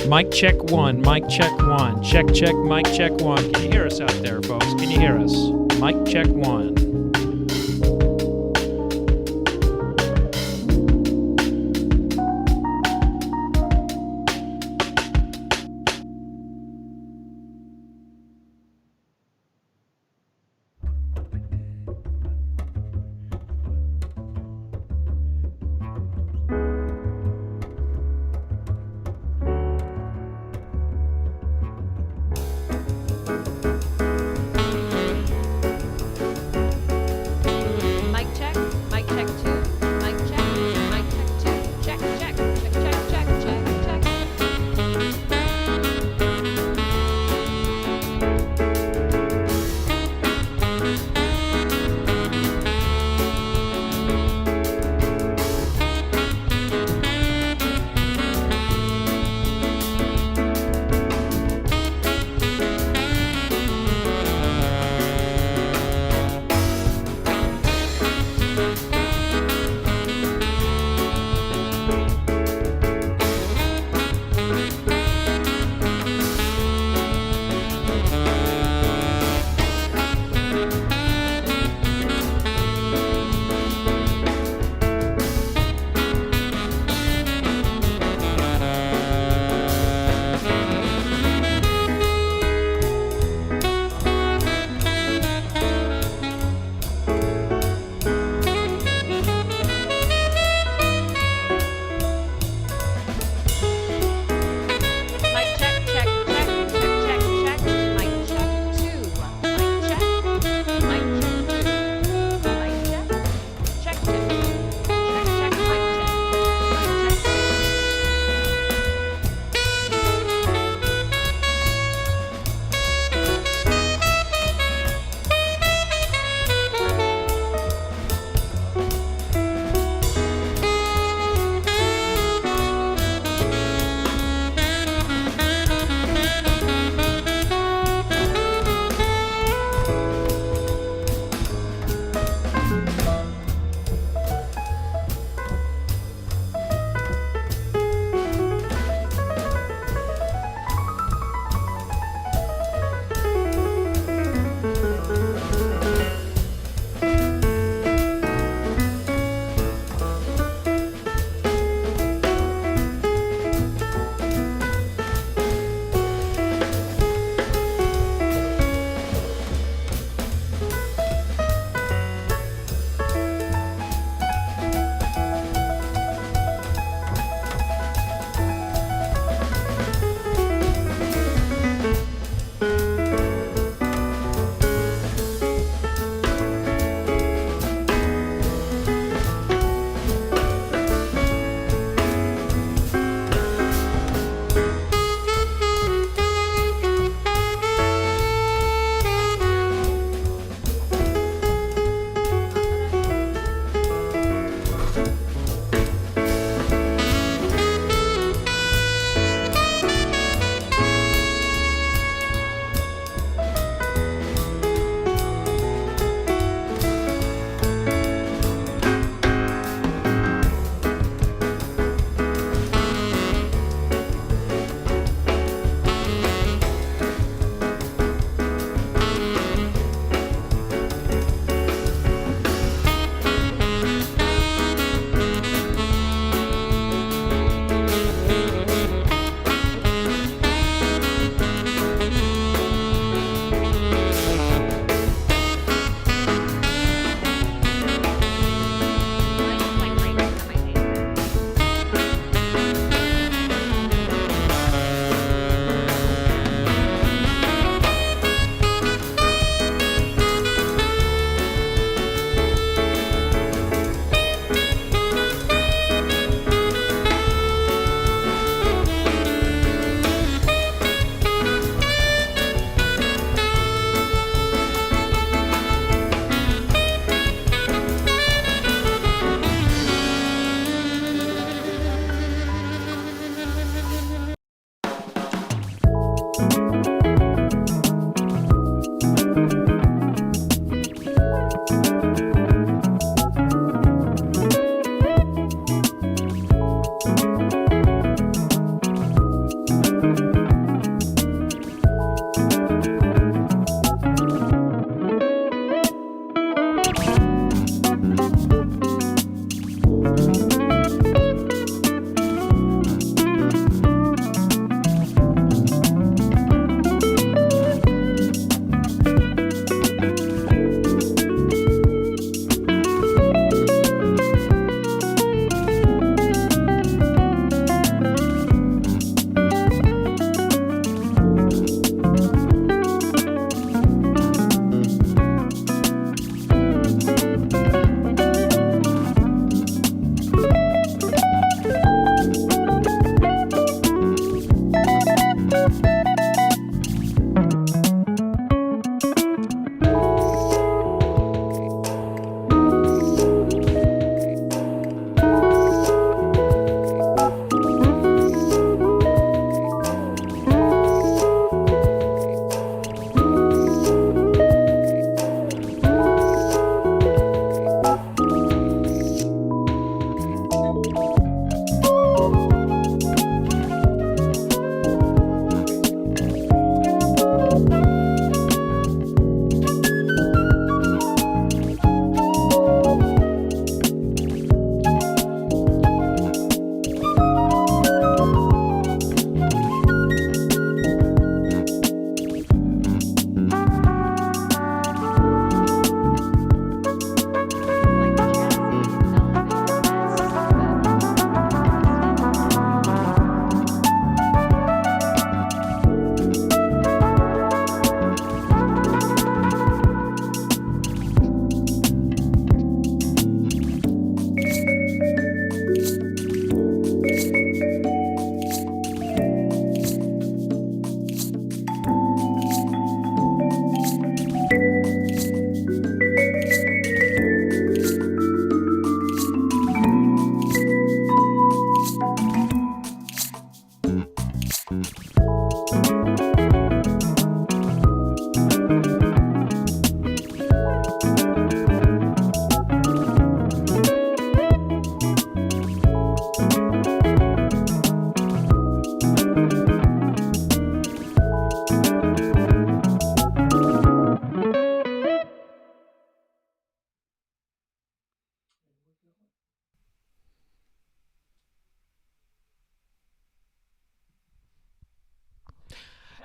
Mic check one, mic check one, check, mic check one. Can you hear us out there, folks? Can you hear us? Mic check one.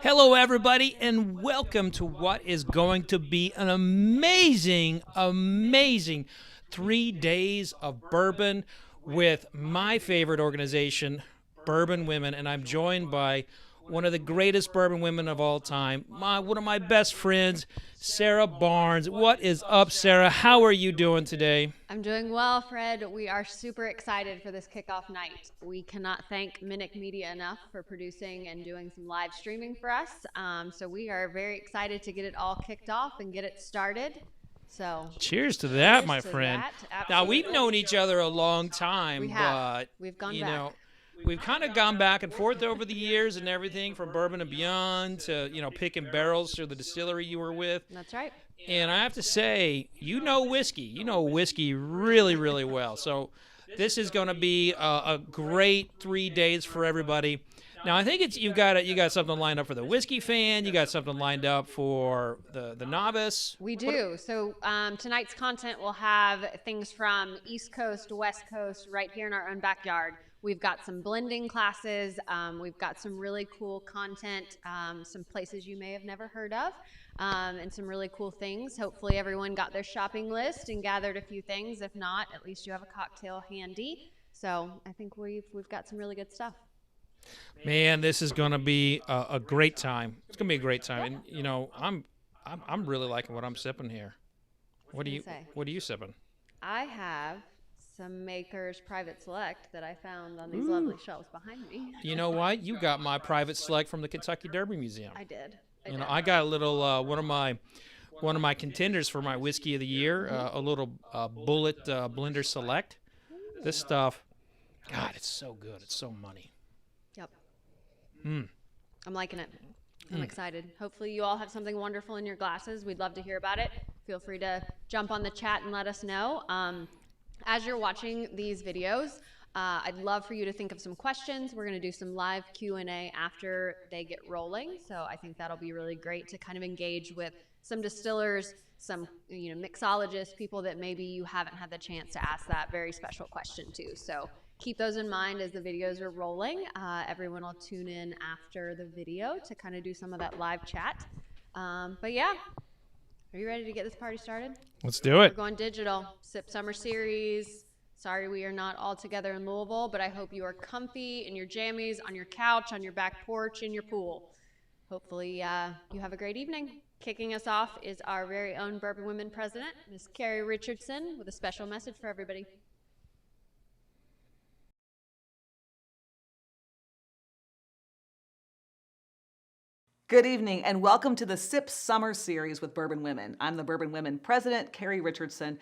Hello, everybody, and welcome to what is going to be an amazing 3 days of bourbon with my favorite organization, Bourbon Women, and I'm joined by one of the greatest bourbon women of all time, one of my best friends, Sarah Barnes. What is up, Sarah? How are you doing today? I'm doing well, Fred. We are super excited for this kickoff night. We cannot thank Minnick Media enough for producing and doing some live streaming for us. So we are very excited to get it all kicked off and get it started. So cheers to that, my friend. Now, we've known each other a long time, but we've gone back. We've kind of gone back and forth over the years and everything, from Bourbon and Beyond to, picking barrels through the distillery you were with. That's right. And I have to say, you know whiskey. You know whiskey really, really well. So this is going to be a great 3 days for everybody. Now, I think you got something lined up for the whiskey fan. You got something lined up for the novice. We do. So tonight's content will have things from East Coast to West Coast right here in our own backyard. We've got some blending classes. We've got some really cool content, some places you may have never heard of, and some really cool things. Hopefully everyone got their shopping list and gathered a few things. If not, at least you have a cocktail handy. So I think we've got some really good stuff. Man, this is going to be a great time. It's going to be a great time. And I'm really liking what I'm sipping here. What are you sipping? I have some Maker's Private Select that I found on these lovely shelves behind me. You know what? You got my Private Select from the Kentucky Derby Museum. I did. I got a little one of my contenders for my whiskey of the year, a little Bullet Blender Select. This stuff, God, it's so good. It's so money. Yep. I'm liking it. I'm excited. Hopefully you all have something wonderful in your glasses. We'd love to hear about it. Feel free to jump on the chat and let us know. As you're watching these videos, I'd love for you to think of some questions. We're going to do some live Q&A after they get rolling. So I think that'll be really great to kind of engage with some distillers, some mixologists, people that maybe you haven't had the chance to ask that very special question to. So keep those in mind as the videos are rolling. Everyone will tune in after the video to kind of do some of that live chat. But yeah. Are you ready to get this party started? Let's do it. We're going digital. Sip Summer Series. Sorry we are not all together in Louisville, but I hope you are comfy in your jammies, on your couch, on your back porch, in your pool. Hopefully you have a great evening. Kicking us off is our very own Bourbon Women President, Miss Kerri Richardson, with a special message for everybody. Good evening and welcome to the Sip Summer Series with Bourbon Women. I'm the Bourbon Women President, Kerri Richardson.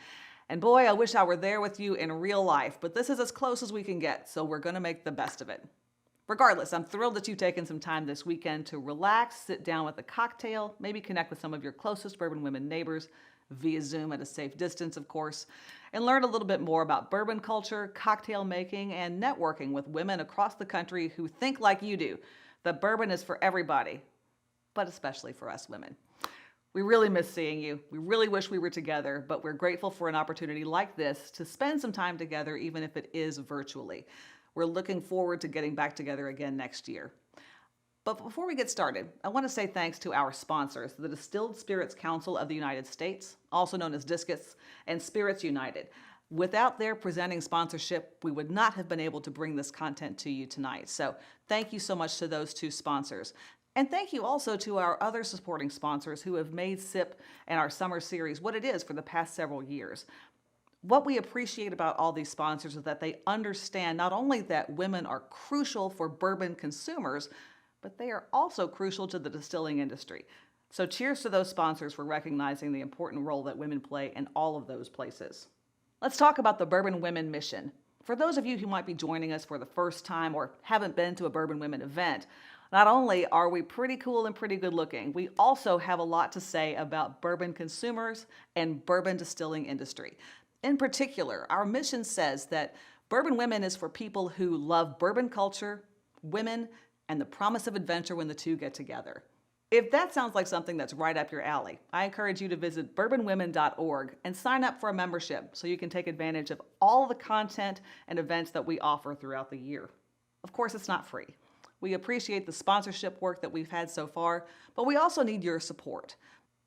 And boy, I wish I were there with you in real life, but this is as close as we can get, so we're going to make the best of it. Regardless, I'm thrilled that you've taken some time this weekend to relax, sit down with a cocktail, maybe connect with some of your closest Bourbon Women neighbors, via Zoom at a safe distance, of course, and learn a little bit more about bourbon culture, cocktail making, and networking with women across the country who think like you do, that bourbon is for everybody, but especially for us women. We really miss seeing you. We really wish we were together, but we're grateful for an opportunity like this to spend some time together, even if it is virtually. We're looking forward to getting back together again next year. But before we get started, I want to say thanks to our sponsors, the Distilled Spirits Council of the United States, also known as DISCUS, and Spirits United. Without their presenting sponsorship, we would not have been able to bring this content to you tonight. So thank you so much to those two sponsors. And thank you also to our other supporting sponsors who have made SIP and our summer series what it is for the past several years. What we appreciate about all these sponsors is that they understand not only that women are crucial for bourbon consumers, but they are also crucial to the distilling industry. So cheers to those sponsors for recognizing the important role that women play in all of those places. Let's talk about the Bourbon Women mission. For those of you who might be joining us for the first time or haven't been to a Bourbon Women event, not only are we pretty cool and pretty good looking, we also have a lot to say about bourbon consumers and bourbon distilling industry. In particular, our mission says that Bourbon Women is for people who love bourbon culture, women, and the promise of adventure when the two get together. If that sounds like something that's right up your alley, I encourage you to visit bourbonwomen.org and sign up for a membership so you can take advantage of all the content and events that we offer throughout the year. Of course, it's not free. We appreciate the sponsorship work that we've had so far, but we also need your support.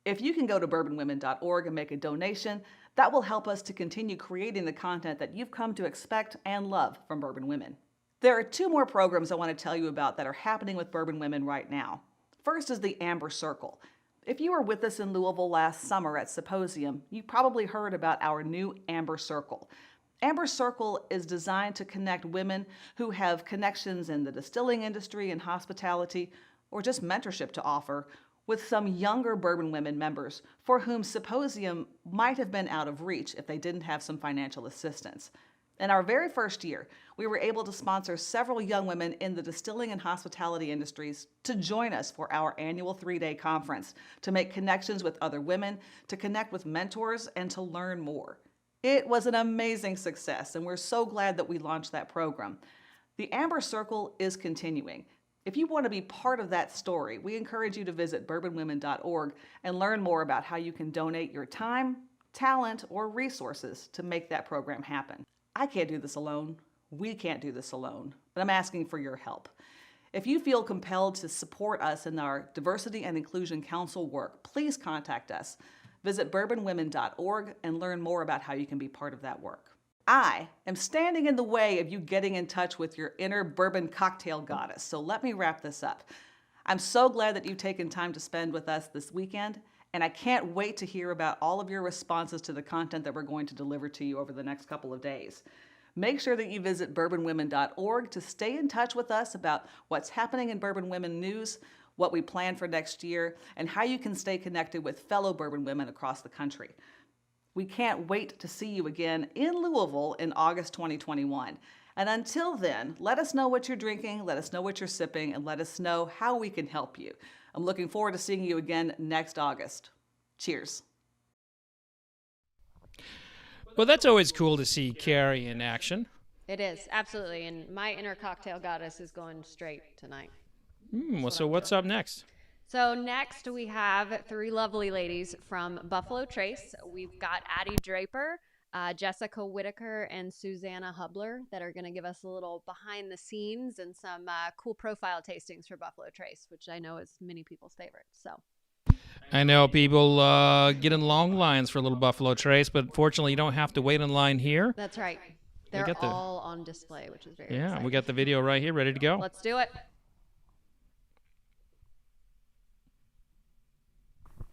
If you can go to bourbonwomen.org and make a donation, that will help us to continue creating the content that you've come to expect and love from Bourbon Women. There are 2 more programs I want to tell you about that are happening with Bourbon Women right now. First is the Amber Circle. If you were with us in Louisville last summer at Symposium, you probably heard about our new Amber Circle. Amber Circle is designed to connect women who have connections in the distilling industry and hospitality, or just mentorship to offer, with some younger Bourbon Women members for whom Symposium might have been out of reach if they didn't have some financial assistance. In our very first year, we were able to sponsor several young women in the distilling and hospitality industries to join us for our annual 3-day conference, to make connections with other women, to connect with mentors, and to learn more. It was an amazing success, and we're so glad that we launched that program. The Amber Circle is continuing. If you want to be part of that story, we encourage you to visit bourbonwomen.org and learn more about how you can donate your time, talent, or resources to make that program happen. I can't do this alone. We can't do this alone, but I'm asking for your help. If you feel compelled to support us in our Diversity and Inclusion Council work, please contact us. Visit bourbonwomen.org and learn more about how you can be part of that work. I am standing in the way of you getting in touch with your inner bourbon cocktail goddess, so let me wrap this up. I'm so glad that you've taken time to spend with us this weekend, and I can't wait to hear about all of your responses to the content that we're going to deliver to you over the next couple of days. Make sure that you visit bourbonwomen.org to stay in touch with us about what's happening in Bourbon Women news, what we plan for next year, and how you can stay connected with fellow Bourbon women across the country. We can't wait to see you again in Louisville in August 2021. And until then, let us know what you're drinking, let us know what you're sipping, and let us know how we can help you. I'm looking forward to seeing you again next August. Cheers. Well, that's always cool to see Kerri in action. It is, absolutely. And my inner cocktail goddess is going straight tonight. Well, so what's up next? So next we have 3 lovely ladies from Buffalo Trace. We've got Addy Draper, Jessica Whittaker, and Susannah Hubler that are going to give us a little behind the scenes and some cool profile tastings for Buffalo Trace, which I know is many people's favorites. So I know people get in long lines for a little Buffalo Trace, but fortunately you don't have to wait in line here. that's right. They're all on display, which is very exciting. We got the video right here ready to go. Let's do it.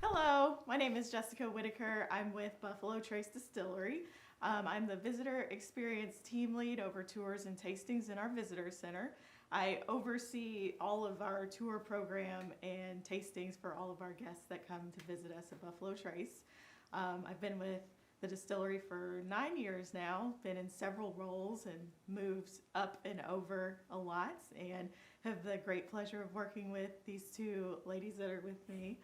Hello, my name is Jessica Whittaker. I'm with Buffalo Trace Distillery. I'm the Visitor Experience Team Lead over tours and tastings in our Visitor Center. I oversee all of our tour program and tastings for all of our guests that come to visit us at Buffalo Trace. I've been with the distillery for 9 years now, been in several roles and moved up and over a lot, and have the great pleasure of working with these 2 ladies that are with me.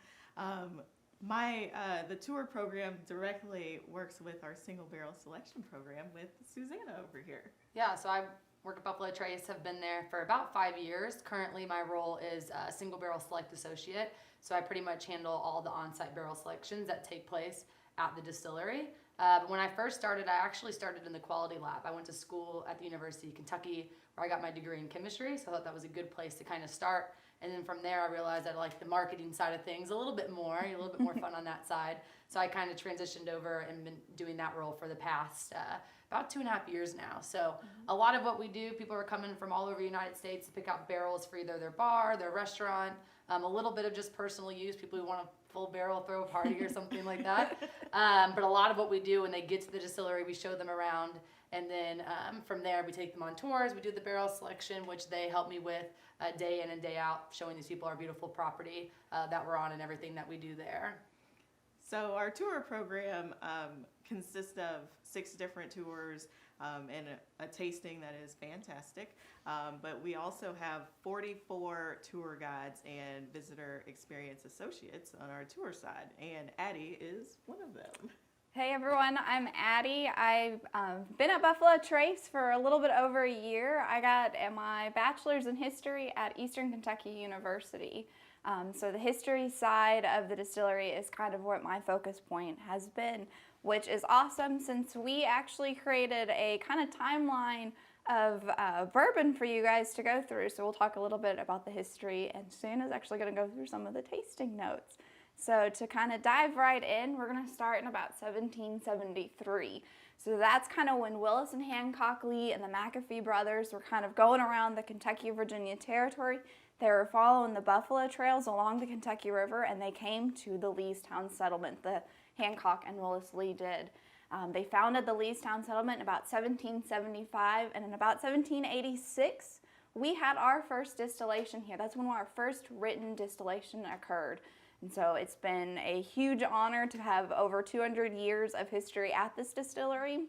The tour program directly works with our single barrel selection program with Susannah over here. Yeah, so I work at Buffalo Trace, have been there for about 5 years. Currently my role is a single barrel select associate, so I pretty much handle all the on-site barrel selections that take place at the distillery. But when I first started, I actually started in the quality lab. I went to school at the University of Kentucky where I got my degree in chemistry, so I thought that was a good place to kind of start. And then from there, I realized I liked the marketing side of things a little bit more fun on that side. So I kind of transitioned over and been doing that role for the past about 2.5 years now. So a lot of what we do, people are coming from all over the United States to pick out barrels for either their bar, their restaurant, a little bit of just personal use, people who want a full barrel, throw a party or something like that. But a lot of what we do when they get to the distillery, we show them around. And then from there, we take them on tours. We do the barrel selection, which they help me with day in and day out, showing these people our beautiful property that we're on and everything that we do there. So our tour program consists of 6 different tours and a tasting that is fantastic. But we also have 44 tour guides and visitor experience associates on our tour side, and Addy is one of them. Hey everyone, I'm Addy. I've been at Buffalo Trace for a little bit over a year. I got my bachelor's in history at Eastern Kentucky University. So the history side of the distillery is kind of what my focus point has been, which is awesome since we actually created a kind of timeline bourbon for you guys to go through. So we'll talk a little bit about the history, and Susanna's actually going to go through some of the tasting notes. So to kind of dive right in, we're going to start in about 1773. So that's kind of when Willis and Hancock Lee and the McAfee brothers were kind of going around the Kentucky-Virginia territory. They were following the buffalo trails along the Kentucky River, and they came to the Leestown settlement. The Hancock and Willis Lee did. They founded the Leestown settlement in about 1775, and in about 1786, we had our first distillation here. That's when our first written distillation occurred. And so it's been a huge honor to have over 200 years of history at this distillery.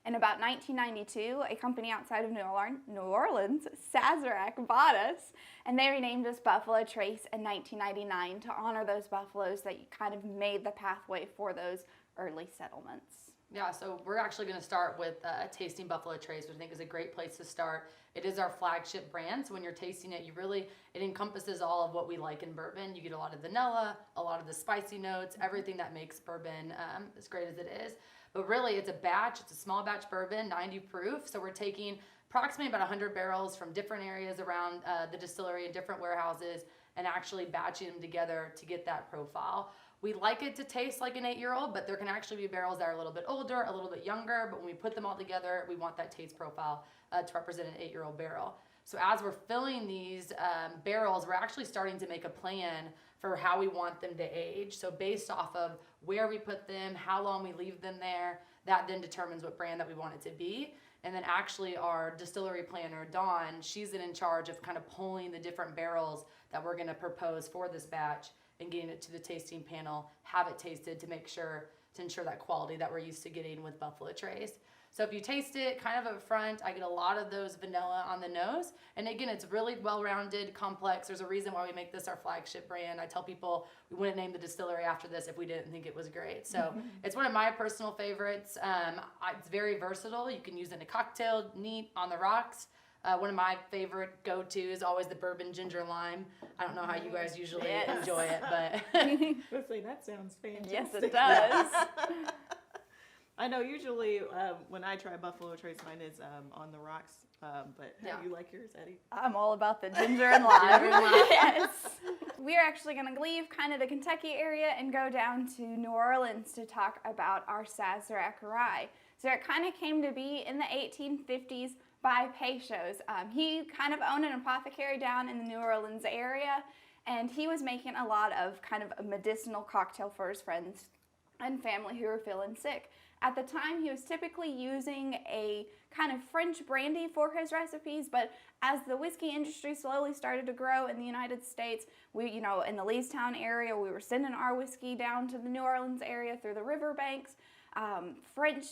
In about 1992, a company outside of New Orleans, Sazerac, bought us, and they renamed us Buffalo Trace in 1999 to honor those buffaloes that kind of made the pathway for those early settlements. Yeah, so we're actually going to start with tasting Buffalo Trace, which I think is a great place to start. It is our flagship brand, so when you're tasting it, it encompasses all of what we like in bourbon. You get a lot of vanilla, a lot of the spicy notes, everything that makes bourbon as great as it is. But really, it's a small batch bourbon, 90 proof, so we're taking approximately about 100 barrels from different areas around the distillery and different warehouses and actually batching them together to get that profile. We like it to taste like an 8-year-old, but there can actually be barrels that are a little bit older, a little bit younger, but when we put them all together, we want that taste profile to represent an 8-year-old barrel. So as we're filling these barrels, we're actually starting to make a plan for how we want them to age. So based off of where we put them, how long we leave them there, that then determines what brand that we want it to be. And then actually our distillery planner, Dawn, she's in charge of kind of pulling the different barrels that we're gonna propose for this batch and getting it to the tasting panel, have it tasted to ensure that quality that we're used to getting with Buffalo Trace. So if you taste it kind of up front, I get a lot of those vanilla on the nose. And again, it's really well-rounded, complex. There's a reason why we make this our flagship brand. I tell people we wouldn't name the distillery after this if we didn't think it was great. So it's one of my personal favorites. It's very versatile. You can use it in a cocktail, neat, on the rocks. One of my favorite go-to is always the bourbon ginger lime. I don't know how you guys usually enjoy it, but Let's say that sounds fantastic. Yes, it does. I know usually when I try Buffalo Trace, mine is on the rocks. But how do you like yours, Addy? I'm all about the ginger and lime. Yes. We're actually going to leave kind of the Kentucky area and go down to New Orleans to talk about our Sazerac rye. So it kind of came to be in the 1850s by Peychaud's. He kind of owned an apothecary down in the New Orleans area, and he was making a lot of kind of a medicinal cocktail for his friends and family who were feeling sick. At the time, he was typically using a kind of French brandy for his recipes, but as the whiskey industry slowly started to grow in the United States, we, in the Leestown area, we were sending our whiskey down to the New Orleans area through the riverbanks. French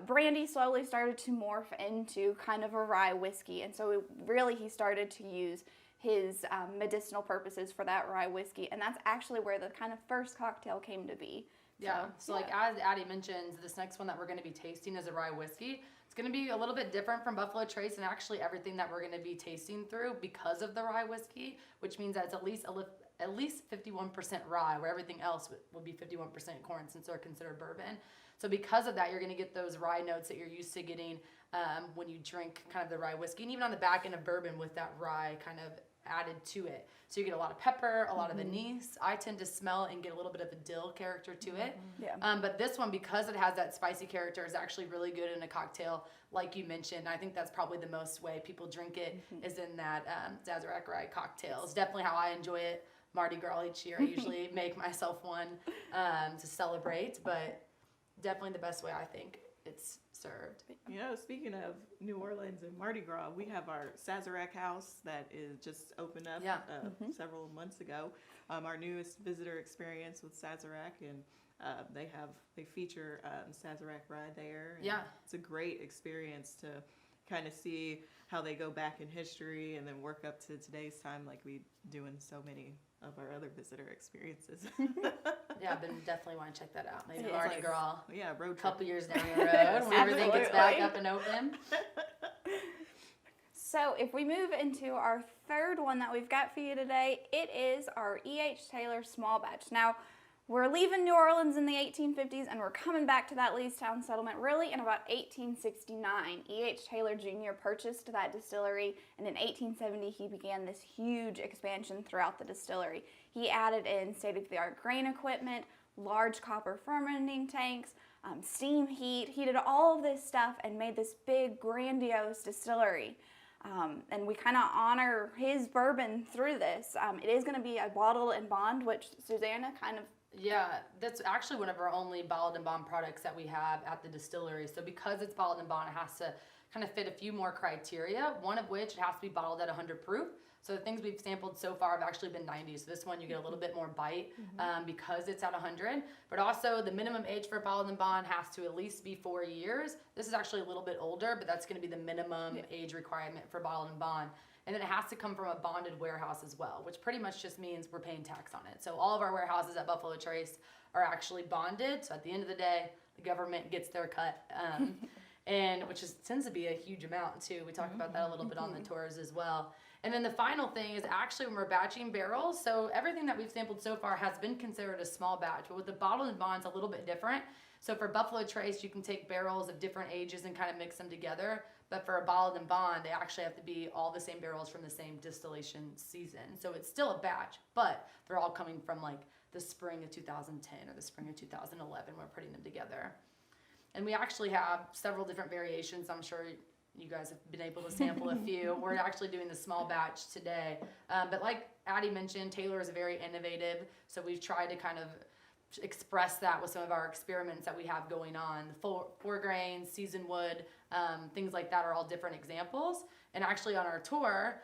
brandy slowly started to morph into kind of a rye whiskey, and so he started to use his medicinal purposes for that rye whiskey, and that's actually where the kind of first cocktail came to be. So like as Addy mentioned, this next one that we're going to be tasting is a rye whiskey. It's going to be a little bit different from Buffalo Trace and actually everything that we're going to be tasting through because of the rye whiskey, which means that it's at least 51% rye, where everything else will be 51% corn since they're considered bourbon. So because of that, you're going to get those rye notes that you're used to getting when you drink kind of the rye whiskey, and even on the back end of bourbon with that rye kind of added to it. So you get a lot of pepper, a lot of anise. I tend to smell and get a little bit of a dill character to it. But this one, because it has that spicy character, is actually really good in a cocktail, like you mentioned. I think that's probably the most way people drink it is in that Sazerac rye cocktail. It's definitely how I enjoy it. Mardi Gras each year, I usually make myself one to celebrate, but definitely the best way I think it's served. Speaking of New Orleans and Mardi Gras, we have our Sazerac house that is just opened up several months ago. Our newest visitor experience with Sazerac, and they feature Sazerac rye there. And it's a great experience to kind of see how they go back in history and then work up to today's time, like we do in so many of our other visitor experiences. I've been definitely want to check that out. Maybe Mardi Gras. Road trip. A couple years down the road when everything gets back up and open. So if we move into our third one that we've got for you today, it is our E.H. Taylor small batch. Now, we're leaving New Orleans in the 1850s and we're coming back to that Leestown settlement really in about 1869. E.H. Taylor Jr. purchased that distillery, and in 1870 he began this huge expansion throughout the distillery. He added in state-of-the-art grain equipment, large copper fermenting tanks, steam heat. He did all of this stuff and made this big, grandiose distillery. And we kind of honor his bourbon through this. It is going to be a bottle and bond, which Susannah kind of... Yeah, that's actually one of our only bottled and bond products that we have at the distillery. So because it's bottled and bond, it has to kind of fit a few more criteria, one of which it has to be bottled at 100 proof. So the things we've sampled so far have actually been 90. So this one you get a little bit more bite because it's at 100. But also the minimum age for bottled and bond has to at least be 4 years. This is actually a little bit older, but that's going to be the minimum age requirement for bottled and bond. And then it has to come from a bonded warehouse as well, which pretty much just means we're paying tax on it. So all of our warehouses at Buffalo Trace are actually bonded. So at the end of the day, the government gets their cut, and which tends to be a huge amount too. We talk about that a little bit on the tours as well. And then the final thing is actually when we're batching barrels, so everything that we've sampled so far has been considered a small batch, but with the bottled and bond, it's a little bit different. So for Buffalo Trace, you can take barrels of different ages and kind of mix them together. But for a bottled and bond, they actually have to be all the same barrels from the same distillation season. So it's still a batch, but they're all coming from like the spring of 2010 or the spring of 2011. We're putting them together. And we actually have several different variations. I'm sure you guys have been able to sample a few. We're actually doing the small batch today. But like Addy mentioned, Taylor is very innovative. So we've tried to kind of express that with some of our experiments that we have going on. The four grain, seasoned wood, things like that are all different examples. And actually on our tour,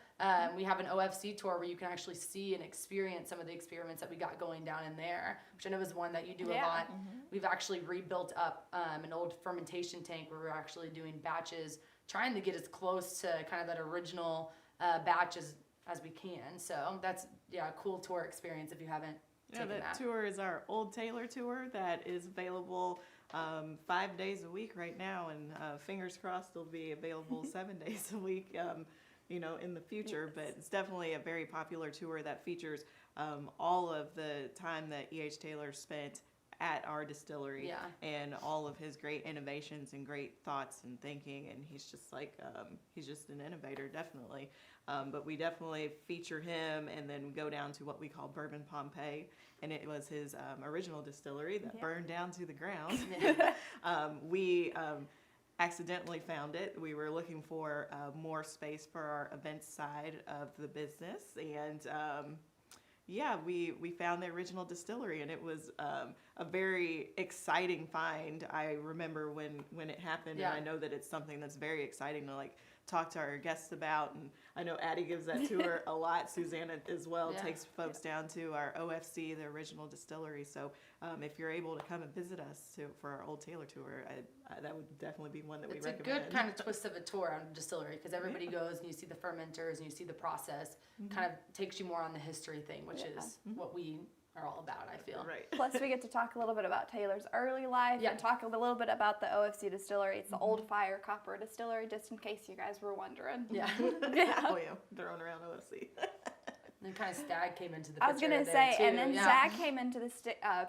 we have an OFC tour where you can actually see and experience some of the experiments that we got going down in there, which I know is one that you do a lot. We've actually rebuilt up an old fermentation tank where we're actually doing batches, trying to get as close to kind of that original batch as we can. So that's, a cool tour experience if you haven't taken that. Tour is our Old Taylor tour that is available 5 days a week right now, and fingers crossed it'll be available 7 days a week, in the future. But it's definitely a very popular tour that features all of the time that E.H. Taylor spent at our distillery and all of his great innovations and great thoughts and thinking. And he's just he's just an innovator, definitely. But we definitely feature him, and then go down to what we call Bourbon Pompeii, and it was his original distillery that burned down to the ground. We accidentally found it. We were looking for more space for our events side of the business, and we found the original distillery, and it was a very exciting find. I remember when it happened, and I know that it's something that's very exciting to talk to our guests about. And I know Addy gives that tour a lot. Susannah as well takes folks down to our OFC, the original distillery. So if you're able to come and visit us for our Old Taylor tour, that would definitely be one that we recommend. It's a good kind of twist of a tour on a distillery, because everybody goes and you see the fermenters and you see the process. Kind of takes you more on the history thing, which is what we are all about, I feel. Right. Plus, we get to talk a little bit about Taylor's early life and talk a little bit about the OFC distillery. It's the Old Fire Copper Distillery, just in case you guys were wondering. Yeah. Oh, yeah. Throwing around OFC. And then kind of Stagg came into the picture. I was going to say, and then Stagg came into the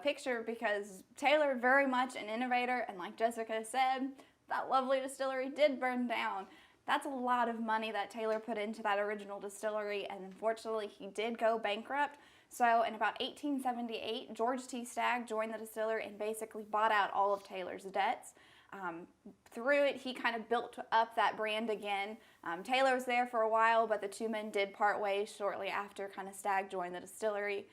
picture because Taylor, very much an innovator, and like Jessica said, that lovely distillery did burn down. That's a lot of money that Taylor put into that original distillery, and unfortunately he did go bankrupt. So in about 1878, George T. Stagg joined the distillery and basically bought out all of Taylor's debts. Through it, he kind of built up that brand again. Taylor was there for a while, but the two men did part ways shortly after kind of Stagg joined the distillery.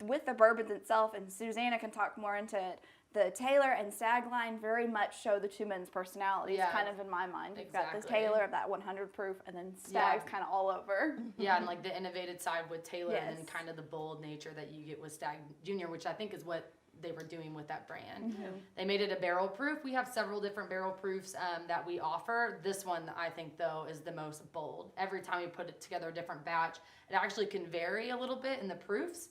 With the bourbons itself, and Susannah can talk more into it, the Taylor and Stagg line very much show the two men's personalities, kind of in my mind. You've got this Taylor of that 100 proof, and then Stagg's kind of all over. Yeah, and like the innovative side with Taylor, and then kind of the bold nature that you get with Stagg Jr., which I think is what they were doing with that brand. They made it a barrel proof. We have several different barrel proofs that we offer. This one, I think, though, is the most bold. Every time we put it together, a different batch, it actually can vary a little bit in the proofs,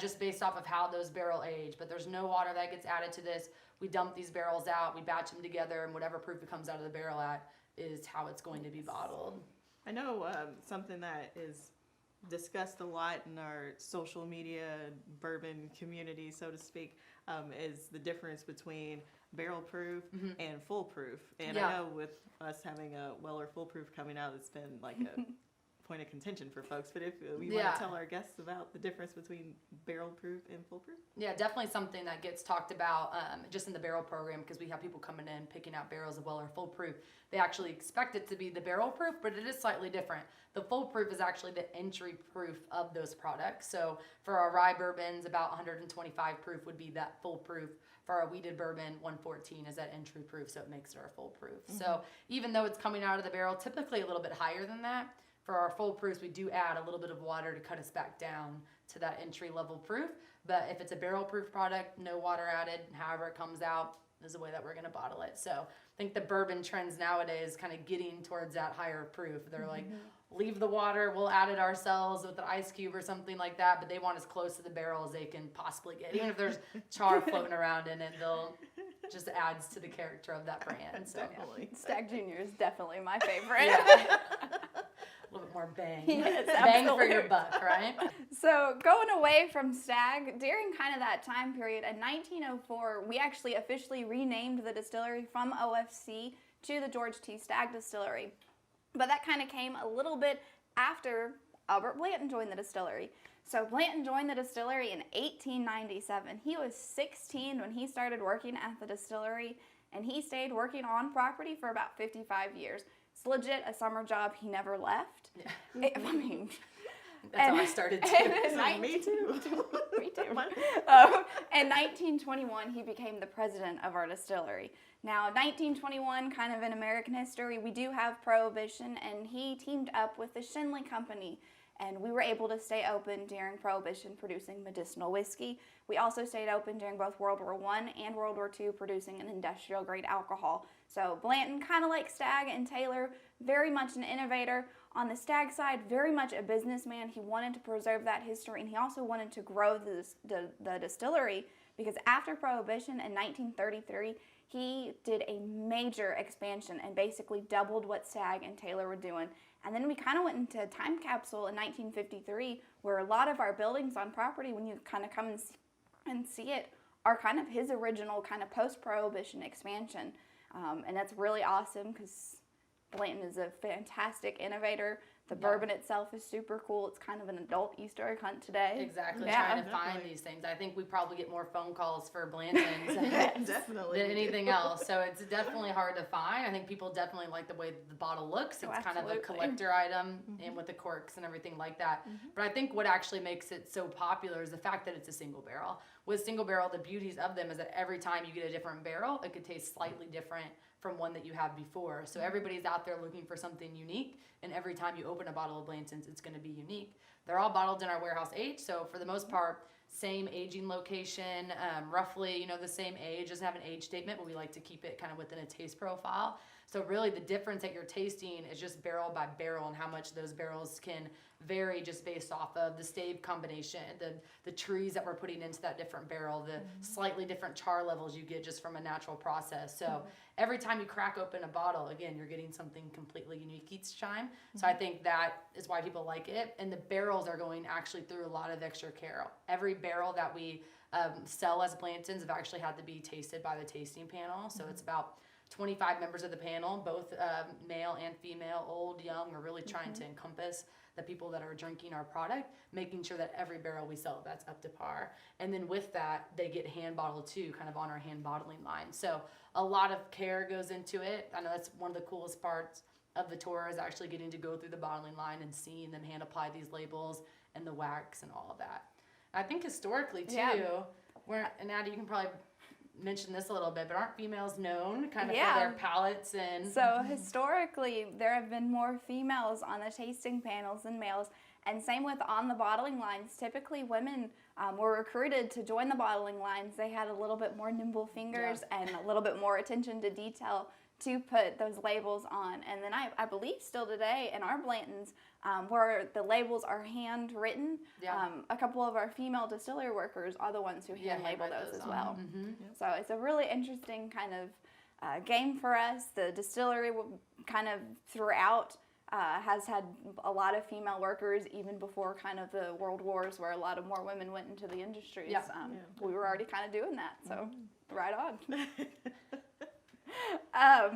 just based off of how those barrel age. But there's no water that gets added to this. We dump these barrels out, we batch them together, and whatever proof it comes out of the barrel at is how it's going to be bottled. I know something that is discussed a lot in our social media bourbon community, so to speak, is the difference between barrel proof and foolproof. And I know with us having a Weller foolproof coming out, it's been like a point of contention for folks. But if we want to tell our guests about the difference between barrel proof and foolproof. Yeah, definitely something that gets talked about just in the barrel program, because we have people coming in picking out barrels of Weller foolproof. They actually expect it to be the barrel proof, but it is slightly different. The foolproof is actually the entry proof of those products. So for our rye bourbons, about 125 proof would be that foolproof. For our wheated bourbon, 114 is that entry proof, so it makes it our foolproof. So even though it's coming out of the barrel, typically a little bit higher than that, for our foolproofs, we do add a little bit of water to cut us back down to that entry level proof. But if it's a barrel proof product, no water added, however it comes out is the way that we're going to bottle it. So I think the bourbon trends nowadays kind of getting towards that higher proof. They're like, leave the water, we'll add it ourselves with an ice cube or something like that, but they want as close to the barrel as they can possibly get. Even if there's char floating around in it, they'll just adds to the character of that brand. So Definitely. Stagg Junior is definitely my favorite. yeah. A little bit more bang. Yes, bang for absolutely. your buck, right? So going away from Stagg, during kind of that time period, in 1904, we actually officially renamed the distillery from OFC to the George T. Stagg Distillery. But that kind of came a little bit after Albert Blanton joined the distillery. So Blanton joined the distillery in 1897. He was 16 when he started working at the distillery, and he stayed working on property for about 55 years. It's legit a summer job. He never left. Yeah. I mean, That's how I started too. Me too. me too. In 1921, he became the president of our distillery. Now, 1921, kind of in American history, we do have Prohibition, and he teamed up with the Shinley Company, and we were able to stay open during Prohibition, producing medicinal whiskey. We also stayed open during both World War I and World War II, producing an industrial-grade alcohol. So Blanton, kind of like Stagg and Taylor, very much an innovator. On the Stagg side, very much a businessman. He wanted to preserve that history, and he also wanted to grow the distillery, because after Prohibition in 1933, he did a major expansion and basically doubled what Stagg and Taylor were doing. And then we kind of went into a time capsule in 1953, where a lot of our buildings on property, when you kind of come and see it, are kind of his original kind of post-Prohibition expansion. And that's really awesome, because Blanton is a fantastic innovator. The bourbon itself is super cool. It's kind of an adult Easter egg hunt today. Exactly, Yeah. trying to find these things. I think we probably get more phone calls for Blantons Definitely. than anything else. So it's definitely hard to find. I think people definitely like the way the bottle looks. It's kind of a absolutely. collector item, and with the corks and everything like that. But I think what actually makes it so popular is the fact that it's a single barrel. With single barrel, the beauties of them is that every time you get a different barrel, it could taste slightly different from one that you had before. So everybody's out there looking for something unique, and every time you open a bottle of Blanton's, it's going to be unique. They're all bottled in our warehouse age, so for the most part, same aging location, roughly, the same age. Doesn't have an age statement, but we like to keep it kind of within a taste profile. So really the difference that you're tasting is just barrel by barrel, and how much those barrels can vary just based off of the stave combination, the trees that we're putting into that different barrel, the slightly different char levels you get just from a natural process. So every time you crack open a bottle, again, you're getting something completely unique each time. So I think that is why people like it. And the barrels are going actually through a lot of extra care. Every barrel that we sell as Blantons have actually had to be tasted by the tasting panel. So it's about 25 members of the panel, both male and female, old, young. We're really trying to encompass the people that are drinking our product, making sure that every barrel we sell, that's up to par. And then with that, they get hand bottled too, kind of on our hand bottling line. So a lot of care goes into it. I know that's one of the coolest parts of the tour, is actually getting to go through the bottling line and seeing them hand apply these labels and the wax and all of that. I think historically too, and Addy, you can probably mention this a little bit, but aren't females known kind of for their palates? And So historically, there have been more females on the tasting panels than males, and same with on the bottling lines. Typically, women were recruited to join the bottling lines. They had a little bit more nimble fingers and a little bit more attention to detail to put those labels on. And then I believe still today in our Blantons, where the labels are handwritten, a couple of our female distillery workers are the ones who hand label those as well. So it's a really interesting kind of game for us. The distillery kind of throughout has had a lot of female workers even before kind of the world wars where a lot of more women went into the industries. Yep. We were already kind of doing that, so right on.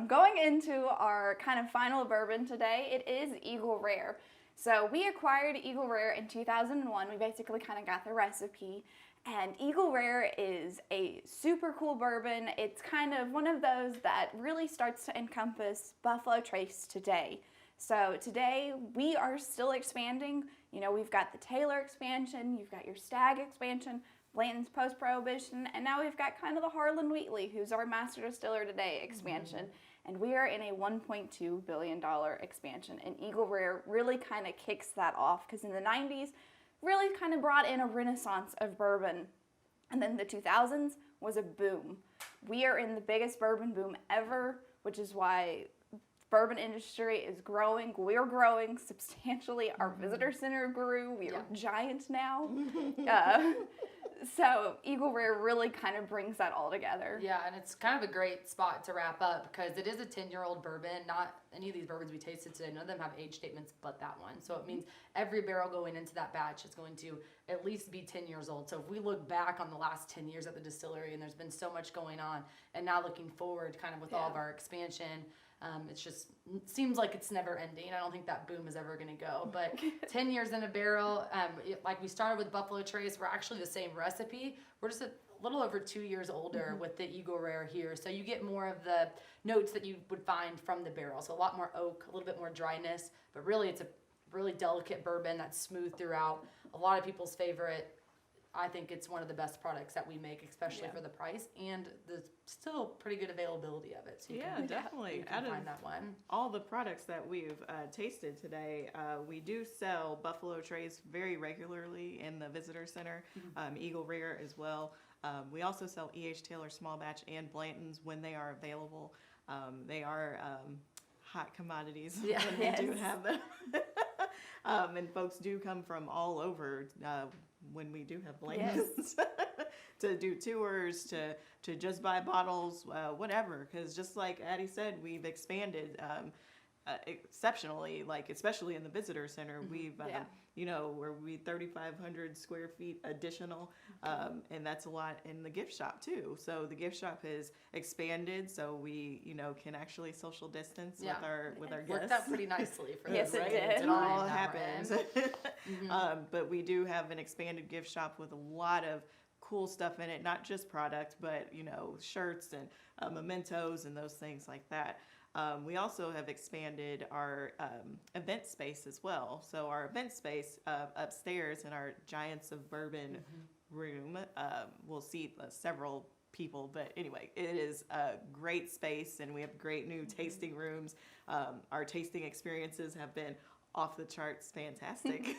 Going into our kind of final bourbon today, it is Eagle Rare. So we acquired Eagle Rare in 2001. We basically kind of got the recipe. And Eagle Rare is a super cool bourbon. It's kind of one of those that really starts to encompass Buffalo Trace today. So today we are still expanding. You know, we've got the Taylor expansion, you've got your Stagg expansion, Blanton's post-prohibition, and now we've got kind of the Harlan Wheatley, who's our master distiller today, expansion. And we are in a $1.2 billion expansion. And Eagle Rare really kind of kicks that off because in the 90s, really kind of brought in a renaissance of bourbon. And then the 2000s was a boom. We are in the biggest bourbon boom ever, which is why bourbon industry is growing. We're growing substantially. Our visitor center grew. We are giant now. So Eagle Rare really kind of brings that all together. Yeah, and it's kind of a great spot to wrap up because it is a 10-year-old bourbon. Not any of these bourbons we tasted today, none of them have age statements but that one. So it means every barrel going into that batch is going to at least be 10 years old. So if we look back on the last 10 years at the distillery, and there's been so much going on, and now looking forward kind of with all of our expansion, it's just seems like it's never ending. I don't think that boom is ever going to go. But 10 years in a barrel, like we started with Buffalo Trace, we're actually the same recipe. We're just a little over 2 years older with the Eagle Rare here. So you get more of the notes that you would find from the barrel. So a lot more oak, a little bit more dryness. But really, it's a really delicate bourbon that's smooth throughout. A lot of people's favorite. I think it's one of the best products that we make, especially for the price and the still pretty good availability of it. So you can, definitely. you can find that one. All the products that we've tasted today, we do sell Buffalo Trace very regularly in the visitor center, Eagle Rare as well. We also sell E.H. Taylor small batch and Blanton's when they are available. They are hot commodities when we do have them. And folks do come from all over when we do have Blanton's to do tours, to just buy bottles, whatever. Because just like Addy said, we've expanded exceptionally, like especially in the visitor center. We've, you know, we're 3,500 square feet additional, and that's a lot in the gift shop too. So the gift shop has expanded, so we, you know, can actually social distance with our guests. Worked out pretty nicely for Yes, them, it right? did. It all happens. But we do have an expanded gift shop with a lot of cool stuff in it, not just product, but, you know, shirts and mementos and those things like that. We also have expanded our event space as well. So our event space upstairs in our Giants of Bourbon room will seat several people. But anyway, it is a great space, and we have great new tasting rooms. Our tasting experiences have been off the charts fantastic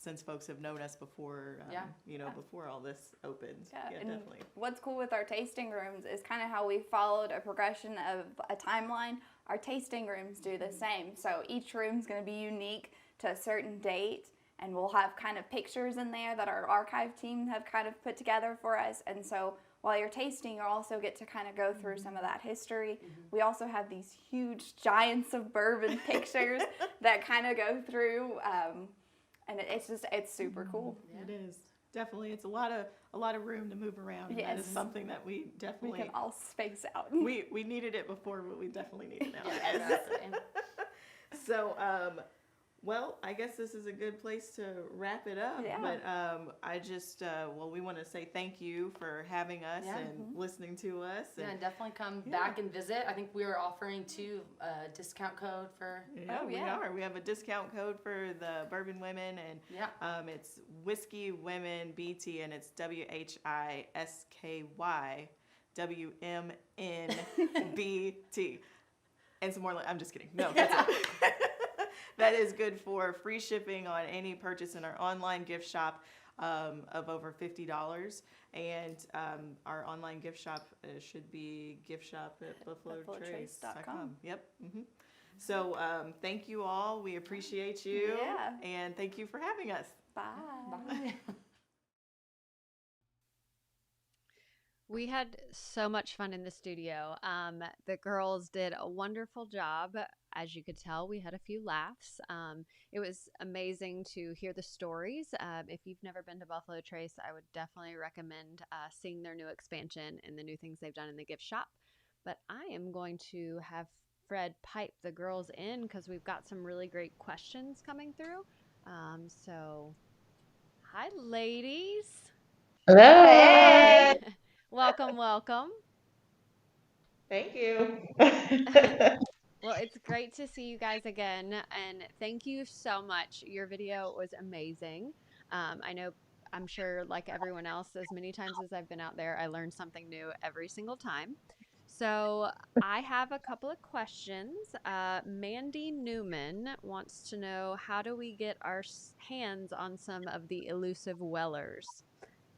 since folks have known us before, you know, before all this opened. Yeah, definitely. What's cool with our tasting rooms is kind of how we followed a progression of a timeline. Our tasting rooms do the same. So each room's going to be unique to a certain date, and we'll have kind of pictures in there that our archive team have kind of put together for us. And so while you're tasting, you'll also get to kind of go through some of that history. We also have these huge Giants of Bourbon pictures that kind of go through. And it's super cool. It is definitely. It's a lot of room to move around. And that is something that we definitely can all space out. We needed it before, but we definitely need it now. Exactly. So, well, I guess this is a good place to wrap it up. Yeah. But I just we want to say thank you for having us and listening to us. And definitely come back and visit. I think we are offering too a discount code for. We are. We have a discount code for the Bourbon Women, and it's Whiskey Women BT, and it's WHISKYWMNBT. And some more. I'm just kidding. No, that's it. That is good for free shipping on any purchase in our online gift shop of over $50. And our online gift shop should be gift shop at buffalotrace.com. Yep. So thank you all. We appreciate you. Yeah. And thank you for having us. Bye. Bye. We had so much fun in the studio. The girls did a wonderful job as you could tell, we had a few laughs. It was amazing to hear the stories. If you've never been to Buffalo Trace, I would definitely recommend seeing their new expansion and the new things they've done in the gift shop. But I am going to have Fred pipe the girls in because we've got some really great questions coming through. So, hi, ladies. Hello. Hey. Welcome, welcome. Thank you. Well, it's great to see you guys again, and thank you so much. Your video was amazing. I'm sure, like everyone else, as many times as I've been out there, I learned something new every single time. So I have a couple of questions. Mandy Newman wants to know, how do we get our hands on some of the elusive Wellers?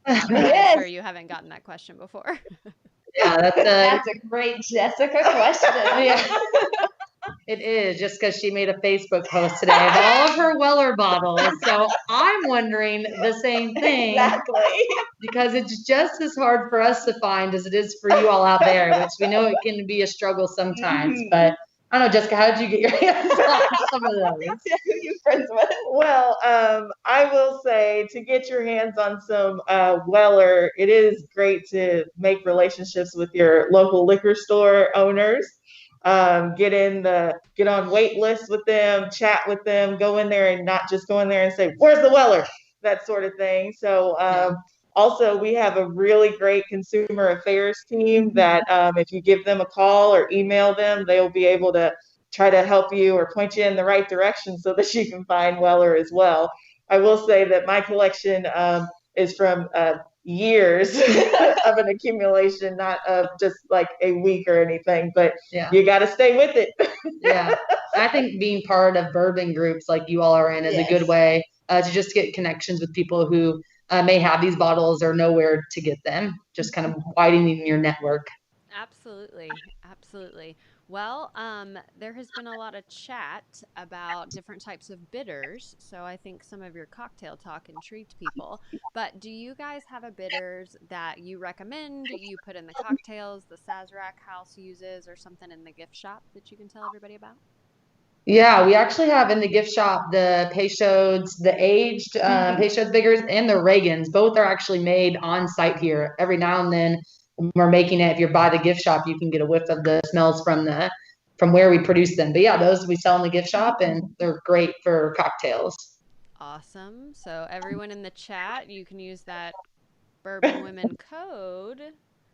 I'm sure you haven't gotten that question before. Yeah, that's a great Jessica question. Yeah. It is, just because she made a Facebook post today of all of her Weller bottles. So I'm wondering the same thing. Exactly. Because it's just as hard for us to find as it is for you all out there, which we know it can be a struggle sometimes. But I don't know, Jessica, how did you get your hands on some of those? Yeah, who you friends with? Well, I will say, to get your hands on some Weller, it is great to make relationships with your local liquor store owners. Get on wait lists with them, chat with them, go in there and not just go in there and say, "Where's the Weller?" That sort of thing. So also, we have a really great consumer affairs team that if you give them a call or email them, they'll be able to try to help you or point you in the right direction so that you can find Weller as well. I will say that my collection is from years of an accumulation, not of just like a week or anything, but you got to stay with it. Yeah. I think being part of bourbon groups like you all are in is a good way to just get connections with people who may have these bottles or know where to get them, just kind of widening your network. Absolutely. Absolutely. Well, there has been a lot of chat about different types of bitters, so I think some of your cocktail talk intrigued people. But do you guys have a bitters that you recommend, you put in the cocktails, the Sazerac house uses, or something in the gift shop that you can tell everybody about? Yeah, we actually have in the gift shop the Peychaud's, the aged Peychaud's bitters, and the Reagans. Both are actually made on site here. Every now and then we're making it. If you're by the gift shop, you can get a whiff of the smells from where we produce them. But yeah, those we sell in the gift shop, and they're great for cocktails. Awesome. So everyone in the chat, you can use that Bourbon Women code.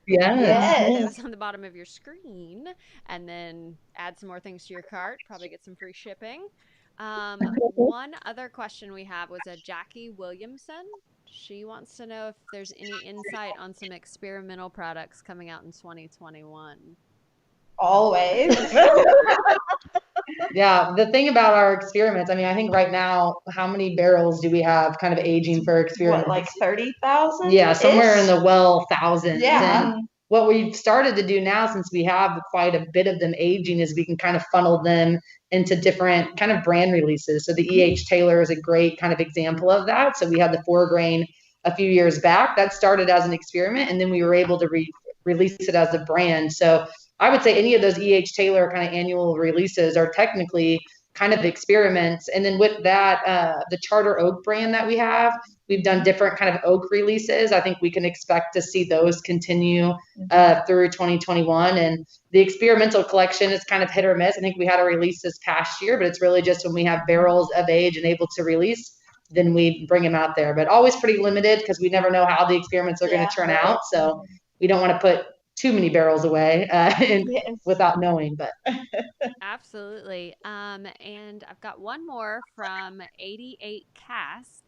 Yes. That was on the bottom of your screen, and then add some more things to your cart. Probably get some free shipping. One other question we have was a Jackie Williamson. She wants to know if there's any insight on some experimental products coming out in 2021. Always. Yeah, the thing about our experiments, I mean, I think right now, how many barrels do we have kind of aging for experiments? What, like 30,000? Yeah, somewhere in the thousands. Yeah. And what we've started to do now, since we have quite a bit of them aging, is we can kind of funnel them into different kind of brand releases. So the E.H. Taylor is a great kind of example of that. So we had the 4-grain a few years back. That started as an experiment, and then we were able to release it as a brand. So I would say any of those E.H. Taylor kind of annual releases are technically kind of experiments. And then with that, the Charter Oak brand that we have, we've done different kind of oak releases. I think we can expect to see those continue through 2021. And the experimental collection is kind of hit or miss. I think we had a release this past year, but it's really just when we have barrels of age and able to release, then we bring them out there. But always pretty limited because we never know how the experiments are going to turn out. So we don't want to put too many barrels away without knowing, but Absolutely. And I've got one more from 88 Cass.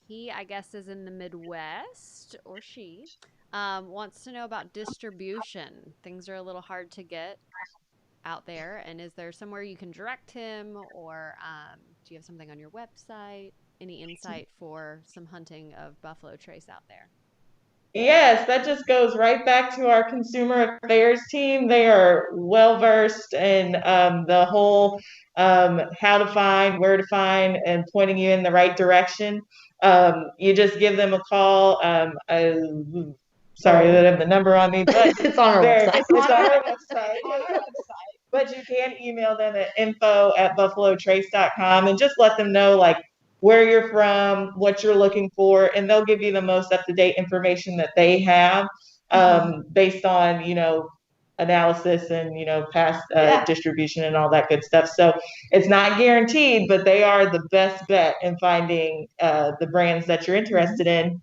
He, I guess, is in the Midwest, or she, wants to know about distribution. Things are a little hard to get out there, and is there somewhere you can direct him, or do you have something on your website? Any insight for some hunting of Buffalo Trace out there? Yes, that just goes right back to our consumer affairs team. They are well versed in the whole how to find, where to find, and pointing you in the right direction. You just give them a call. Sorry that I have the number on me, but it's on our website. It's on our website. But you can email them at info@buffalotrace.com and just let them know like where you're from, what you're looking for, and they'll give you the most up-to-date information that they have based on, analysis and, past distribution and all that good stuff. So it's not guaranteed, but they are the best bet in finding the brands that you're interested in.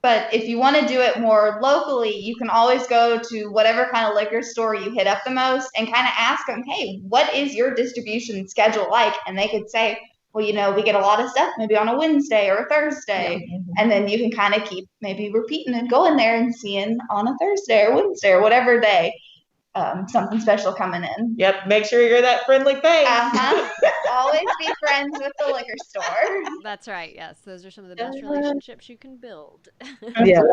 But if you want to do it more locally, you can always go to whatever kind of liquor store you hit up the most and kind of ask them, hey, what is your distribution schedule like? And they could say, well, we get a lot of stuff maybe on a Wednesday or a Thursday. Yeah. And then you can kind of keep maybe repeating and going there and seeing on a Thursday or Wednesday or whatever day something special coming in. Yep. Make sure you're that friendly face. Always be friends with the liquor store. That's right. Yes. Those are some of the best relationships you can build. Yeah.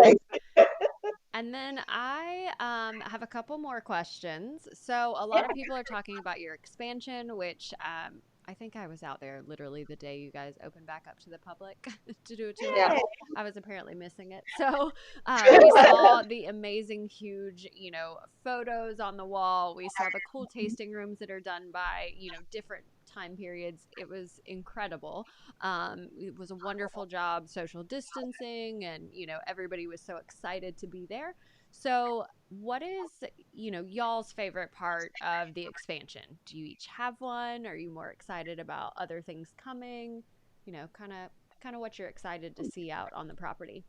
And then I have a couple more questions. So a lot of people are talking about your expansion, which I think I was out there literally the day you guys opened back up to the public to do a tour. Yeah. I was apparently missing it. So we saw the amazing, huge, photos on the wall. We saw the cool tasting rooms that are done by, different time periods. It was incredible. It was a wonderful job social distancing, and everybody was so excited to be there. So what is y'all's favorite part of the expansion? Do you each have one? Are you more excited about other things coming? Kind of what you're excited to see out on the property.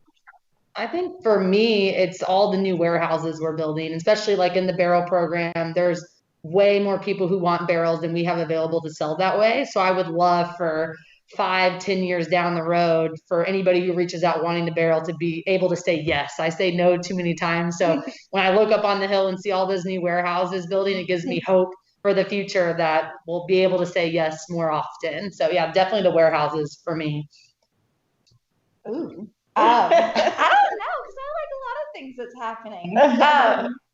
I think for me, it's all the new warehouses we're building, especially like in the barrel program. There's way more people who want barrels than we have available to sell that way. So I would love for 5-10 years down the road for anybody who reaches out wanting to barrel to be able to say yes. I say no too many times. So when I look up on the hill and see all those new warehouses building, it gives me hope for the future that we'll be able to say yes more often. So yeah, definitely the warehouses for me. Ooh. I don't know, because I like a lot of things that's happening.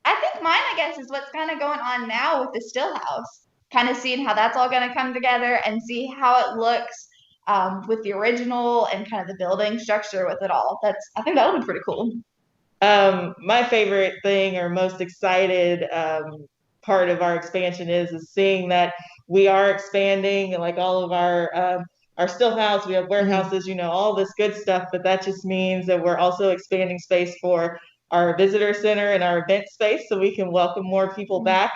I think mine, I guess, is what's kind of going on now with the still house. Kind of seeing how that's all going to come together and see how it looks with the original and kind of the building structure with it all. I think that'll be pretty cool. My favorite thing or most excited part of our expansion is seeing that we are expanding, like all of our still house, we have warehouses, all this good stuff, but that just means that we're also expanding space for our visitor center and our event space so we can welcome more people back.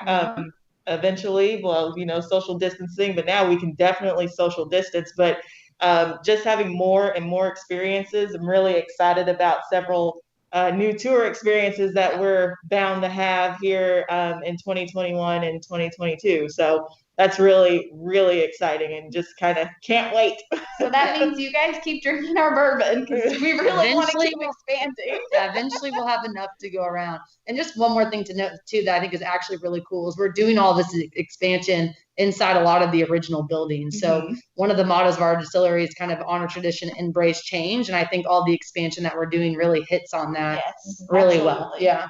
Eventually, social distancing, but now we can definitely social distance, but just having more and more experiences. I'm really excited about several new tour experiences that we're bound to have here in 2021 and 2022. So that's really, really exciting and just kind of can't wait. So that means you guys keep drinking our bourbon because we really want to keep expanding. Yeah, eventually we'll have enough to go around. And just one more thing to note too that I think is actually really cool is we're doing all this expansion inside a lot of the original buildings. So one of the mottos of our distillery is kind of honor tradition, embrace change. And I think all the expansion that we're doing really hits on that really well. Yeah.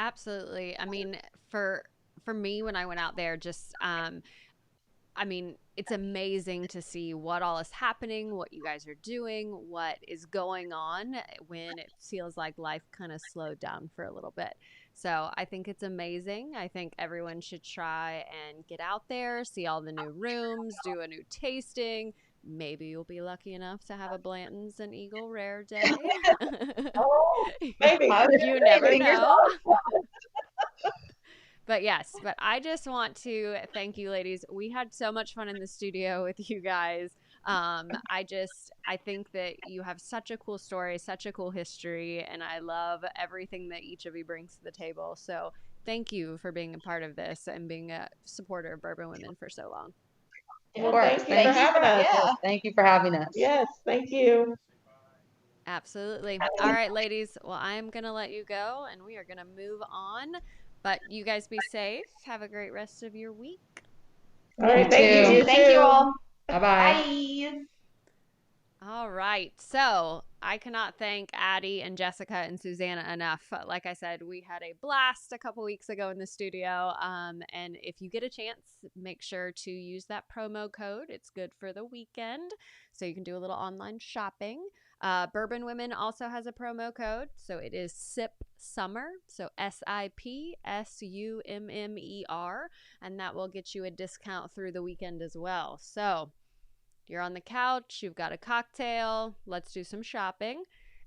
Absolutely. I mean, for me, when I went out there, just, it's amazing to see what all is happening, what you guys are doing, what is going on when it feels like life kind of slowed down for a little bit. So I think it's amazing. I think everyone should try and get out there, see all the new rooms, do a new tasting. Maybe you'll be lucky enough to have a Blanton's and Eagle Rare day. Maybe. You never know. But I just want to thank you, ladies. We had so much fun in the studio with you guys. I think that you have such a cool story, such a cool history, and I love everything that each of you brings to the table. So thank you for being a part of this and being a supporter of Bourbon Women for so long. Well, thank you for having us. Yeah. Thank you for having us. Yes, thank you. Absolutely. All right, ladies. Well, I'm going to let you go, and we are going to move on. But you guys be safe. Have a great rest of your week. All right. Thank you. Thank you all. Bye-bye. Bye. All right. So I cannot thank Addy and Jessica and Susannah enough. Like I said, we had a blast a couple weeks ago in the studio. And if you get a chance, make sure to use that promo code. It's good for the weekend. So you can do a little online shopping. Bourbon Women also has a promo code, so it is SIP Summer, so SIPSUMMER, and that will get you a discount through the weekend as well. So you're on the couch, you've got a cocktail, let's do some shopping.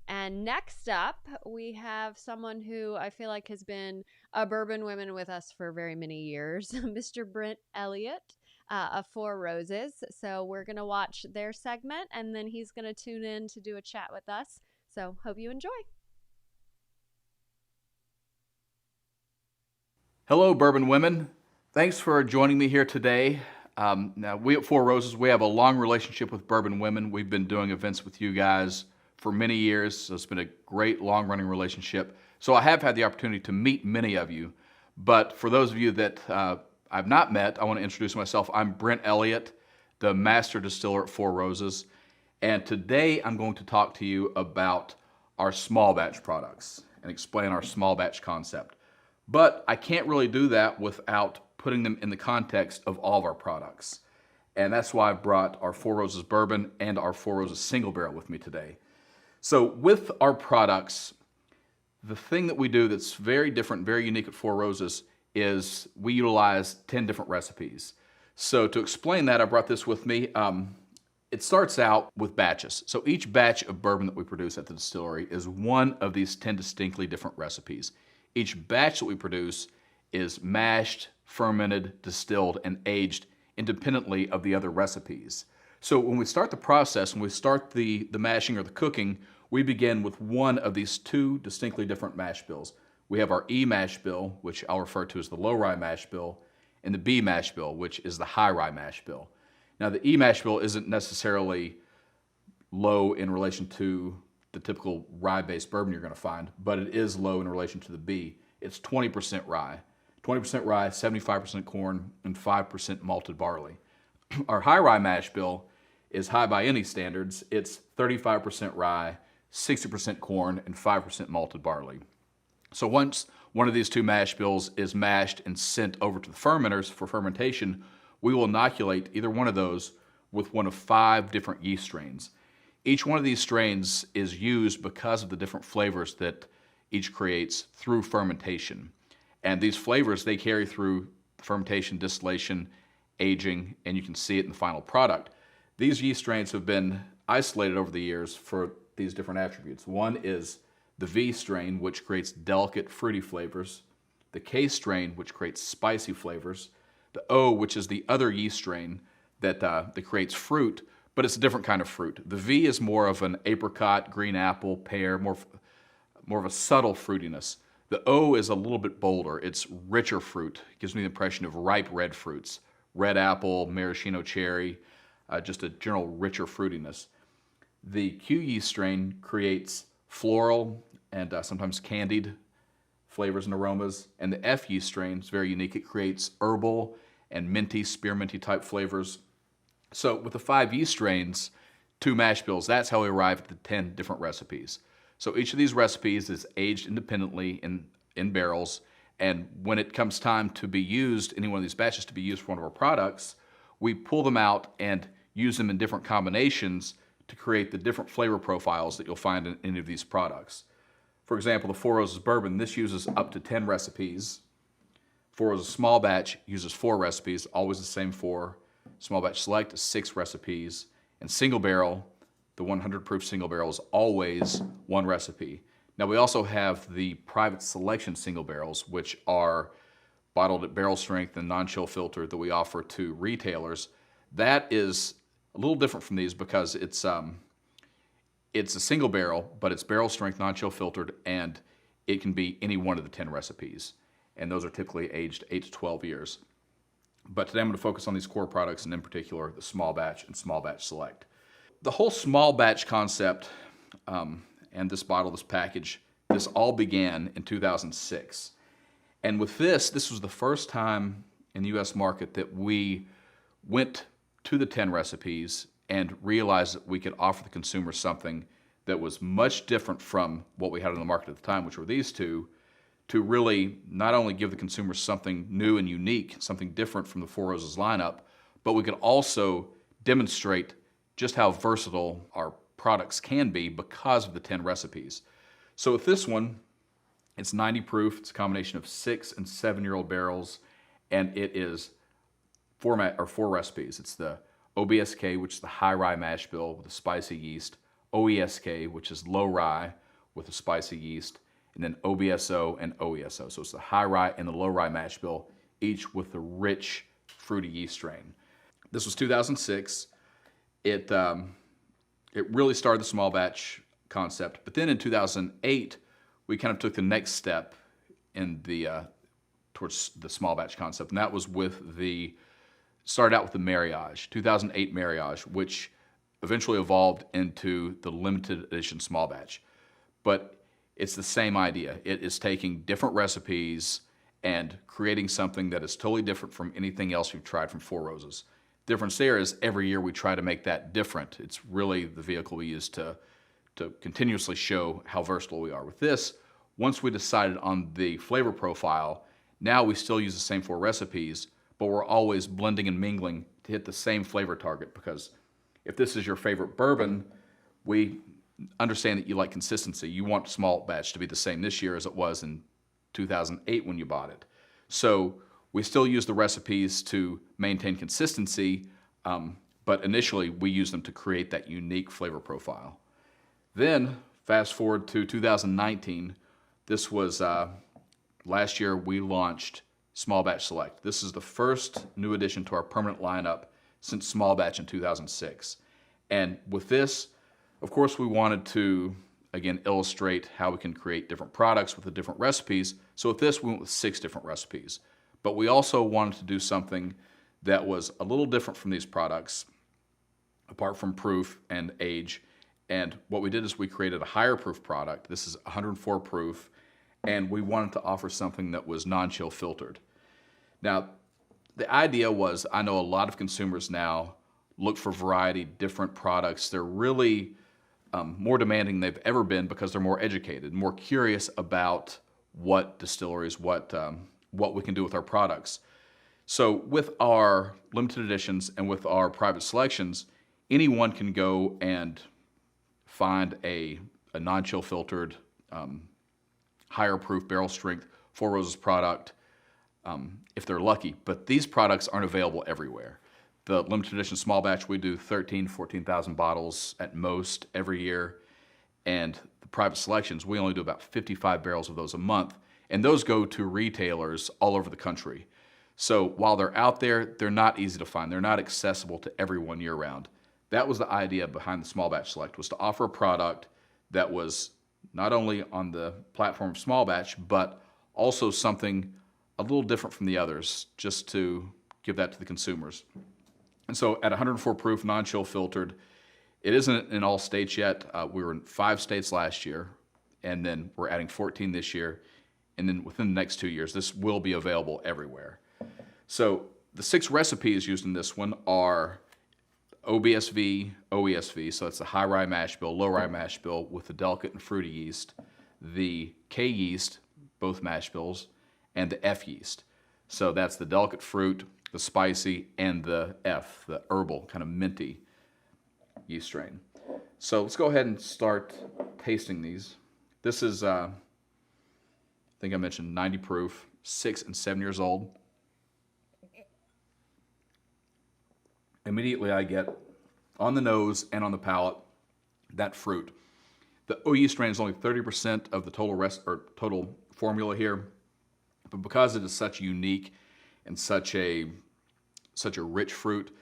And next up, we have someone who I feel like has been a Bourbon Women with us for very many years, Mr. Brent Elliott of Four Roses. So we're going to watch their segment, and then he's going to tune in to do a chat with us. So hope you enjoy. Hello, Bourbon Women. Thanks for joining me here today. Now, we at Four Roses, we have a long relationship with Bourbon Women. We've been doing events with you guys for many years, so it's been a great long-running relationship. So I have had the opportunity to meet many of you, but for those of you that I've not met, I want to introduce myself. I'm Brent Elliott, the Master Distiller at Four Roses, and today I'm going to talk to you about our small batch products and explain our small batch concept. But I can't really do that without putting them in the context of all of our products. And that's why I brought our Four Roses Bourbon and our Four Roses Single Barrel with me today. So with our products, the thing that we do that's very different, very unique at Four Roses is we utilize 10 different recipes. So to explain that, I brought this with me. It starts out with batches. So each batch of bourbon that we produce at the distillery is one of these 10 distinctly different recipes. Each batch that we produce is mashed, fermented, distilled, and aged independently of the other recipes. So when we start the process, when we start the mashing or the cooking, we begin with one of these two distinctly different mash bills. We have our E mash bill, which I'll refer to as the low rye mash bill, and the B mash bill, which is the high rye mash bill. Now the E mash bill isn't necessarily low in relation to the typical rye-based bourbon you're going to find, but it is low in relation to the B. It's 20% rye. 20% rye, 75% corn, and 5% malted barley. Our high rye mash bill is high by any standards. It's 35% rye, 60% corn, and 5% malted barley. So once one of these two mash bills is mashed and sent over to the fermenters for fermentation, we will inoculate either one of those with one of 5 different yeast strains. Each one of these strains is used because of the different flavors that each creates through fermentation. And these flavors, they carry through fermentation, distillation, aging, and you can see it in the final product. These yeast strains have been isolated over the years for these different attributes. One is the V strain, which creates delicate, fruity flavors. The K strain, which creates spicy flavors. The O, which is the other yeast strain that creates fruit, but it's a different kind of fruit. The V is more of an apricot, green apple, pear, more of a subtle fruitiness. The O is a little bit bolder. It's richer fruit. It gives me the impression of ripe red fruits. Red apple, maraschino cherry, just a general richer fruitiness. The Q yeast strain creates floral and sometimes candied flavors and aromas. And the F yeast strain is very unique. It creates herbal and minty, spearminty type flavors. So with the 5 yeast strains, 2 mash bills, that's how we arrive at the 10 different recipes. So each of these recipes is aged independently in barrels, and when it comes time to be used, any one of these batches to be used for one of our products, we pull them out and use them in different combinations to create the different flavor profiles that you'll find in any of these products. For example, the Four Roses Bourbon, this uses up to 10 recipes. Four Roses Small Batch uses 4 recipes, always the same 4. Small Batch Select is 6 recipes. And Single Barrel, the 100 proof single barrel, is always 1 recipe. Now we also have the private selection single barrels, which are bottled at barrel strength and non-chill filter that we offer to retailers. That is a little different from these because it's a single barrel, but it's barrel strength, non-chill filtered, and it can be any one of the 10 recipes. And those are typically aged 8 to 12 years. But today I'm going to focus on these core products, and in particular, the small batch and small batch select. The whole small batch concept and this bottle, this package, this all began in 2006. And with this was the first time in the U.S. market that we went to the 10 recipes and realized that we could offer the consumer something that was much different from what we had on the market at the time, which were these two, to really not only give the consumer something new and unique, something different from the Four Roses lineup, but we could also demonstrate just how versatile our products can be because of the 10 recipes. So with this one, it's 90 proof. It's a combination of 6 and 7-year-old barrels, and it is four recipes. It's the OBSK, which is the high rye mash bill with a spicy yeast, OESK, which is low rye with a spicy yeast, and then OBSO and OESO. So it's the high rye and the low rye mash bill, each with the rich, fruity yeast strain. This was 2006. It really started the small batch concept, but then in 2008, we kind of took the next step in towards the small batch concept, and that was started out with the Mariage, 2008 Mariage, which eventually evolved into the limited edition small batch. But it's the same idea. It is taking different recipes and creating something that is totally different from anything else you've tried from Four Roses. Difference there is every year we try to make that different. It's really the vehicle we use to continuously show how versatile we are. With this, once we decided on the flavor profile, now we still use the same 4 recipes, but we're always blending and mingling to hit the same flavor target, because if this is your favorite bourbon, we understand that you like consistency. You want small batch to be the same this year as it was in 2008 when you bought it. So we still use the recipes to maintain consistency, but initially we use them to create that unique flavor profile. Then fast forward to 2019, this was last year we launched Small Batch Select. This is the first new addition to our permanent lineup since Small Batch in 2006. And with this, of course, we wanted to, again, illustrate how we can create different products with the different recipes. So with this, we went with 6 different recipes. But we also wanted to do something that was a little different from these products, apart from proof and age. And what we did is we created a higher proof product. This is 104 proof, and we wanted to offer something that was non-chill filtered. Now, the idea was, I know a lot of consumers now look for variety, different products. They're really more demanding than they've ever been because they're more educated, more curious about what distilleries, what we can do with our products. So with our limited editions and with our private selections, anyone can go and find a non-chill filtered, higher proof barrel strength Four Roses product if they're lucky. But these products aren't available everywhere. The limited edition small batch, we do 14,000 bottles at most every year. And the private selections, we only do about 55 barrels of those a month. And those go to retailers all over the country. So while they're out there, they're not easy to find. They're not accessible to everyone year round. That was the idea behind the Small Batch Select, was to offer a product that was not only on the platform of small batch, but also something a little different from the others, just to give that to the consumers. And so at 104 proof, non-chill filtered, it isn't in all states yet. We were in 5 states last year, and then we're adding 14 this year. And then within the next 2 years, this will be available everywhere. So the 6 recipes used in this one are OBSV, OESV, so that's the high rye mash bill, low rye mash bill with the delicate and fruity yeast, the K yeast, both mash bills, and the F yeast. So that's the delicate fruit, the spicy, and the F, the herbal, kind of minty yeast strain. So let's go ahead and start tasting these. This is, I think I mentioned 90 proof, 6 and 7 years old. Immediately I get on the nose and on the palate that fruit. The OE strain is only 30% of the total formula here, but because it is such unique and such a rich fruit,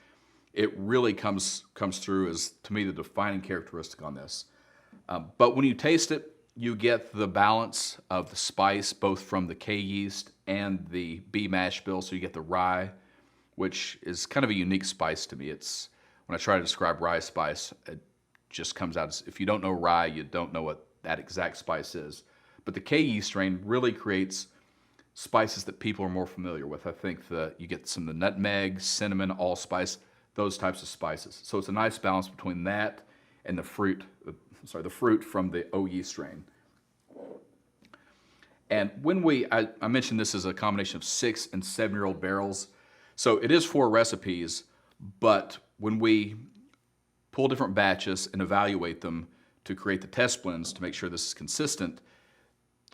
it really comes through as, to me, the defining characteristic on this. But when you taste it, you get the balance of the spice, both from the K yeast and the B mash bill, so you get the rye, which is kind of a unique spice to me. It's, when I try to describe rye spice, it just comes out as, if you don't know rye, you don't know what that exact spice is. But the K yeast strain really creates spices that people are more familiar with. I think you get some of the nutmeg, cinnamon, allspice, those types of spices. So it's a nice balance between that and the fruit from the O yeast strain. And when I mentioned this is a combination of 6 and 7-year-old barrels. So it is 4 recipes, but when we pull different batches and evaluate them to create the test blends to make sure this is consistent.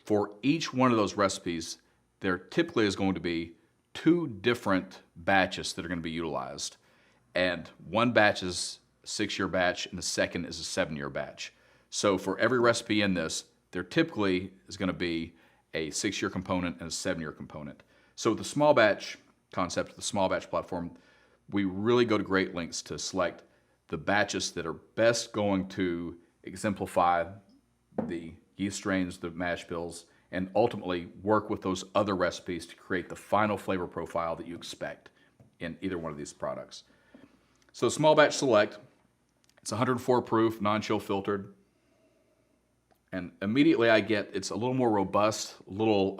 For each one of those recipes, there typically is going to be 2 different batches that are going to be utilized. And one batch is a 6-year batch and the second is a 7-year batch. So for every recipe in this, there typically is going to be a 6-year component and a 7-year component. So with the small batch concept, the small batch platform, we really go to great lengths to select the batches that are best going to exemplify the yeast strains, the mash bills, and ultimately work with those other recipes to create the final flavor profile that you expect in either one of these products. So small batch select, it's 104 proof, non-chill filtered, and immediately I get, it's a little more robust, a little,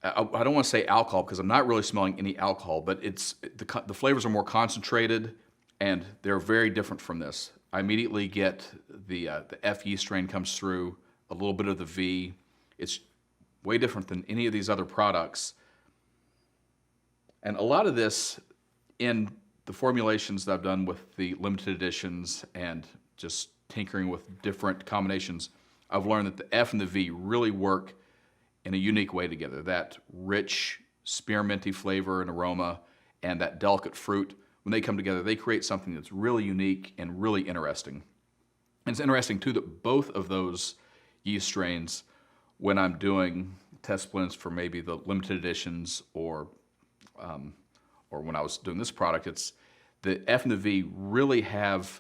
I don't want to say alcohol because I'm not really smelling any alcohol, but it's the flavors are more concentrated and they're very different from this. I immediately get the F yeast strain comes through, a little bit of the V. It's way different than any of these other products. And a lot of this in the formulations that I've done with the limited editions and just tinkering with different combinations, I've learned that the F and the V really work in a unique way together. That rich spearminty flavor and aroma and that delicate fruit, when they come together, they create something that's really unique and really interesting. And it's interesting too that both of those yeast strains, when I'm doing test blends for maybe the limited editions or when I was doing this product, it's the F and the V really have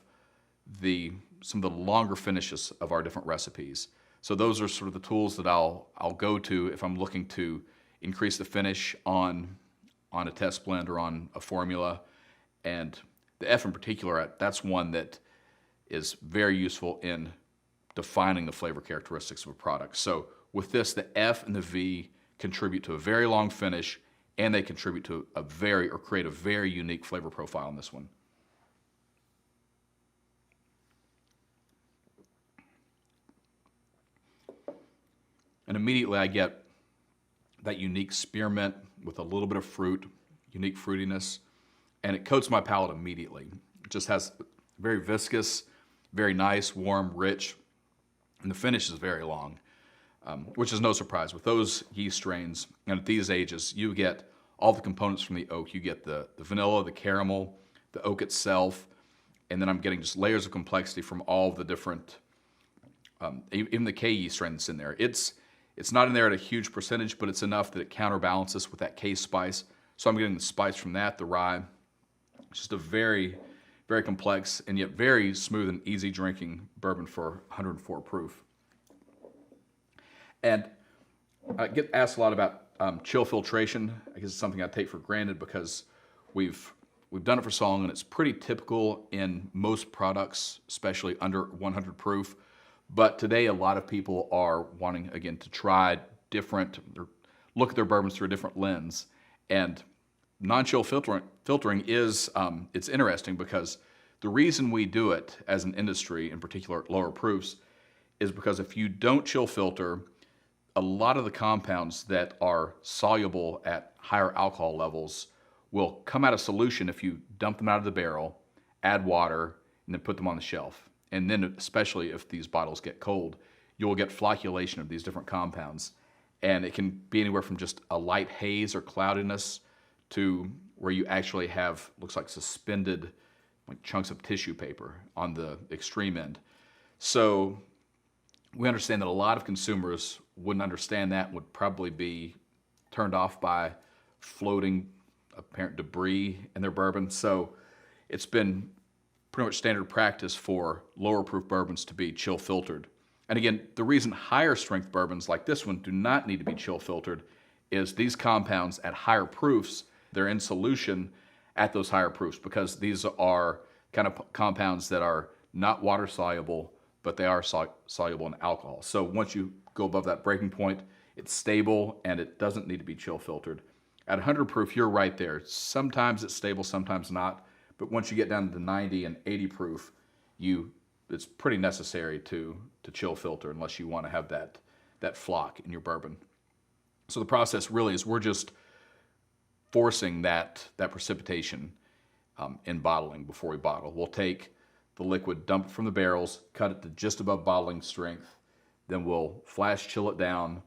some of the longer finishes of our different recipes. So those are sort of the tools that I'll go to if I'm looking to increase the finish on a test blend or on a formula. And the F in particular, that's one that is very useful in defining the flavor characteristics of a product. So with this, the F and the V contribute to a very long finish, and they contribute to create a very unique flavor profile in this one. And immediately I get that unique spearmint with a little bit of fruit, unique fruitiness, and it coats my palate immediately. It just has very viscous, very nice, warm, rich, and the finish is very long, which is no surprise. With those yeast strains, and at these ages, you get all the components from the oak. You get the vanilla, the caramel, the oak itself, and then I'm getting just layers of complexity from all of the different, even the K yeast strain that's in there. It's not in there at a huge percentage, but it's enough that it counterbalances with that K spice. So I'm getting the spice from that, the rye. It's just a very, very complex and yet very smooth and easy drinking bourbon for 104 proof. And I get asked a lot about chill filtration. I guess it's something I take for granted because we've done it for so long and it's pretty typical in most products, especially under 100 proof. But today, a lot of people are wanting, again, to try different, or look at their bourbons through a different lens. And non-chill filtering is, it's interesting because the reason we do it as an industry, in particular at lower proofs, is because if you don't chill filter, a lot of the compounds that are soluble at higher alcohol levels will come out of solution if you dump them out of the barrel, add water, and then put them on the shelf. And then especially if these bottles get cold, you'll get flocculation of these different compounds. And it can be anywhere from just a light haze or cloudiness to where you actually have, looks like suspended like chunks of tissue paper on the extreme end. So we understand that a lot of consumers wouldn't understand that, would probably be turned off by floating apparent debris in their bourbon. So it's been pretty much standard practice for lower proof bourbons to be chill filtered. And again, the reason higher strength bourbons like this one do not need to be chill filtered is these compounds at higher proofs, they're in solution at those higher proofs because these are kind of compounds that are not water soluble, but they are soluble in alcohol. So once you go above that breaking point, it's stable and it doesn't need to be chill filtered. At 100 proof, you're right there. Sometimes it's stable, sometimes not. But once you get down to 90 and 80 proof, it's pretty necessary to chill filter unless you want to have that flock in your bourbon. So the process really is we're just forcing that precipitation in bottling before we bottle. We'll take the liquid, dump it from the barrels, cut it to just above bottling strength. Then we'll flash chill it down.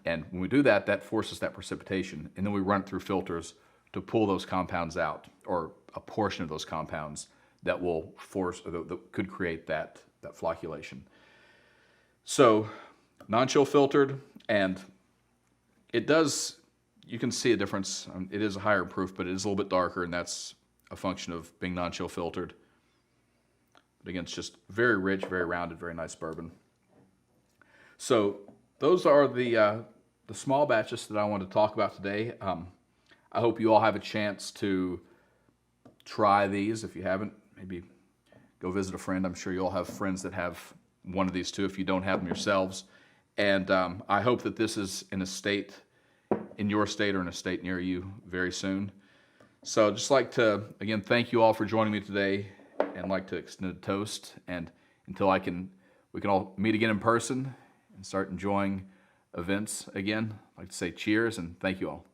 And when we do that, that forces that precipitation. And then we run it through filters to pull those compounds out, or a portion of those compounds that will force, that could create that flocculation. So non-chill filtered, and it does, you can see a difference. It is a higher proof, but it is a little bit darker, and that's a function of being non-chill filtered. But again, it's just very rich, very rounded, very nice bourbon. So those are the small batches that I wanted to talk about today. I hope you all have a chance to try these. If you haven't, maybe go visit a friend. I'm sure you all have friends that have one of these too, if you don't have them yourselves. And I hope that this is in a state, in your state or in a state near you very soon. So I'd just like to, again, thank you all for joining me today, and like to extend a toast. And until we can all meet again in person and start enjoying events again, I'd like to say cheers and thank you all.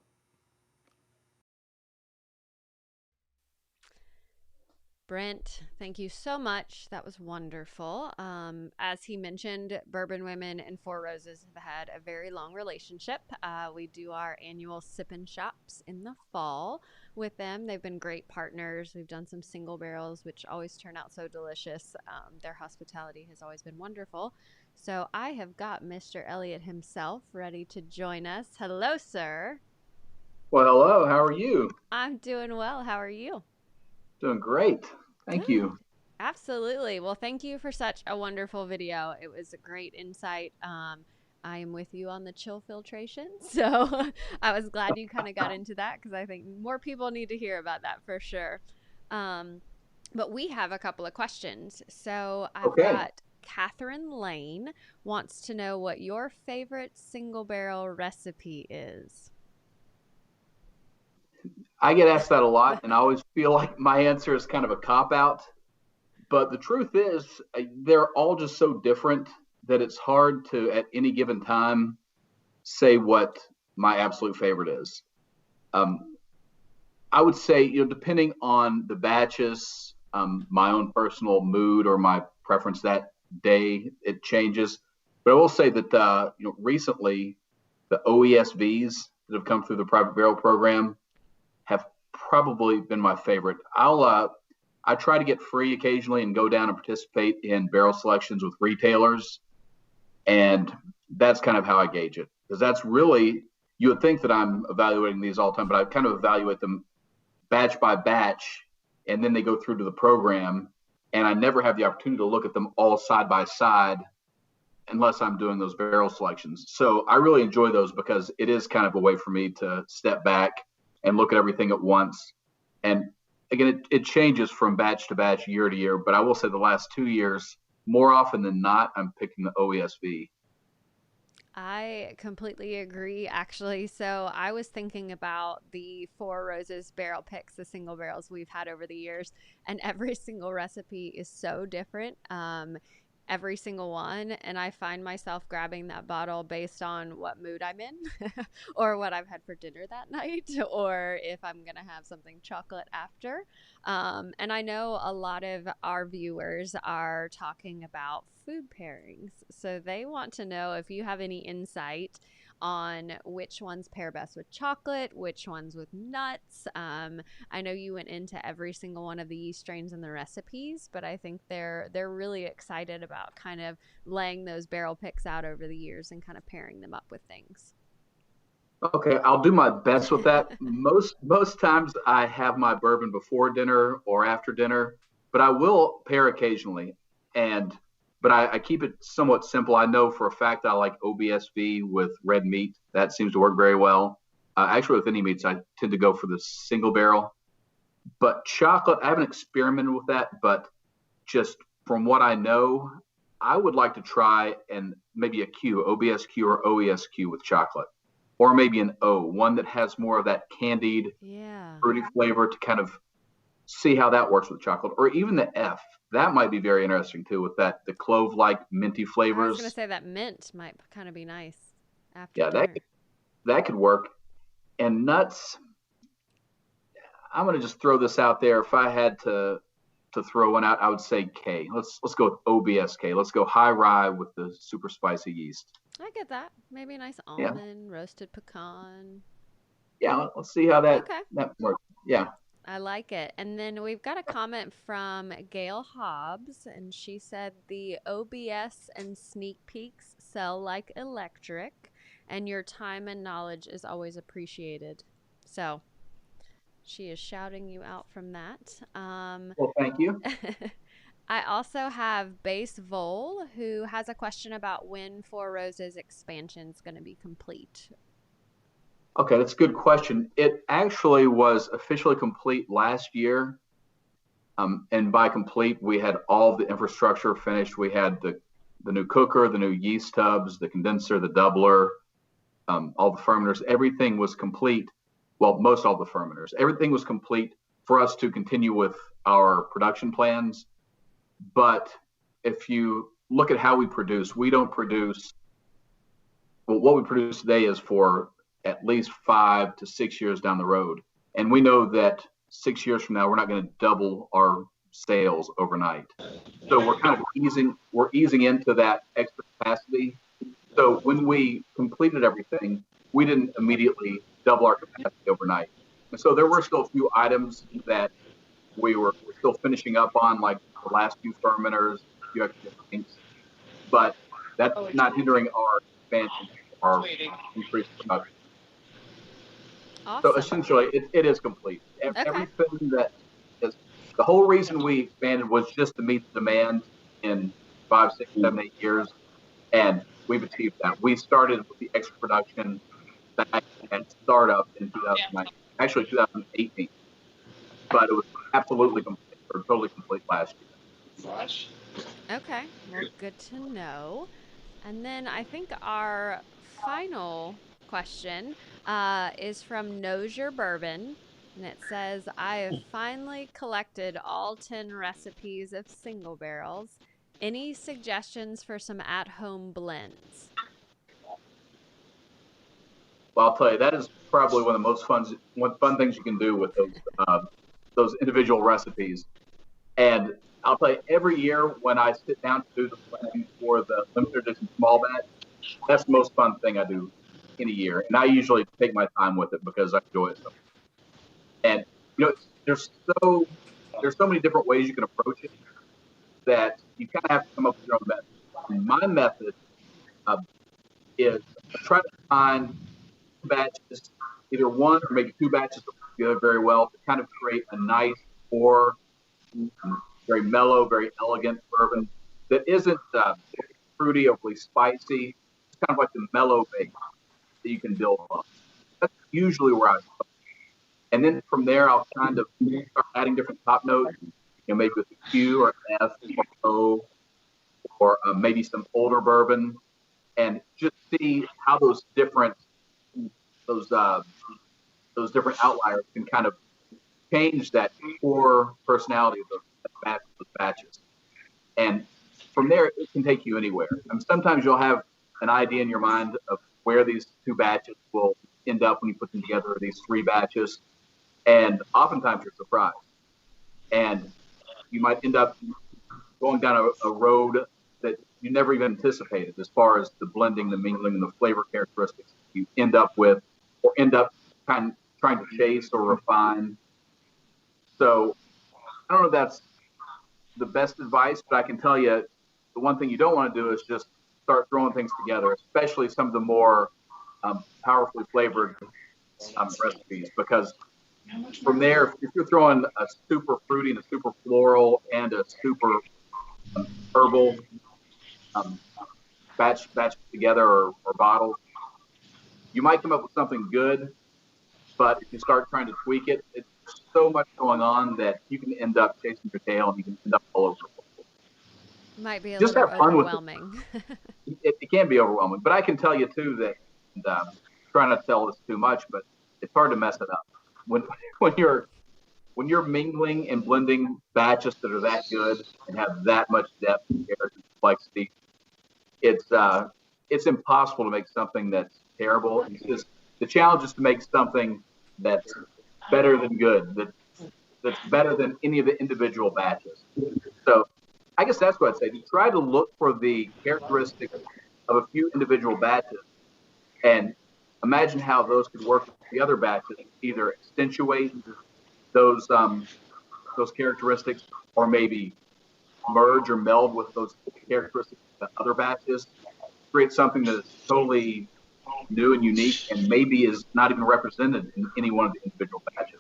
Brent, thank you so much. That was wonderful. As he mentioned, Bourbon Women and Four Roses have had a very long relationship. We do our annual sip-in shops in the fall with them. They've been great partners. We've done some single barrels, which always turn out so delicious. Their hospitality has always been wonderful. So I have got Mr. Elliott himself ready to join us. Hello, sir. Well, hello. How are you? I'm doing well. How are you? Doing great. Thank you. Absolutely. Well, thank you for such a wonderful video. It was a great insight. I am with you on the chill filtration. So I was glad you kind of got into that, because I think more people need to hear about that for sure. But we have a couple of questions. So I've got Catherine Lane wants to know what your favorite single barrel recipe is. I get asked that a lot, and I always feel like my answer is kind of a cop-out. But the truth is, they're all just so different that it's hard to, at any given time, say what my absolute favorite is. I would say, depending on the batches, my own personal mood or my preference that day, it changes. But I will say that, recently, the OESVs that have come through the private barrel program have probably been my favorite. I try to get free occasionally and go down and participate in barrel selections with retailers. And that's kind of how I gauge it. Because that's really, you would think that I'm evaluating these all the time, but I kind of evaluate them batch by batch, and then they go through to the program. And I never have the opportunity to look at them all side by side unless I'm doing those barrel selections. So I really enjoy those, because it is kind of a way for me to step back and look at everything at once. And again, it changes from batch to batch, year to year. But I will say the last 2 years, more often than not, I'm picking the OESV. I completely agree, actually. So I was thinking about the Four Roses barrel picks, the single barrels we've had over the years, and every single recipe is so different. Every single one, and I find myself grabbing that bottle based on what mood I'm in or what I've had for dinner that night, or if I'm gonna have something chocolate after. And I know a lot of our viewers are talking about food pairings, so they want to know if you have any insight on which ones pair best with chocolate, which ones with nuts. I know you went into every single one of the yeast strains in the recipes, but I think they're really excited about kind of laying those barrel picks out over the years and kind of pairing them up with things. Okay, I'll do my best with that. Most times I have my bourbon before dinner or after dinner, but I will pair occasionally. But I keep it somewhat simple. I know for a fact I like OBSV with red meat. That seems to work very well. Actually, with any meats, I tend to go for the single barrel. But chocolate, I haven't experimented with that. But just from what I know, I would like to try and maybe a Q, OBSQ or OESQ with chocolate. Or maybe an O, one that has more of that candied, fruity flavor, to kind of see how that works with chocolate. Or even the F. That might be very interesting too, with the clove-like minty flavors. I was going to say that mint might kind of be nice after dinner. that could work. And nuts, I'm going to just throw this out there. If I had to to throw one out, I would say K. Let's go with OBSK. Let's go high rye with the super spicy yeast. I get that. Maybe a nice almond, roasted pecan. Yeah, let's see how that works. Yeah. I like it. And then we've got a comment from Gail Hobbs, and she said the OBS and sneak peeks sell like electric, and your time and knowledge is always appreciated. So she is shouting you out from that. Well, thank you. I also have Base Vol, who has a question about when Four Roses expansion is going to be complete. Okay, that's a good question. It actually was officially complete last year. And by complete, we had all the infrastructure finished. We had the new cooker, the new yeast tubs, the condenser, the doubler, all the fermenters. Everything was complete. Well, most all the fermenters. Everything was complete for us to continue with our production plans. But if you look at how we produce, we don't produce, well, what we produce today is for at least 5 to 6 years down the road. And we know that 6 years from now, we're not going to double our sales overnight. So we're kind of easing into that extra capacity. So when we completed everything, we didn't immediately double our capacity overnight. And so there were still a few items that we were still finishing up on, like the last few fermenters, a few extra things. But that's not hindering our expansion, our increased production. Awesome. So essentially, it is complete. Everything that is, the whole reason we expanded was just to meet the demand in 5, 6, 7, 8 years, and we've achieved that. We started with the extra production back at startup in 2009, actually 2018, but it was absolutely complete, or totally complete last year. Okay, well, good to know. And then I think our final question is from Knows Your Bourbon, and it says, I have finally collected all 10 recipes of single barrels. Any suggestions for some at-home blends? Well, I'll tell you, that is probably one of the most fun things you can do with those individual recipes. And I'll tell you, every year when I sit down to do the planning for the limited edition small batch, that's the most fun thing I do in a year. And I usually take my time with it because I enjoy it so much. And there's so many different ways you can approach it that you kind of have to come up with your own method. And my method is try to find batches, either one or maybe 2 batches that work together very well to kind of create a nice, or very mellow, very elegant bourbon that isn't fruity, overly spicy. It's kind of like the mellow base that you can build on. That's usually where I start. And then from there, I'll kind of start adding different top notes, maybe with a Q or an F or O, or maybe some older bourbon, and just see how those different outliers can kind of change that core personality of those batches. And from there, it can take you anywhere. Sometimes you'll have an idea in your mind of where these 2 batches will end up when you put them together, these 3 batches. And oftentimes you're surprised. And you might end up going down a road that you never even anticipated as far as the blending, the mingling, and the flavor characteristics you end up with, or end up kind of trying to chase or refine. So I don't know if that's the best advice, but I can tell you the one thing you don't want to do is just start throwing things together, especially some of the more powerfully flavored recipes, because from there, if you're throwing a super fruity and a super floral and a super herbal batch together or bottle, you might come up with something good, but if you start trying to tweak it, it's so much going on that you can end up chasing your tail and you can end up all over the place. Might be a Just little have fun overwhelming. It can be overwhelming, but I can tell you too that, and try not to tell this too much, but it's hard to mess it up when you're mingling and blending batches that are that good and have that much depth and character and complexity. It's impossible to make something that's terrible. It's just the challenge is to make something that's better than good, that that's better than any of the individual batches. So I guess that's what I'd say. You try to look for the characteristics of a few individual batches and imagine how those could work with the other batches, either accentuate those characteristics or maybe merge or meld with those characteristics of the other batches, create something that is totally new and unique and maybe is not even represented in any one of the individual batches.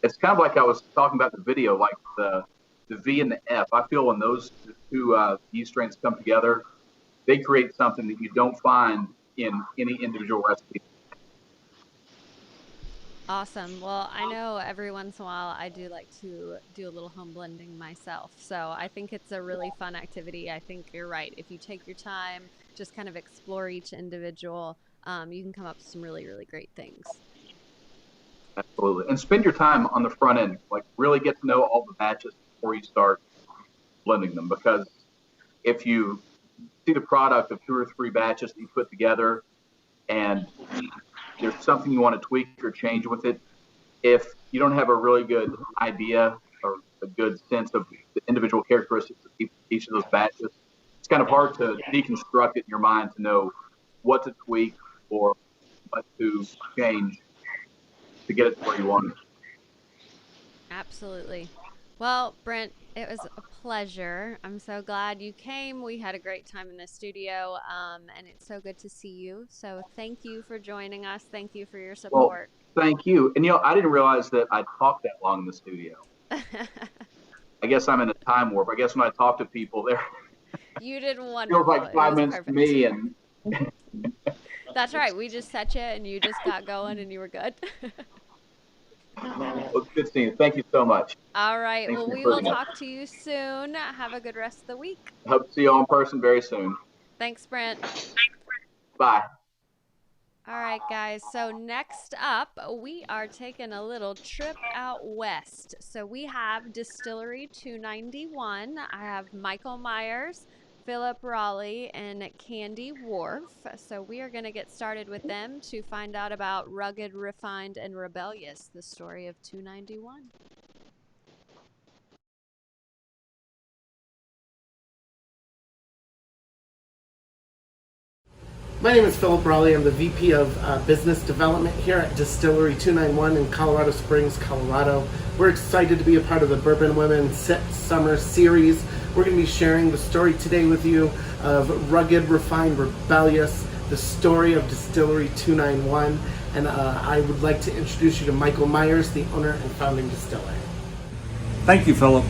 It's kind of like I was talking about the video, like the V and the F. I feel when those two yeast strains come together, they create something that you don't find in any individual recipe. Awesome. Well, I know every once in a while I do like to do a little home blending myself. So I think it's a really fun activity. I think you're right. If you take your time, just kind of explore each individual, you can come up with some really, really great things. Absolutely. And spend your time on the front end. Like really get to know all the batches before you start blending them. Because if you see the product of 2 or 3 batches that you put together and there's something you want to tweak or change with it, if you don't have a really good idea or a good sense of the individual characteristics of each of those batches, it's kind of hard to deconstruct it in your mind to know what to tweak or what to change to get it to where you want it. Absolutely. Well, Brent, it was a pleasure. I'm so glad you came. We had a great time in the studio, and it's so good to see you. So thank you for joining us. Thank you for your support. Well, thank you. And, I didn't realize that I'd talked that long in the studio. I guess I'm in a time warp. I guess when I talk to people, you did wonderful. It feels like 5 minutes perfect. to me. And That's right. We just set you, and you just got going, and you were good. Well, it's good seeing you. Thank you so much. All right. Thanks well, for we will putting up. talk to you soon. Have a good rest of the week. Hope to see you all in person very soon. Thanks, Brent. Bye. All right, guys. So next up, we are taking a little trip out west. So we have Distillery 291. I have Michael Myers, Philip Rawleigh, and Kande Warf. So we are going to get started with them to find out about Rugged, Refined, and Rebellious, the story of 291. My name is Philip Rawleigh. I'm the VP of Business Development here at Distillery 291 in Colorado Springs, Colorado. We're excited to be a part of the Bourbon Women Summer Series. We're going to be sharing the story today with you of Rugged, Refined, Rebellious, the story of Distillery 291. And I would like to introduce you to Michael Myers, the owner and founding distiller. Thank you, Philip.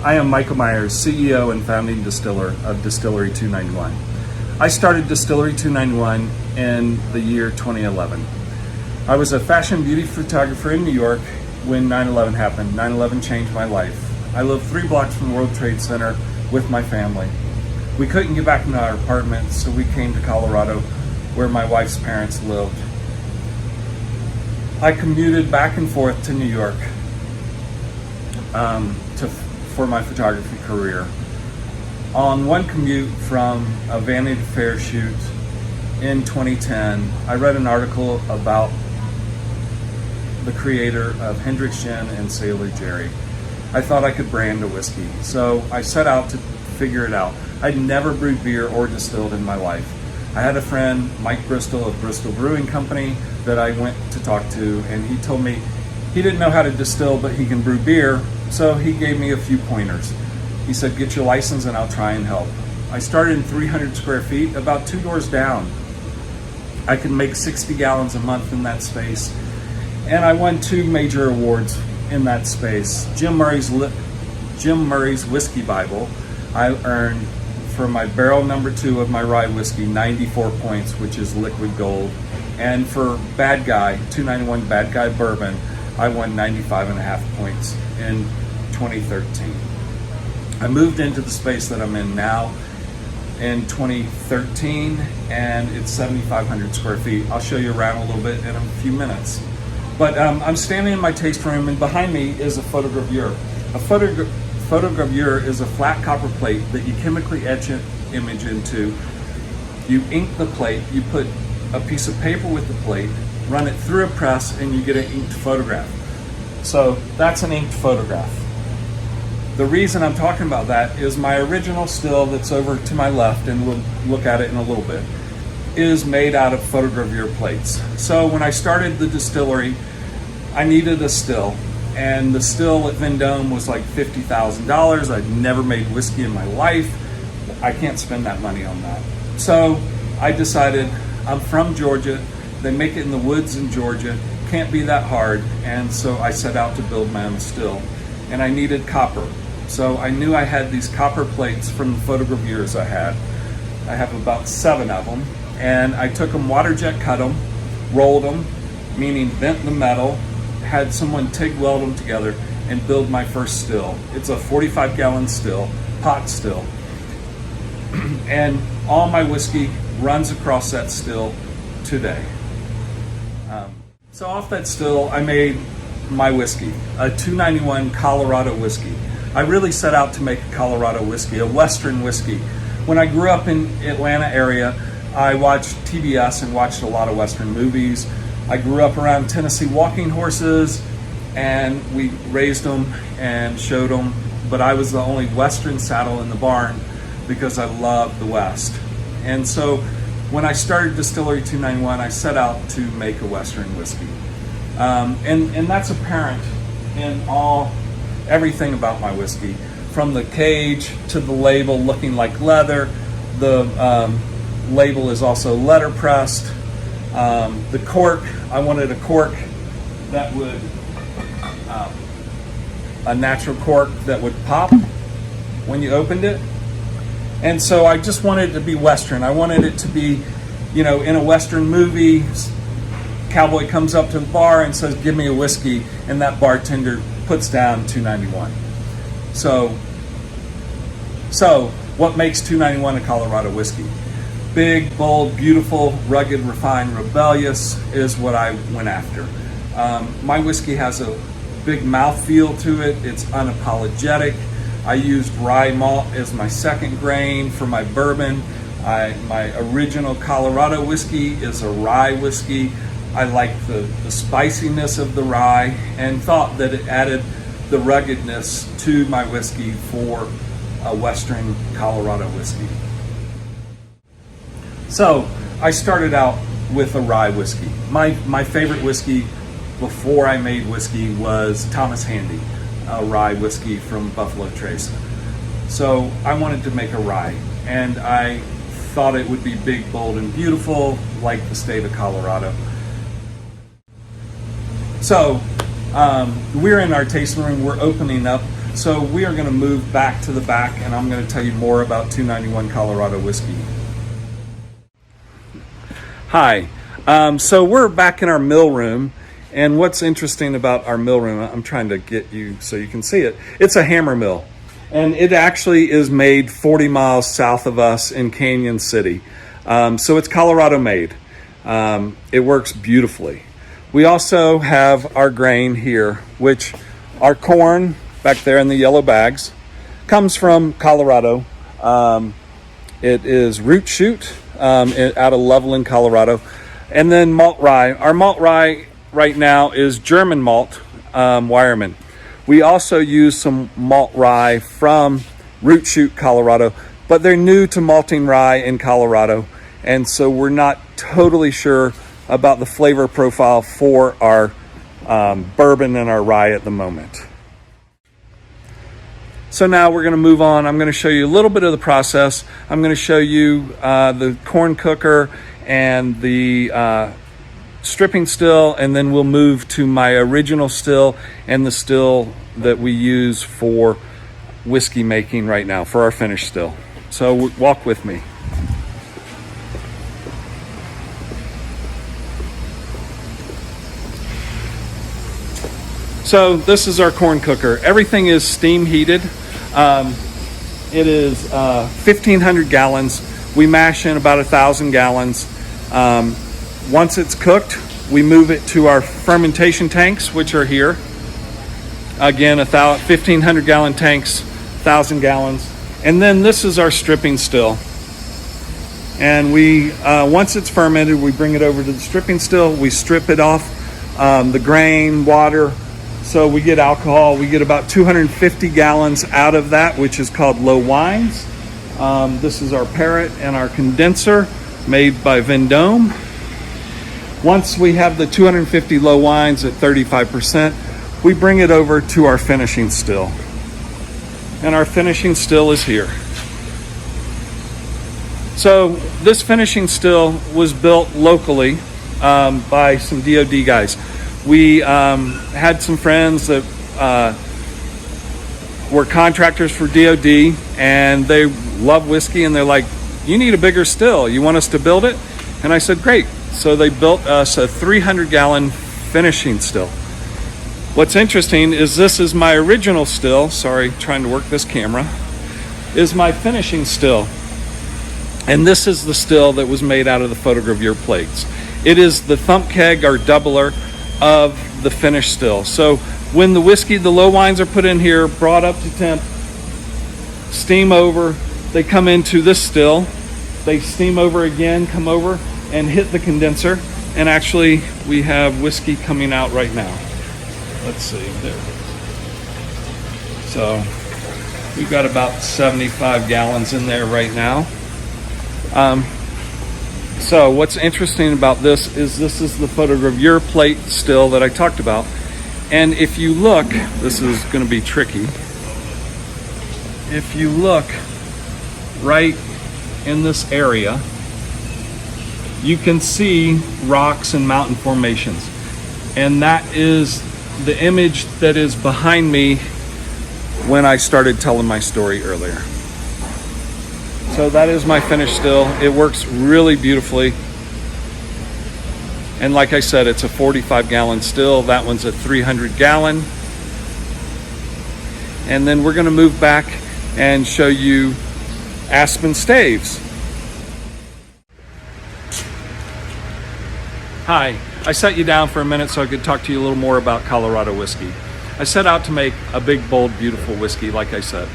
I am Michael Myers, CEO and founding distiller of Distillery 291. I started Distillery 291 in the year 2011. I was a fashion beauty photographer in New York when 9/11 happened. 9/11 changed my life. I lived 3 blocks from the World Trade Center with my family. We couldn't get back into our apartment, so we came to Colorado where my wife's parents lived. I commuted back and forth to New York for my photography career. On one commute from a Vanity Fair shoot in 2010, I read an article about the creator of Hendrick's Gin and Sailor Jerry. I thought I could brand a whiskey, so I set out to figure it out. I'd never brewed beer or distilled in my life. I had a friend, Mike Bristol of Bristol Brewing Company, that I went to talk to, and he told me he didn't know how to distill, but he can brew beer, so he gave me a few pointers. He said, get your license and I'll try and help. I started in 300 square feet, about 2 doors down. I could make 60 gallons a month in that space. And I won 2 major awards in that space. Jim Murray's Whiskey Bible, I earned for my barrel number 2 of my rye whiskey, 94 points, which is liquid gold. And for Bad Guy, 291 Bad Guy Bourbon, I won 95.5 points in 2013. I moved into the space that I'm in now in 2013, and it's 7,500 square feet. I'll show you around a little bit in a few minutes. But I'm standing in my taste room, and behind me is a photogravure. A photogravure is a flat copper plate that you chemically etch an image into. You ink the plate, you put a piece of paper with the plate, run it through a press, and you get an inked photograph. So that's an inked photograph. The reason I'm talking about that is my original still that's over to my left, and we'll look at it in a little bit, is made out of photogravure plates. So when I started the distillery, I needed a still, and the still at Vendome was like $50,000. I'd never made whiskey in my life. I can't spend that money on that. So I decided, I'm from Georgia, they make it in the woods in Georgia, can't be that hard, and so I set out to build my own still. And I needed copper. So I knew I had these copper plates from the photogravures I had. I have about 7 of them. And I took them, water jet cut them, rolled them, meaning bent the metal, had someone TIG weld them together, and build my first still. It's a 45-gallon still, pot still. And all my whiskey runs across that still today. So off that still, I made my whiskey, a 291 Colorado whiskey. I really set out to make a Colorado whiskey, a Western whiskey. When I grew up in Atlanta area, I watched TBS and watched a lot of Western movies. I grew up around Tennessee walking horses, and we raised them and showed them, but I was the only Western saddle in the barn because I loved the West. And so when I started Distillery 291, I set out to make a Western whiskey. And that's apparent in everything about my whiskey, from the cage to the label looking like leather. The label is also letterpressed. The cork, I wanted a cork that would, a natural cork that would pop when you opened it. And so I just wanted it to be Western. I wanted it to be, in a Western movie, cowboy comes up to the bar and says, "Give me a whiskey," and that bartender puts down 291. So what makes 291 a Colorado whiskey? Big, bold, beautiful, rugged, refined, rebellious is what I went after. My whiskey has a big mouthfeel to it. It's unapologetic. I used rye malt as my second grain for my bourbon. My original Colorado whiskey is a rye whiskey. I liked the spiciness of the rye and thought that it added the ruggedness to my whiskey for a Western Colorado whiskey. So I started out with a rye whiskey. My favorite whiskey before I made whiskey was Thomas Handy, a rye whiskey from Buffalo Trace. So I wanted to make a rye, and I thought it would be big, bold, and beautiful like the state of Colorado. So we're in our tasting room, we're opening up, so we are going to move back to the back, and I'm going to tell you more about 291 Colorado whiskey. Hi, so we're back in our mill room, and what's interesting about our mill room, I'm trying to get you so you can see it, it's a hammer mill, and it actually is made 40 miles south of us in Canyon City. So it's Colorado made. It works beautifully. We also have our grain here, which our corn back there in the yellow bags comes from Colorado. It is root shoot out of Loveland, Colorado. And then malt rye. Our malt rye right now is German malt, Weyermann. We also use some malt rye from root shoot, Colorado, but they're new to malting rye in Colorado. And so we're not totally sure about the flavor profile for our bourbon and our rye at the moment. So now we're going to move on. I'm going to show you a little bit of the process. I'm going to show you the corn cooker and the stripping still, and then we'll move to my original still and the still that we use for whiskey making right now for our finished still. So walk with me. So this is our corn cooker. Everything is steam heated. It is 1,500 gallons. We mash in about 1,000 gallons. Once it's cooked, we move it to our fermentation tanks, which are here. Again, 1,500 gallon tanks, 1,000 gallons. And then this is our stripping still. And we, once it's fermented, we bring it over to the stripping still. We strip it off, the grain, water, So we get alcohol. We get about 250 gallons out of that, which is called low wines. This is our parrot and our condenser made by Vendome. Once we have the 250 low wines at 35%, we bring it over to our finishing still. And our finishing still is here. So this finishing still was built locally by some DOD guys. We had some friends that were contractors for DOD, and they love whiskey, and they're like, you need a bigger still. You want us to build it? And I said, great. So they built us a 300-gallon finishing still. What's interesting is this is my original still. Sorry, trying to work this camera. Is my finishing still. And this is the still that was made out of the photogravure plates. It is the thump keg or doubler of the finished still. So when the whiskey, the low wines are put in here, brought up to temp, steam over, they come into this still, they steam over again, come over and hit the condenser, and actually we have whiskey coming out right now. Let's see, there it is. So we've got about 75 gallons in there right now. So what's interesting about this is the photogravure plate still that I talked about. And if you look, this is going to be tricky. If you look right in this area, you can see rocks and mountain formations. And that is the image that is behind me when I started telling my story earlier. So that is my finished still. It works really beautifully. And like I said, it's a 45-gallon still. That one's a 300-gallon. And then we're going to move back and show you Aspen staves. Hi, I sat you down for a minute so I could talk to you a little more about Colorado whiskey. I set out to make a big, bold, beautiful whiskey, like I said.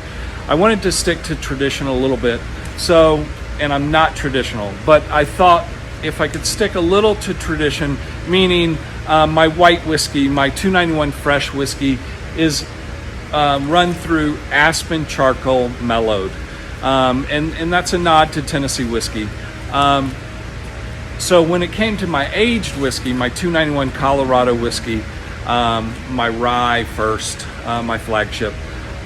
I wanted to stick to tradition a little bit. So, and I'm not traditional, but I thought if I could stick a little to tradition, meaning my white whiskey, my 291 fresh whiskey is run through aspen charcoal mellowed. And that's a nod to Tennessee whiskey. So when it came to my aged whiskey, my 291 Colorado whiskey, my rye first, my flagship,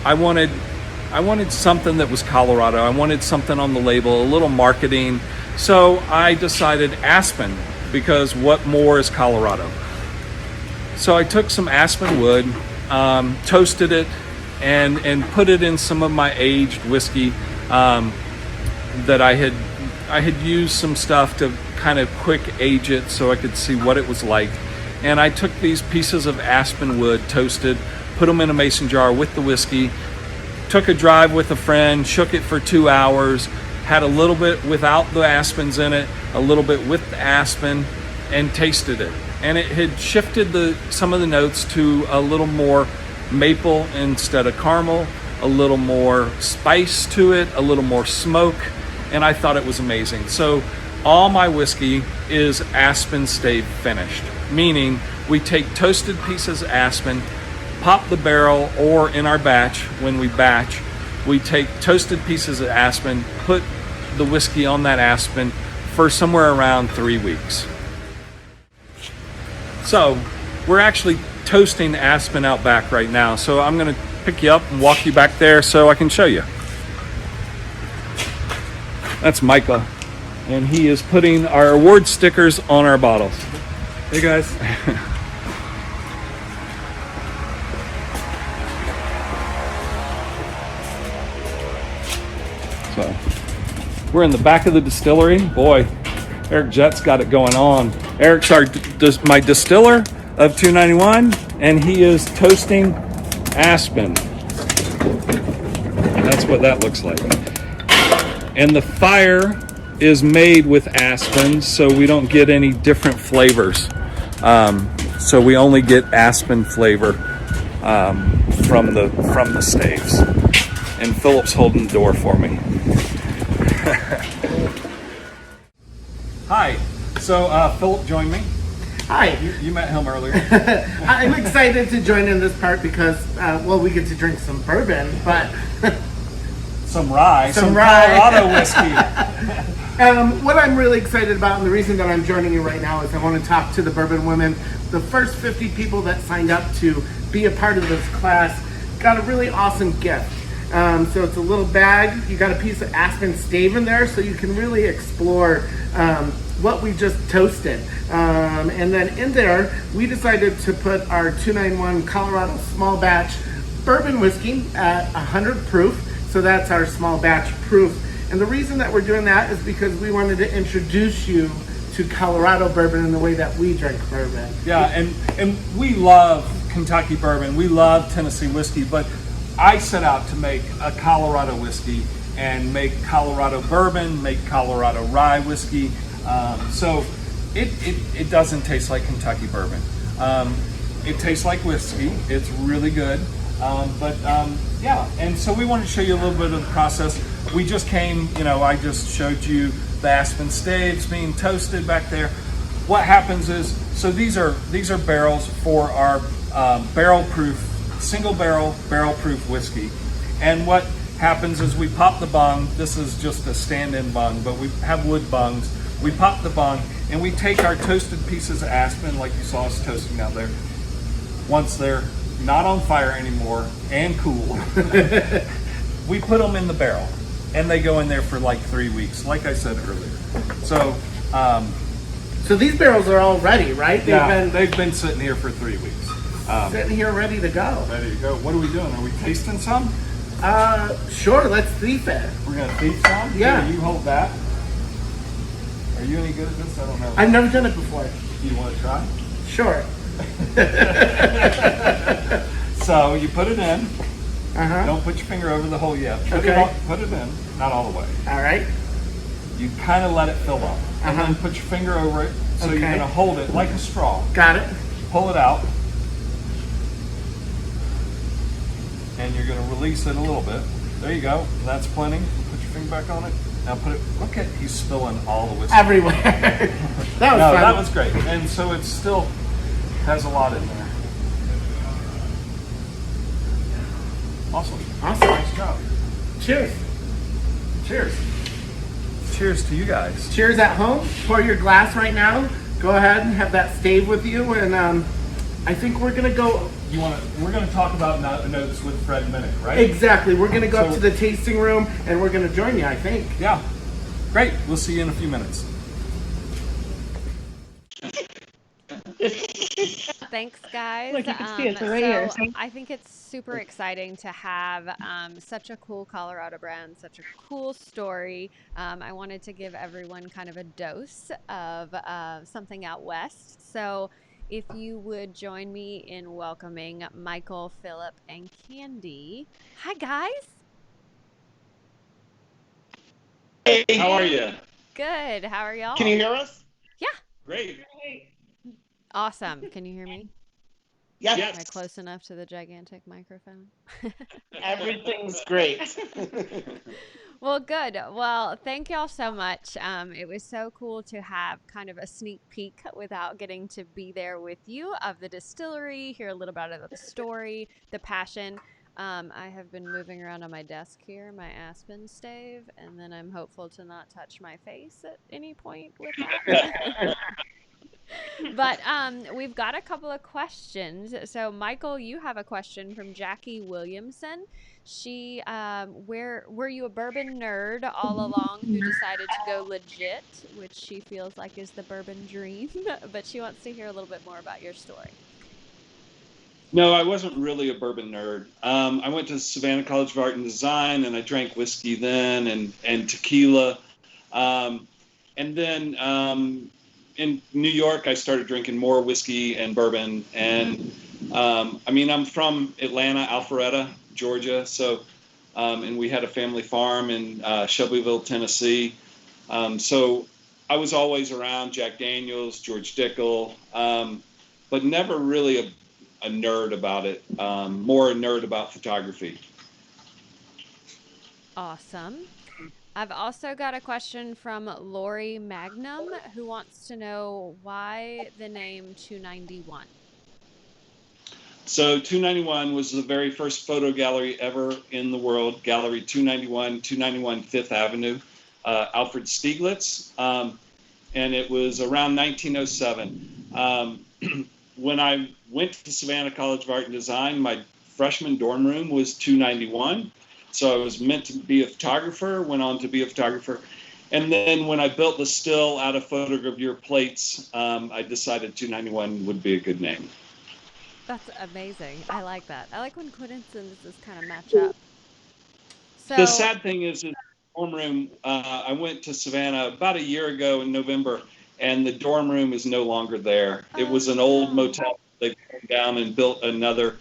I wanted something that was Colorado. I wanted something on the label, a little marketing. So I decided aspen, because what more is Colorado? So I took some aspen wood, toasted it, and put it in some of my aged whiskey that I had used some stuff to kind of quick age it so I could see what it was like. And I took these pieces of aspen wood, toasted, put them in a mason jar with the whiskey, took a drive with a friend, shook it for 2 hours, had a little bit without the aspens in it, a little bit with the aspen, and tasted it. And it had shifted some of the notes to a little more maple instead of caramel, a little more spice to it, a little more smoke, and I thought it was amazing. So all my whiskey is aspen stave finished, meaning we take toasted pieces of aspen, pop the barrel, or in our batch, when we batch, we take toasted pieces of aspen, put the whiskey on that aspen for somewhere around 3 weeks. So we're actually toasting aspen out back right now. So I'm going to pick you up and walk you back there so I can show you. That's Micah, and he is putting our award stickers on our bottles. Hey guys. So we're in the back of the distillery. Boy, Eric Jett's got it going on. Eric's my distiller of 291, and he is toasting aspen. That's what that looks like. And the fire is made with aspen, so we don't get any different flavors. So we only get aspen flavor from the staves. And Philip's holding the door for me. Hi. So Philip joined me. Hi. You met him earlier. I'm excited to join in this part because, we get to drink some bourbon, but some rye, some rye. Colorado whiskey. What I'm really excited about, and the reason that I'm joining you right now, is I want to talk to the Bourbon Women. The first 50 people that signed up to be a part of this class got a really awesome gift. So it's a little bag. You got a piece of aspen stave in there, so you can really explore what we just toasted. And then in there, we decided to put our 291 Colorado small batch bourbon whiskey at 100 proof. So that's our small batch proof. And the reason that we're doing that is because we wanted to introduce you to Colorado bourbon in the way that we drink bourbon. Yeah, and we love Kentucky bourbon. We love Tennessee whiskey, but I set out to make a Colorado whiskey and make Colorado bourbon, make Colorado rye whiskey. So it doesn't taste like Kentucky bourbon. It tastes like whiskey. It's really good. Yeah, and so we wanted to show you a little bit of the process. We just came, I just showed you the aspen staves being toasted back there. What happens is, so these are barrels for our single barrel proof whiskey. And what happens is we pop the bung. This is just a stand-in bung, but we have wood bungs. We pop the bung and we take our toasted pieces of aspen, like you saw us toasting out there. Once they're not on fire anymore and cool, we put them in the barrel and they go in there for like 3 weeks, like I said earlier. So so these barrels are all ready, right? They've been sitting here for 3 weeks. Sitting here ready to go. Ready to go. What are we doing? Are we tasting some? Sure, let's thief it. We're gonna thief some? Yeah. Here, you hold that. Are you any good at this? I don't know. I've never done it before. You want to try? Sure. So you put it in. Uh-huh. Don't put your finger over the hole yet. Put it in, not all the way. All right. You kind of let it fill up. And then put your finger over it. So you're going to hold it like a straw. Got it. Pull it out. And you're going to release it a little bit. There you go. That's plenty. Put your finger back on it. Now look at, he's spilling all the whiskey. Everywhere. That was fun. That was great. And so it still has a lot in there. Awesome. Nice job. Cheers. Cheers. Cheers to you guys. Cheers at home. Pour your glass right now. Go ahead and have that stave with you. And I think we're going to go. We're going to talk about notes with Fred Minnick, right? Exactly. We're going to go up to the tasting room and we're going to join you, I think. Yeah. Great. We'll see you in a few minutes. Thanks, guys. Look, you can see it's right here. I think it's super exciting to have such a cool Colorado brand, such a cool story. I wanted to give everyone kind of a dose of something out west. So if you would join me in welcoming Michael, Philip, and Kande. Hi, guys. Hey, how are you? Good. How are y'all? Can you hear us? Yeah. Great. Awesome. Can you hear me? Yes. Am I close enough to the gigantic microphone? Everything's great. Well, good. Well, thank y'all so much. It was so cool to have kind of a sneak peek without getting to be there with you of the distillery, hear a little bit about the story, the passion. I have been moving around on my desk here, my aspen stave, and then I'm hopeful to not touch my face at any point with that. But we've got a couple of questions. So, Michael, you have a question from Jackie Williamson. She, were you a bourbon nerd all along who decided to go legit, which she feels like is the bourbon dream, but she wants to hear a little bit more about your story. No, I wasn't really a bourbon nerd. I went to Savannah College of Art and Design, and I drank whiskey then and tequila. And then in New York, I started drinking more whiskey and bourbon. And I'm from Atlanta, Alpharetta, Georgia. So, and we had a family farm in Shelbyville, Tennessee. So I was always around Jack Daniels, George Dickel, but never really a nerd about it. More a nerd about photography. Awesome. I've also got a question from Lori Magnum, who wants to know why the name 291. So 291 was the very first photo gallery ever in the world, Gallery 291 Fifth Avenue, Alfred Stieglitz, and it was around 1907. When I went to Savannah College of Art and Design, my freshman dorm room was 291. So I was meant to be a photographer, went on to be a photographer. And then when I built the still out of photogravure plates, I decided 291 would be a good name. That's amazing. I like that. I like when coincidences kind of match up. So the sad thing is dorm room, I went to Savannah about a year ago in November, and the dorm room is no longer there. It was an old motel. They came down and built another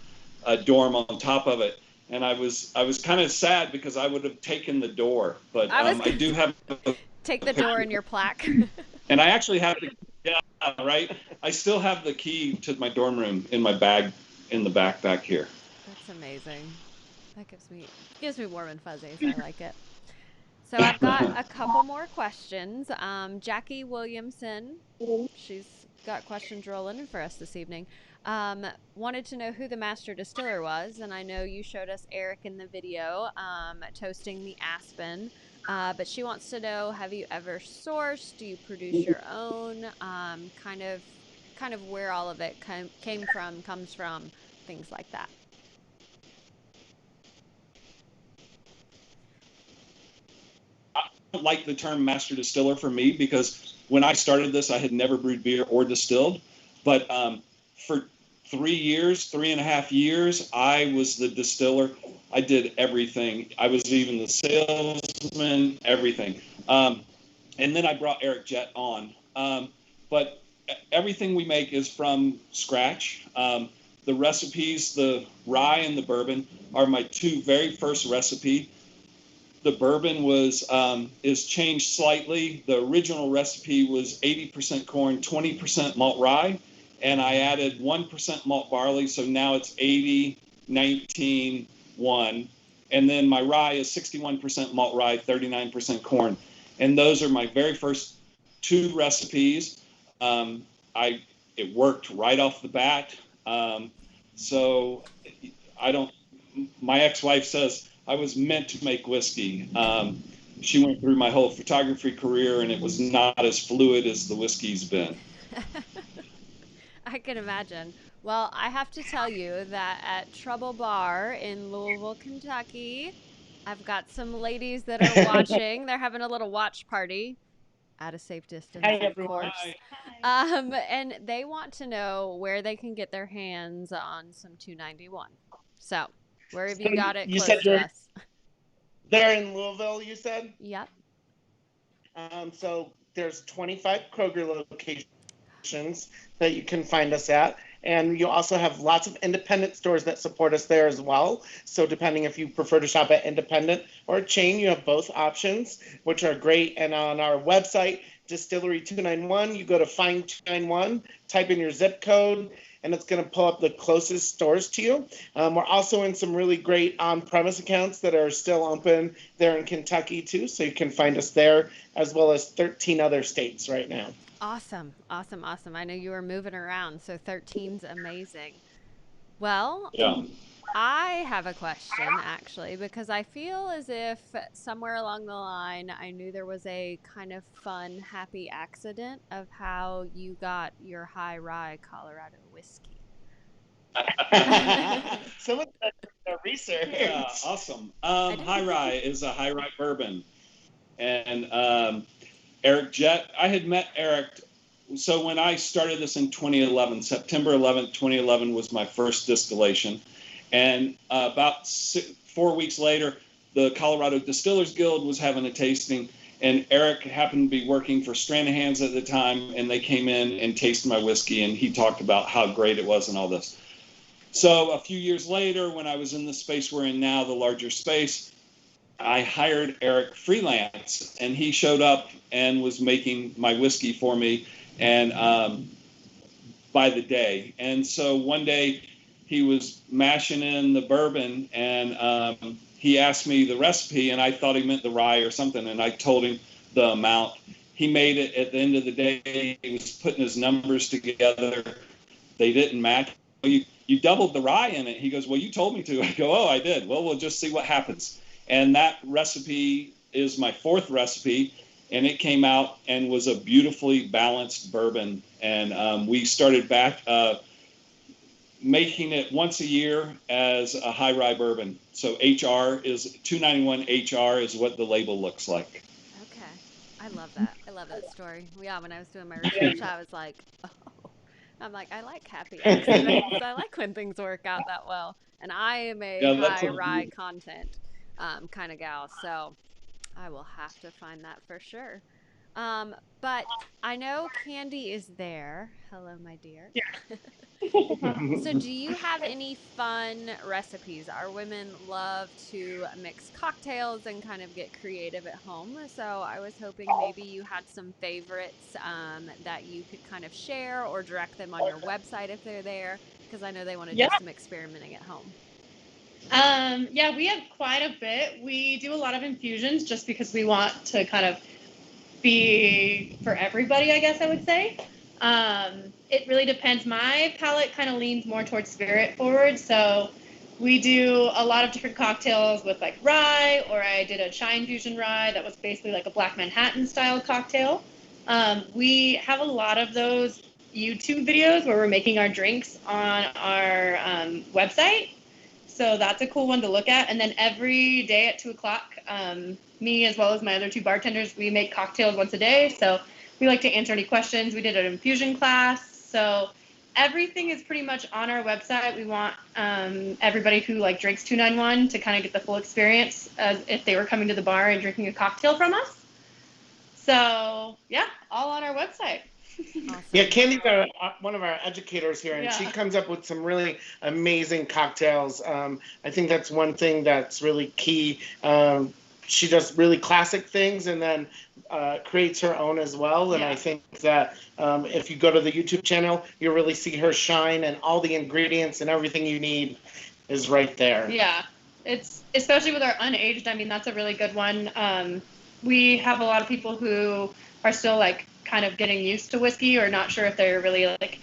dorm on top of it. And I was kind of sad because I would have taken the door, but I do have take the door in your plaque. And I actually have I still have the key to my dorm room in my bag in the backpack here. That's amazing. That gives me warm and fuzzies. I like it. So I've got a couple more questions. Jackie Williamson, she's got questions rolling for us this evening. Wanted to know who the master distiller was, and I know you showed us Eric in the video toasting the Aspen, but she wants to know, have you ever sourced? Do you produce your own? Kind of where all of it comes from, things like that. I don't like the term master distiller for me because when I started this, I had never brewed beer or distilled, but for 3.5 years, I was the distiller. I did everything. I was even the salesman, everything. And then I brought Eric Jett on. But everything we make is from scratch. The recipes, the rye and the bourbon, are my two very first recipe. The bourbon is changed slightly. The original recipe was 80% corn, 20% malt rye. And I added 1% malt barley, so now it's 80, 19, 1. And then my rye is 61% malt rye, 39% corn. And those are my very first two recipes. It worked right off the bat. So my ex-wife says I was meant to make whiskey. She went through my whole photography career, and it was not as fluid as the whiskey's been. I can imagine. Well, I have to tell you that at Trouble Bar in Louisville, Kentucky, I've got some ladies that are watching. They're having a little watch party at a safe distance, of course. And they want to know where they can get their hands on some 291. So, where have you got it close to us? They're in Louisville, you said? Yep. So there's 25 Kroger locations that you can find us at, and you also have lots of independent stores that support us there as well. So depending if you prefer to shop at independent or a chain, you have both options, which are great. And on our website, Distillery 291, you go to Find 291, type in your zip code, and it's going to pull up the closest stores to you. We're also in some really great on-premise accounts that are still open there in Kentucky too, so you can find us there, as well as 13 other states right now. Awesome. I know you were moving around, so 13's amazing. Well, yeah. I have a question, actually, because I feel as if somewhere along the line, I knew there was a kind of fun, happy accident of how you got your high rye Colorado whiskey. Some of the research. Yeah, awesome. High rye is a high rye bourbon. And Eric Jett, I had met Eric. So when I started this in 2011, September 11th, 2011 was my first distillation. And about 4 weeks later, the Colorado Distillers Guild was having a tasting, and Eric happened to be working for Stranahan's at the time, and they came in and tasted my whiskey, and he talked about how great it was and all this. So a few years later, when I was in the space we're in now, the larger space, I hired Eric freelance, and he showed up and was making my whiskey for me, and by the day. And so one day he was mashing in the bourbon, and he asked me the recipe, and I thought he meant the rye or something, and I told him the amount. He made it. At the end of the day, he was putting his numbers together. They didn't match. You doubled the rye in it. He goes, well, you told me to. I go, oh, I did. Well, we'll just see what happens. And that recipe is my fourth recipe, and it came out and was a beautifully balanced bourbon. And we started back making it once a year as a high rye bourbon. So HR is 291 HR is what the label looks like. Okay. I love that. I love that story. Yeah, when I was doing my research, I was like, oh. I'm like, I like happy accidents. I like when things work out that well. And I am a high rye content kind of gal, so I will have to find that for sure. But I know Kande is there. Hello, my dear. Yeah. So do you have any fun recipes? Our women love to mix cocktails and kind of get creative at home. So I was hoping maybe you had some favorites that you could kind of share or direct them on your website if they're there, because I know they want to do some experimenting at home. Yeah, we have quite a bit. We do a lot of infusions just because we want to kind of be for everybody, I guess I would say. It really depends. My palate kind of leans more towards spirit forward, so we do a lot of different cocktails with like rye, or I did a chai infusion rye that was basically like a Black Manhattan style cocktail. We have a lot of those YouTube videos where we're making our drinks on our website, so that's a cool one to look at. And then every day at 2 o'clock, me as well as my other two bartenders, we make cocktails once a day, so we like to answer any questions. We did an infusion class. So everything is pretty much on our website. We want everybody who like drinks 291 to kind of get the full experience as if they were coming to the bar and drinking a cocktail from us. So yeah, all on our website. Awesome. Yeah, Kande's one of our educators here, and she comes up with some really amazing cocktails. I think that's one thing that's really key. She does really classic things and then creates her own as well. And I think that if you go to the YouTube channel, you'll really see her shine, and all the ingredients and everything you need is right there. Yeah, it's especially with our unaged. I mean, that's a really good one. We have a lot of people who are still like kind of getting used to whiskey or not sure if they're really like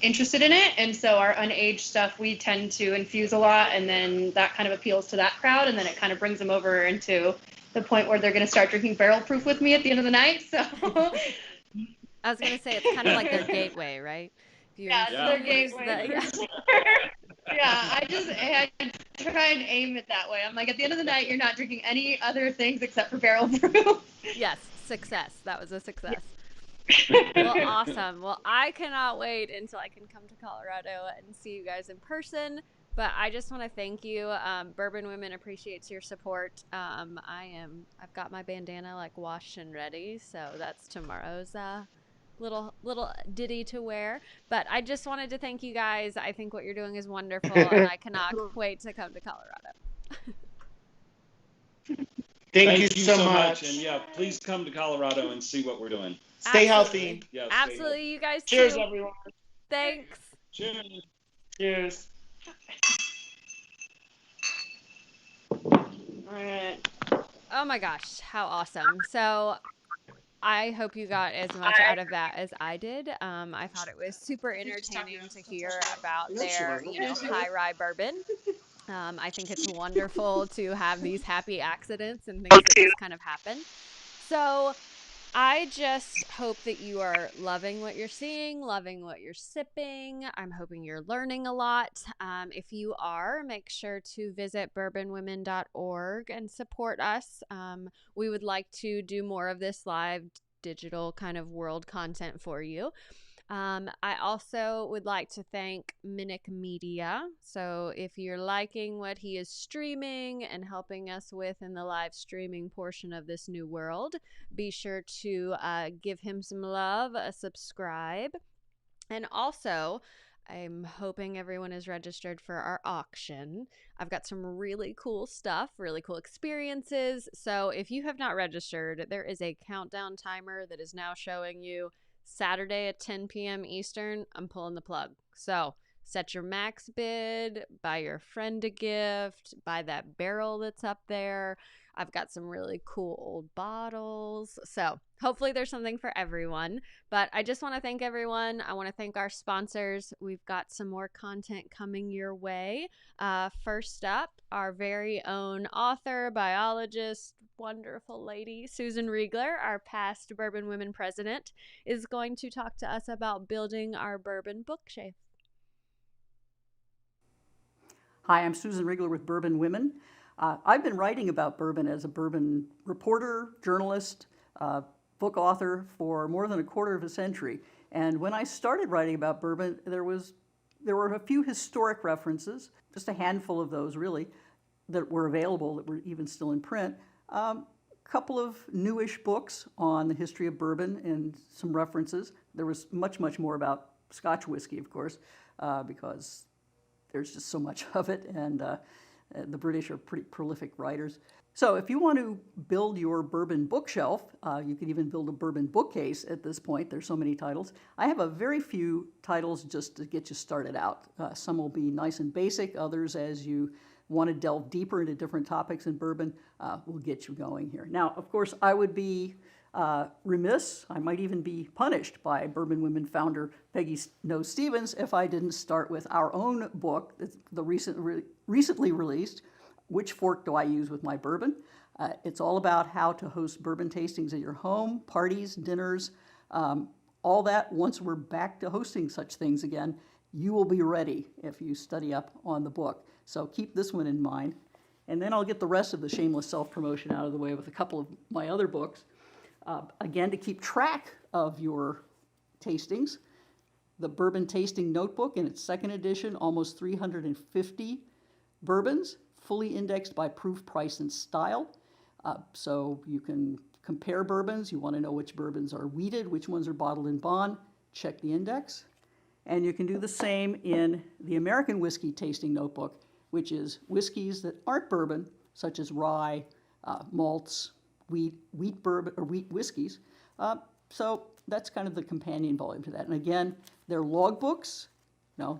interested in it. And so our unaged stuff, we tend to infuse a lot, and then that kind of appeals to that crowd, and then it kind of brings them over into the point where they're going to start drinking barrel proof with me at the end of the night. So I was going to say, it's kind of like their gateway, right? Yeah, it's their gateway. Yeah, I try and aim it that way. I'm like, at the end of the night, you're not drinking any other things except for barrel proof. Yes, success. That was a success. Well, awesome. Well, I cannot wait until I can come to Colorado and see you guys in person. But I just want to thank you. Bourbon Women appreciates your support. I've got my bandana like washed and ready, so that's tomorrow's little ditty to wear. But I just wanted to thank you guys. I think what you're doing is wonderful, and I cannot wait to come to Colorado. Thank you so much. And yeah, please come to Colorado and see what we're doing. Stay healthy. Yeah, Absolutely, you guys too. Cheers, everyone. Thanks. Cheers. Cheers. All right. Oh my gosh, how awesome. So I hope you got as much out of that as I did. I thought it was super entertaining to hear about their, high rye bourbon. I think it's wonderful to have these happy accidents and things that just kind of happen. So I just hope that you are loving what you're seeing, loving what you're sipping. I'm hoping you're learning a lot. If you are, make sure to visit bourbonwomen.org and support us. We would like to do more of this live digital kind of world content for you. I also would like to thank Minnick Media. So if you're liking what he is streaming and helping us with in the live streaming portion of this new world, be sure to give him some love, subscribe. And also, I'm hoping everyone is registered for our auction. I've got some really cool stuff, really cool experiences. So if you have not registered, there is a countdown timer that is now showing you Saturday at 10 p.m. Eastern. I'm pulling the plug. So set your max bid, buy your friend a gift, buy that barrel that's up there. I've got some really cool old bottles. So hopefully there's something for everyone. But I just want to thank everyone. I want to thank our sponsors. We've got some more content coming your way. First up, our very own author, biologist, wonderful lady, Susan Reigler, our past Bourbon Women president, is going to talk to us about building our bourbon bookshelf. Hi, I'm Susan Reigler with Bourbon Women. I've been writing about bourbon as a bourbon reporter, journalist, book author for more than a quarter of a century. And when I started writing about bourbon, there were a few historic references, just a handful of those really, that were available, that were even still in print. A couple of newish books on the history of bourbon and some references. There was much, much more about Scotch whiskey, of course, because there's just so much of it, and the British are pretty prolific writers. So if you want to build your bourbon bookshelf, you can even build a bourbon bookcase at this point. There's so many titles. I have a very few titles just to get you started out. Some will be nice and basic. Others, as you want to delve deeper into different topics in bourbon, will get you going here. Now, of course, I would be remiss, I might even be punished by Bourbon Women founder Peggy No Stevens if I didn't start with our own book, the recently released, Which Fork Do I Use with My Bourbon? It's all about how to host bourbon tastings at your home, parties, dinners, all that. Once we're back to hosting such things again, you will be ready if you study up on the book. So keep this one in mind. And then I'll get the rest of the shameless self-promotion out of the way with a couple of my other books. Again, to keep track of your tastings, the Bourbon Tasting Notebook in its second edition, almost 350 bourbons, fully indexed by proof, price, and style. So you can compare bourbons. You want to know which bourbons are wheated, which ones are bottled in bond, check the index. And you can do the same in the American Whiskey Tasting Notebook, which is whiskeys that aren't bourbon, such as rye, malts, wheat bourbon or wheat whiskeys. So that's kind of the companion volume to that. And again, they're logbooks.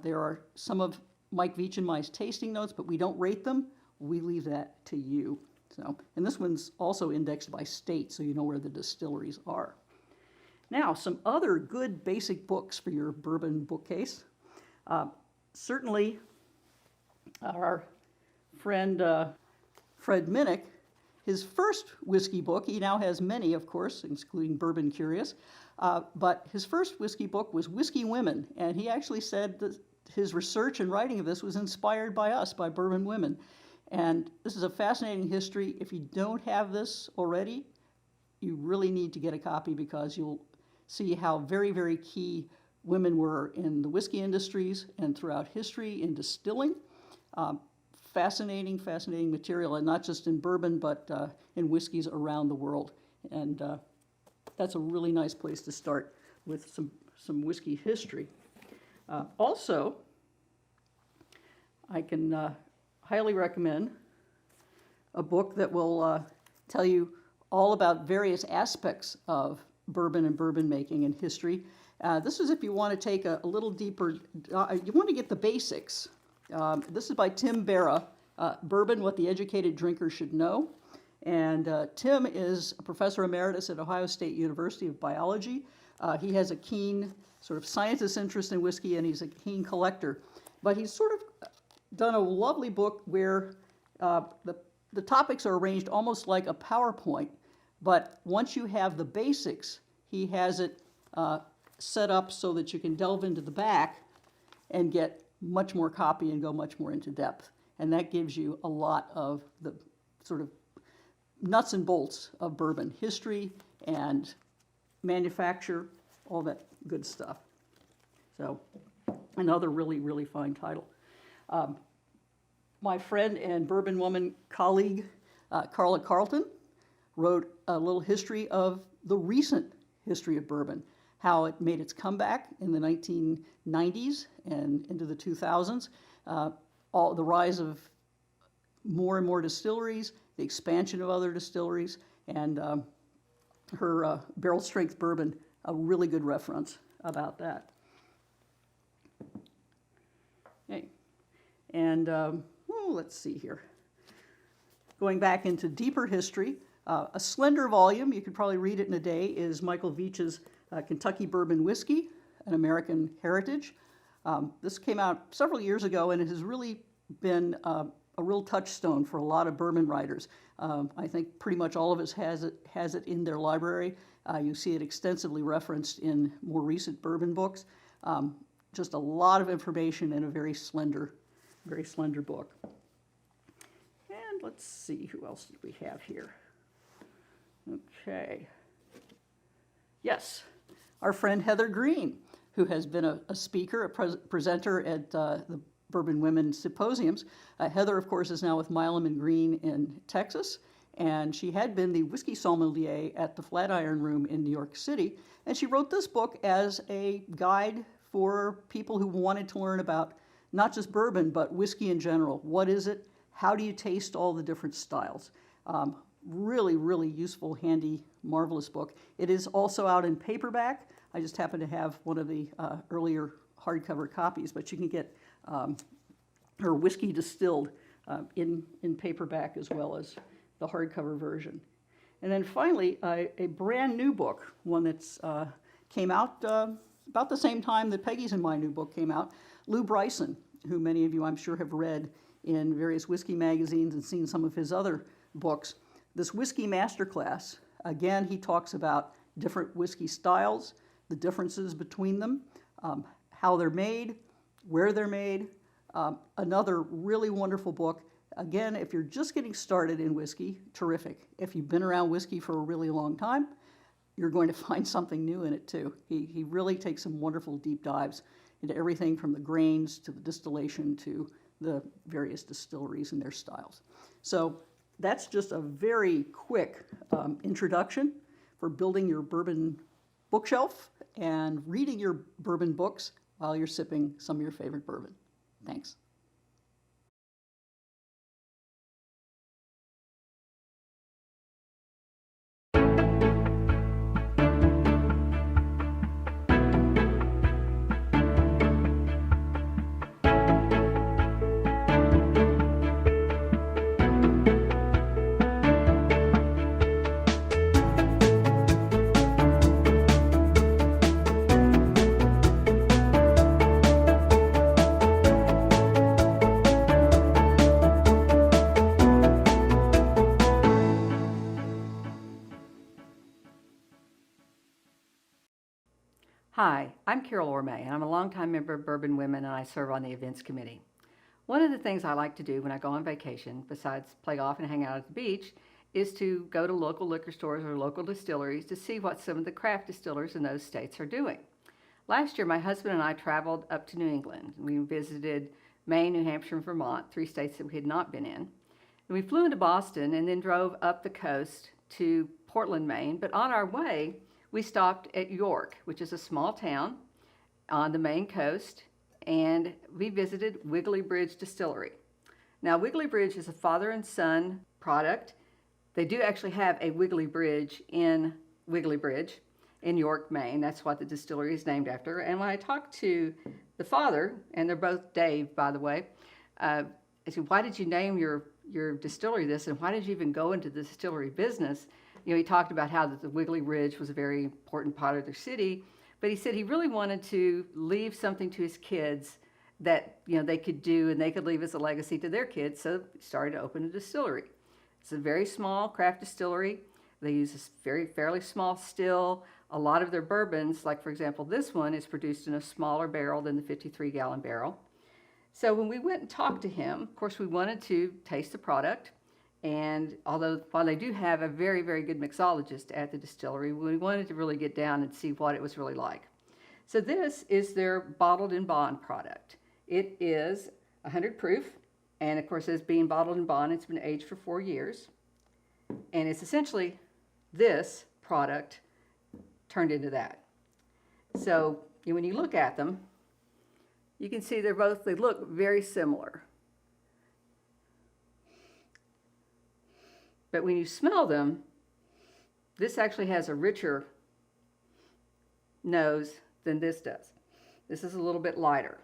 There are some of Mike Veach and my tasting notes, but we don't rate them. We leave that to you. So, and this one's also indexed by state, so you know where the distilleries are. Now, some other good basic books for your bourbon bookcase. Certainly, our friend Fred Minnick, his first whiskey book, he now has many, of course, including Bourbon Curious, but his first whiskey book was Whiskey Women, and he actually said that his research and writing of this was inspired by us, by Bourbon Women. And this is a fascinating history. If you don't have this already, you really need to get a copy because you'll see how very, very key women were in the whiskey industries and throughout history in distilling. Fascinating, fascinating material, and not just in bourbon, but in whiskeys around the world. And that's a really nice place to start with some whiskey history. Also, I can highly recommend a book that will tell you all about various aspects of bourbon and bourbon making and history. This is if you want to take a little deeper, you want to get the basics. This is by Tim Barra, Bourbon, What the Educated Drinker Should Know. And Tim is a professor emeritus at Ohio State University of Biology. He has a keen sort of scientist interest in whiskey, and he's a keen collector. But he's sort of done a lovely book where the topics are arranged almost like a PowerPoint. But once you have the basics, he has it set up so that you can delve into the back and get much more copy and go much more into depth. And that gives you a lot of the sort of nuts and bolts of bourbon history and manufacture, all that good stuff. So another really, really fine title. My friend and Bourbon Woman colleague, Carla Carlton, wrote a little history of the recent history of bourbon, how it made its comeback in the 1990s and into the 2000s, the rise of more and more distilleries, the expansion of other distilleries, and her barrel strength bourbon, a really good reference about that. Okay. And let's see here. Going back into deeper history, a slender volume, you could probably read it in a day, is Michael Veitch's Kentucky Bourbon Whiskey, An American Heritage. This came out several years ago, and it has really been a real touchstone for a lot of bourbon writers. I think pretty much all of us has it in their library. You see it extensively referenced in more recent bourbon books. Just a lot of information in a very slender book. And let's see, who else did we have here? Okay. Yes, our friend Heather Green, who has been a speaker, a presenter at the Bourbon Women Symposiums. Heather, of course, is now with Milam and Green in Texas, and she had been the whiskey sommelier at the Flatiron Room in New York City, and she wrote this book as a guide for people who wanted to learn about not just bourbon, but whiskey in general. What is it? How do you taste all the different styles? Really, really useful, handy, marvelous book. It is also out in paperback. I just happen to have one of the earlier hardcover copies, but you can get her Whiskey Distilled in paperback as well as the hardcover version. And then finally, a brand new book, one that's came out about the same time that Peggy's and my new book came out, Lou Bryson, who many of you I'm sure have read in various whiskey magazines and seen some of his other books. This Whiskey Masterclass, again, he talks about different whiskey styles, the differences between them, how they're made, where they're made. Another really wonderful book. Again, if you're just getting started in whiskey, terrific. If you've been around whiskey for a really long time, you're going to find something new in it too. He really takes some wonderful deep dives into everything from the grains to the distillation to the various distilleries and their styles. So that's just a very quick introduction for building your bourbon bookshelf and reading your bourbon books while you're sipping some of your favorite bourbon. Thanks. Hi, I'm Carol Ormay, and I'm a longtime member of Bourbon Women, and I serve on the events committee. One of the things I like to do when I go on vacation, besides play golf and hang out at the beach, is to go to local liquor stores or local distilleries to see what some of the craft distillers in those states are doing. Last year, my husband and I traveled up to New England. We visited Maine, New Hampshire, and Vermont, 3 states that we had not been in. And we flew into Boston and then drove up the coast to Portland, Maine, but on our way, we stopped at York, which is a small town on the Maine coast, and we visited Wiggly Bridge Distillery. Now, Wiggly Bridge is a father and son product. They do actually have a Wiggly Bridge in Wiggly Bridge in York, Maine. That's what the distillery is named after. And when I talked to the father, and they're both Dave, by the way, I said, why did you name your distillery this, and why did you even go into the distillery business? You know, he talked about how the Wiggly Bridge was a very important part of their city, but he said he really wanted to leave something to his kids that, you know, they could do and they could leave as a legacy to their kids, so he started to open a distillery. It's a very small craft distillery. They use a fairly small still. A lot of their bourbons, like for example this one, is produced in a smaller barrel than the 53-gallon barrel. So when we went and talked to him, of course we wanted to taste the product. And while they do have a very, very good mixologist at the distillery, we wanted to really get down and see what it was really like. So this is their bottled in bond product. It is 100 proof, and of course as being bottled in bond, it's been aged for 4 years. And it's essentially this product turned into that. So when you look at them, you can see they look very similar. But when you smell them, this actually has a richer nose than this does. This is a little bit lighter.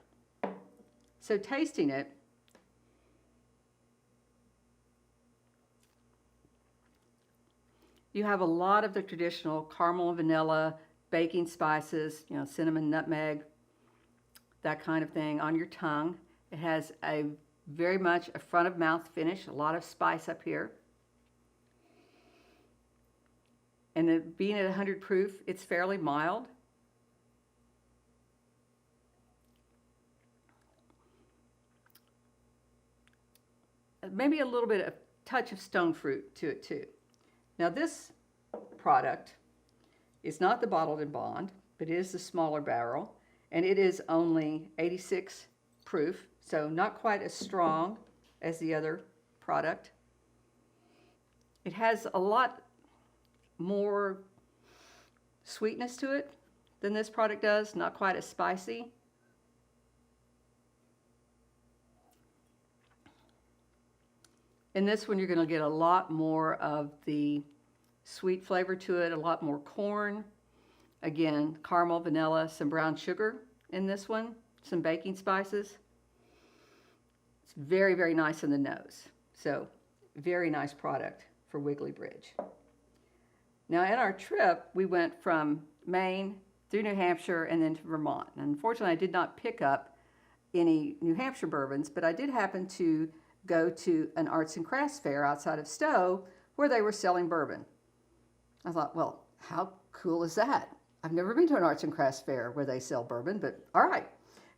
So tasting it, you have a lot of the traditional caramel, vanilla, baking spices, you know, cinnamon, nutmeg, that kind of thing on your tongue. It has a very much a front of mouth finish, a lot of spice up here. And it, being at 100 proof, it's fairly mild. Maybe a little bit of touch of stone fruit to it too. Now this product is not the bottled and bond, but it is the smaller barrel, and it is only 86 proof, so not quite as strong as the other product. It has a lot more sweetness to it than this product does, not quite as spicy. In this one, you're going to get a lot more of the sweet flavor to it, a lot more corn. Again, caramel, vanilla, some brown sugar in this one, some baking spices. It's very, very nice in the nose. So, very nice product for Wiggly Bridge. Now, in our trip, we went from Maine through New Hampshire and then to Vermont. And unfortunately, I did not pick up any New Hampshire bourbons, but I did happen to go to an arts and crafts fair outside of Stowe where they were selling bourbon. I thought, well, how cool is that? I've never been to an arts and crafts fair where they sell bourbon, but all right.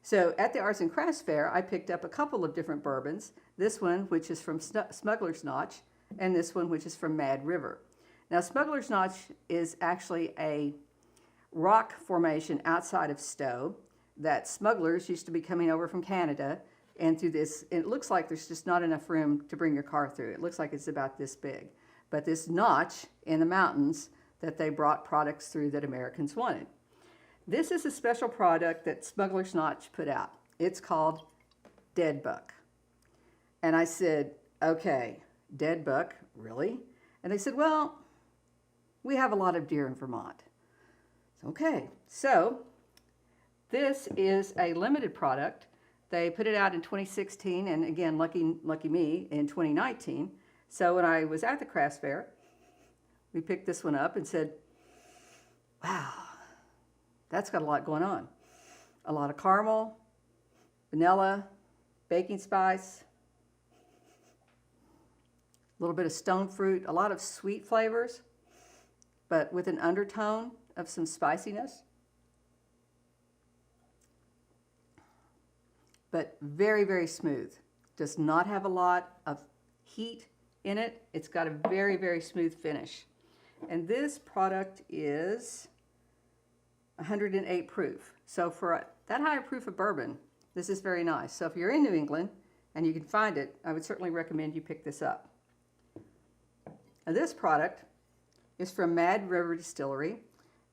So at the arts and crafts fair, I picked up a couple of different bourbons. This one, which is from Smuggler's Notch, and this one, which is from Mad River. Now, Smuggler's Notch is actually a rock formation outside of Stowe that smugglers used to be coming over from Canada, and through this, it looks like there's just not enough room to bring your car through. It looks like it's about this big. But this notch in the mountains that they brought products through that Americans wanted. This is a special product that Smuggler's Notch put out. It's called Dead Buck. And I said, okay, Dead Buck, really? And they said, well, we have a lot of deer in Vermont. Okay, so this is a limited product. They put it out in 2016, and again, lucky me, in 2019. So when I was at the crafts fair, we picked this one up and said, wow, that's got a lot going on. A lot of caramel, vanilla, baking spice, a little bit of stone fruit, a lot of sweet flavors, but with an undertone of some spiciness. But very, very smooth. Does not have a lot of heat in it. It's got a very, very smooth finish. And this product is 108 proof. So for that high proof of bourbon, this is very nice. So if you're in New England and you can find it, I would certainly recommend you pick this up. Now this product is from Mad River Distillery.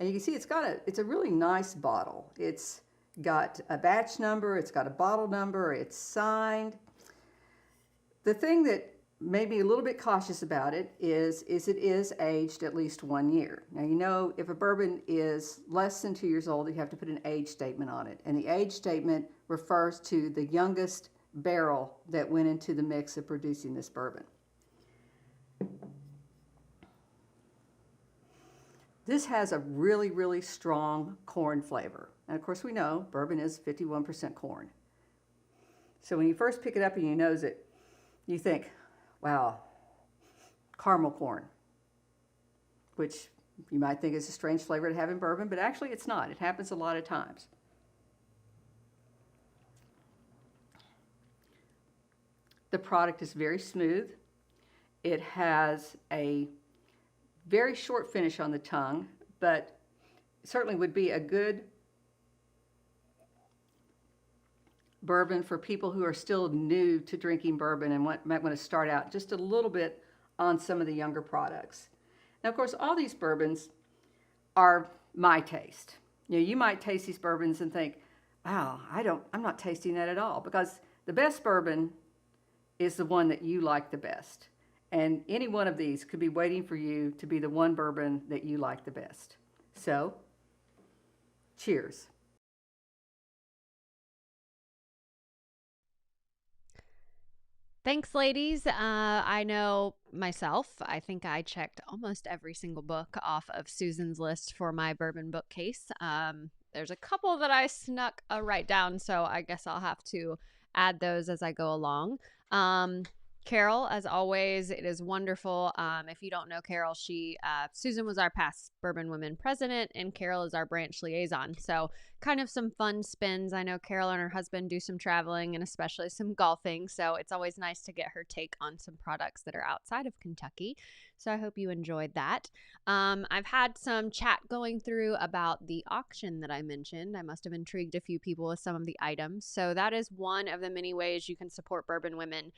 And you can see it's a really nice bottle. It's got a batch number, it's got a bottle number, it's signed. The thing that made me a little bit cautious about it is it is aged at least 1 year. Now, you know, if a bourbon is less than 2 years old, you have to put an age statement on it. And the age statement refers to the youngest barrel that went into the mix of producing this bourbon. This has a really, really strong corn flavor. And of course, we know bourbon is 51% corn. So when you first pick it up and you nose it, you think, wow, caramel corn, which you might think is a strange flavor to have in bourbon, but actually it's not. It happens a lot of times. The product is very smooth. It has a very short finish on the tongue, but certainly would be a good bourbon for people who are still new to drinking bourbon and might want to start out just a little bit on some of the younger products. Now, of course, all these bourbons are my taste. You know, you might taste these bourbons and think, wow, I'm not tasting that at all, because the best bourbon is the one that you like the best. And any one of these could be waiting for you to be the one bourbon that you like the best. So, cheers. Thanks, ladies. I know myself, I think I checked almost every single book off of Susan's list for my bourbon bookcase. There's a couple that I snuck a write down, so I guess I'll have to add those as I go along. Carol, as always, it is wonderful. If you don't know Carol, Susan was our past Bourbon Women president, and Carol is our branch liaison. So kind of some fun spins. I know Carol and her husband do some traveling and especially some golfing. So it's always nice to get her take on some products that are outside of Kentucky. So I hope you enjoyed that. I've had some chat going through about the auction that I mentioned. I must have intrigued a few people with some of the items. So that is one of the many ways you can support Bourbon Women.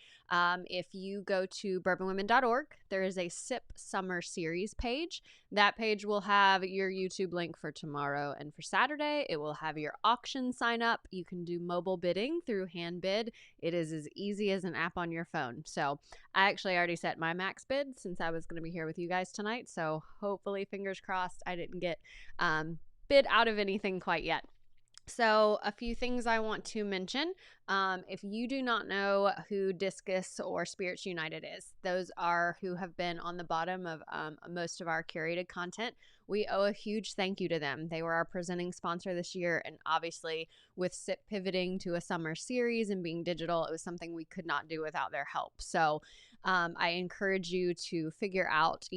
If you go to bourbonwomen.org, there is a SIP Summer Series page. That page will have your YouTube link for tomorrow and for Saturday. It will have your auction sign up. You can do mobile bidding through hand bid. It is as easy as an app on your phone. So I actually already set my max bid since I was going to be here with you guys tonight. So hopefully, fingers crossed, I didn't get bid out of anything quite yet. So a few things I want to mention. If you do not know who Discus or Spirits United is, those are who have been on the bottom of most of our curated content. We owe a huge thank you to them. They were our presenting sponsor this year, and obviously with SIP pivoting to a summer series and being digital, it was something we could not do without their help. So I encourage you to figure out,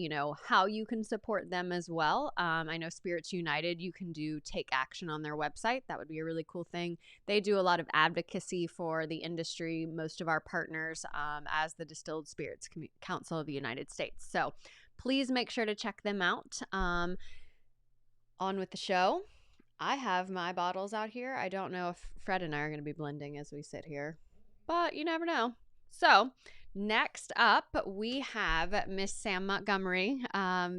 how you can support them as well. I know Spirits United, you can take action on their website. That would be a really cool thing. They do a lot of advocacy for the industry, most of our partners, as the Distilled Spirits Council of the United States. So please make sure to check them out. On with the show. I have my bottles out here. I don't know if Fred and I are going to be blending as we sit here, but you never know. So next up, we have Miss Sam Montgomery.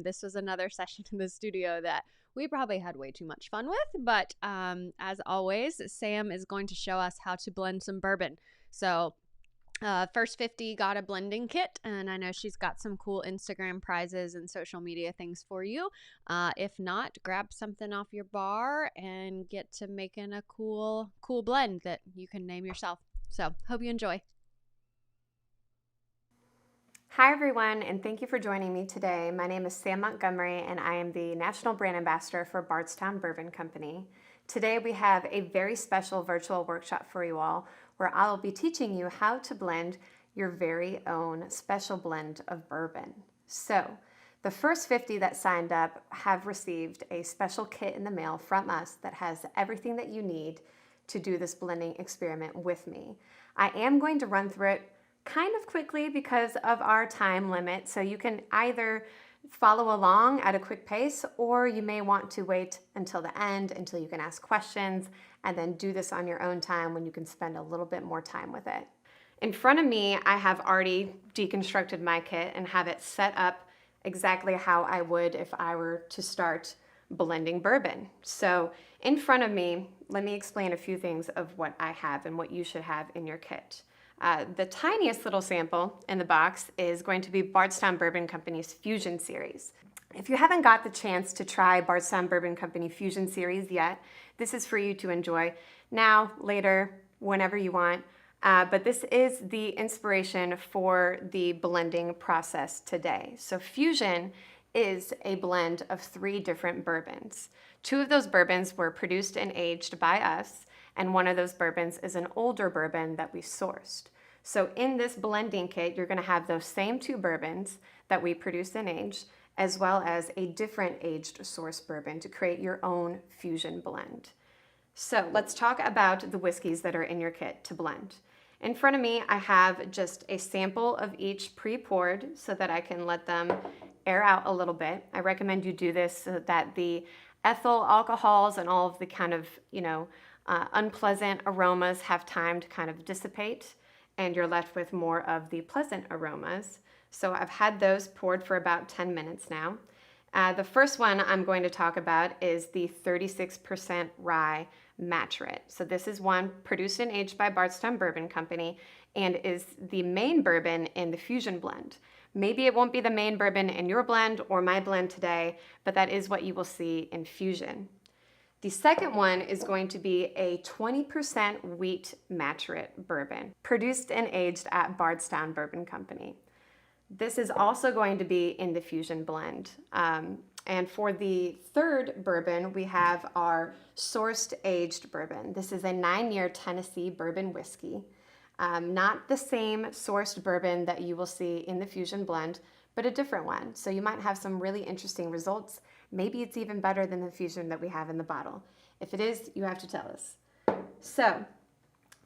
This was another session in the studio that we probably had way too much fun with, but as always, Sam is going to show us how to blend some bourbon. So First 50 got a blending kit, and I know she's got some cool Instagram prizes and social media things for you. If not, grab something off your bar and get to making a cool blend that you can name yourself. So hope you enjoy. Hi everyone, and thank you for joining me today. My name is Sam Montgomery, and I am the National Brand Ambassador for Bardstown Bourbon Company. Today we have a very special virtual workshop for you all, where I'll be teaching you how to blend your very own special blend of bourbon. So, the first 50 that signed up have received a special kit in the mail from us that has everything that you need to do this blending experiment with me. I am going to run through it kind of quickly because of our time limit, so you can either follow along at a quick pace, or you may want to wait until the end until you can ask questions and then do this on your own time when you can spend a little bit more time with it. In front of me, I have already deconstructed my kit and have it set up exactly how I would if I were to start blending bourbon. So in front of me, let me explain a few things of what I have and what you should have in your kit. The tiniest little sample in the box is going to be Bardstown Bourbon Company's Fusion Series. If you haven't got the chance to try Bardstown Bourbon Company Fusion Series yet, this is for you to enjoy now, later, whenever you want. But this is the inspiration for the blending process today. So Fusion is a blend of 3 different bourbons. 2 of those bourbons were produced and aged by us, and one of those bourbons is an older bourbon that we sourced. So in this blending kit, you're going to have those same 2 bourbons that we produced and aged, as well as a different aged source bourbon to create your own fusion blend. So let's talk about the whiskeys that are in your kit to blend. In front of me, I have just a sample of each pre-poured so that I can let them air out a little bit. I recommend you do this so that the ethyl alcohols and all of the kind of, unpleasant aromas have time to kind of dissipate, and you're left with more of the pleasant aromas. So I've had those poured for about 10 minutes now. The first one I'm going to talk about is the 36% rye Matrit. So this is one produced and aged by Bardstown Bourbon Company and is the main bourbon in the Fusion blend. Maybe it won't be the main bourbon in your blend or my blend today, but that is what you will see in Fusion. The second one is going to be a 20% wheat maturate bourbon, produced and aged at Bardstown Bourbon Company. This is also going to be in the fusion blend. And for the third bourbon, we have our sourced aged bourbon. This is a 9-year Tennessee bourbon whiskey. Not the same sourced bourbon that you will see in the fusion blend, but a different one. So you might have some really interesting results. Maybe it's even better than the fusion that we have in the bottle. If it is, you have to tell us. So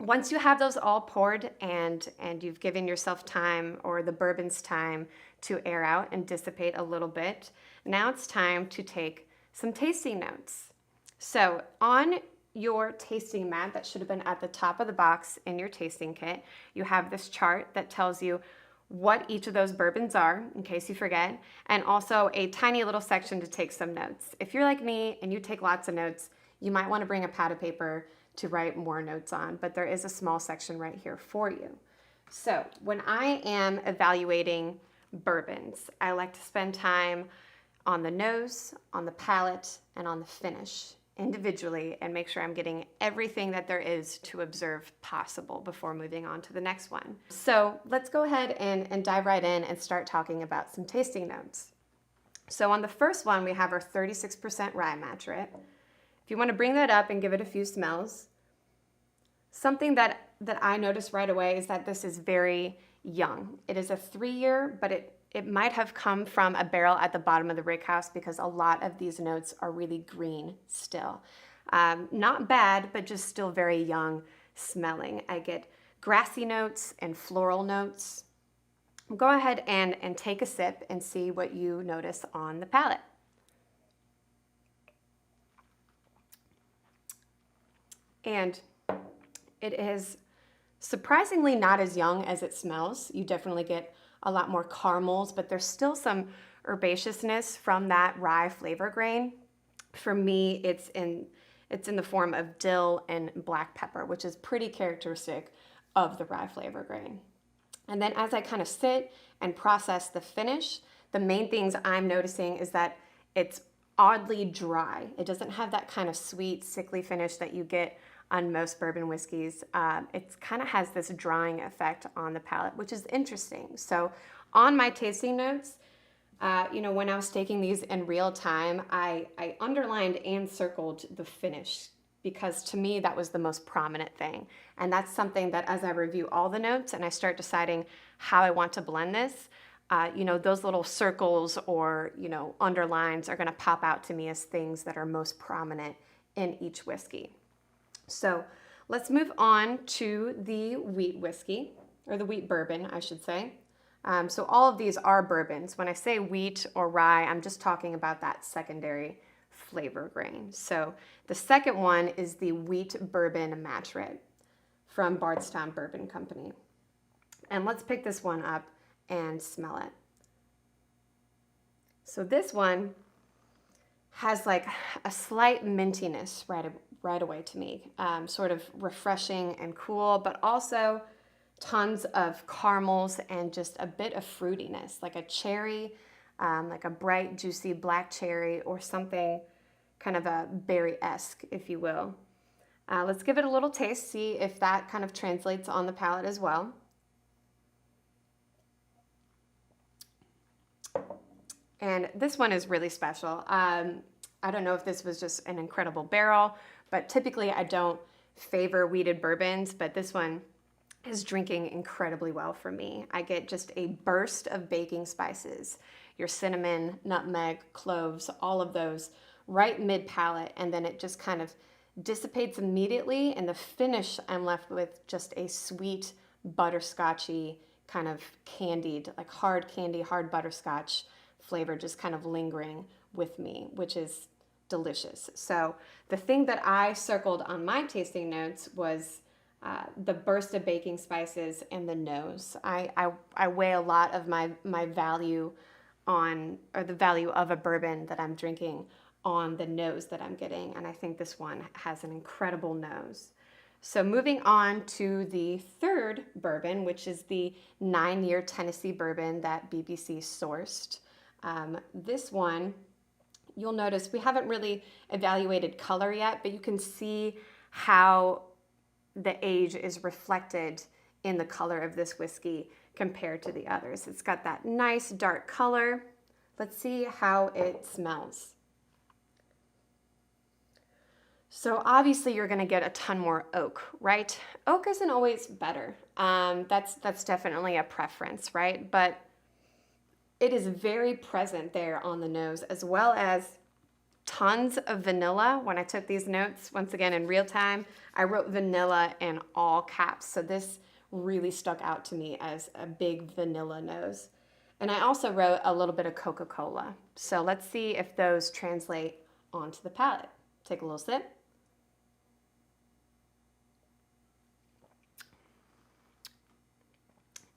once you have those all poured and you've given yourself time, or the bourbon's time, to air out and dissipate a little bit, now it's time to take some tasting notes. So on your tasting mat that should have been at the top of the box in your tasting kit, you have this chart that tells you what each of those bourbons are, in case you forget, and also a tiny little section to take some notes. If you're like me and you take lots of notes, you might want to bring a pad of paper to write more notes on, but there is a small section right here for you. So when I am evaluating bourbons, I like to spend time on the nose, on the palate, and on the finish individually, and make sure I'm getting everything that there is to observe possible before moving on to the next one. So let's go ahead and dive right in and start talking about some tasting notes. So on the first one, we have our 36% rye maturate. If you want to bring that up and give it a few smells, something that I noticed right away is that this is very young. It is a 3-year, but it might have come from a barrel at the bottom of the rickhouse, because a lot of these notes are really green still. Not bad, but just still very young smelling. I get grassy notes and floral notes. Go ahead and take a sip and see what you notice on the palate. And it is surprisingly not as young as it smells. You definitely get a lot more caramels, but there's still some herbaceousness from that rye flavor grain. For me, it's in the form of dill and black pepper, which is pretty characteristic of the rye flavor grain. And then as I kind of sit and process the finish, the main things I'm noticing is that it's oddly dry. It doesn't have that kind of sweet, sickly finish that you get on most bourbon whiskeys. It kind of has this drying effect on the palate, which is interesting. So on my tasting notes, when I was taking these in real time, I underlined and circled the finish, because to me that was the most prominent thing. And that's something that as I review all the notes and I start deciding how I want to blend this, those little circles or, underlines are going to pop out to me as things that are most prominent in each whiskey. So let's move on to the wheat whiskey, or the wheat bourbon, I should say. So all of these are bourbons. When I say wheat or rye, I'm just talking about that secondary flavor grain. So the second one is the wheat bourbon maturate from Bardstown Bourbon Company. And let's pick this one up and smell it. So this one has like a slight mintiness right away to me, sort of refreshing and cool, but also tons of caramels and just a bit of fruitiness, like a cherry, like a bright, juicy black cherry, or something kind of a berry-esque, if you will. Let's give it a little taste, see if that kind of translates on the palate as well. And this one is really special. I don't know if this was just an incredible barrel, but typically I don't favor wheated bourbons, but this one is drinking incredibly well for me. I get just a burst of baking spices, your cinnamon, nutmeg, cloves, all of those right mid-palate, and then it just kind of dissipates immediately. And the finish, I'm left with just a sweet, butterscotchy, kind of candied, like hard candy, hard butterscotch flavor just kind of lingering with me, which is delicious. So the thing that I circled on my tasting notes was the burst of baking spices and the nose. I weigh a lot of my value on, or the value of a bourbon that I'm drinking, on the nose that I'm getting, and I think this one has an incredible nose. So moving on to the third bourbon, which is the 9-year Tennessee bourbon that BBC sourced. This one you'll notice we haven't really evaluated color yet, but you can see how the age is reflected in the color of this whiskey compared to the others. It's got that nice dark color. Let's see how it smells. So obviously you're going to get a ton more oak, right? Oak isn't always better. That's definitely a preference, right? But it is very present there on the nose, as well as tons of vanilla. When I took these notes, once again in real time, I wrote vanilla in all caps. So this really stuck out to me as a big vanilla nose. And I also wrote a little bit of Coca-Cola. So let's see if those translate onto the palate. Take a little sip.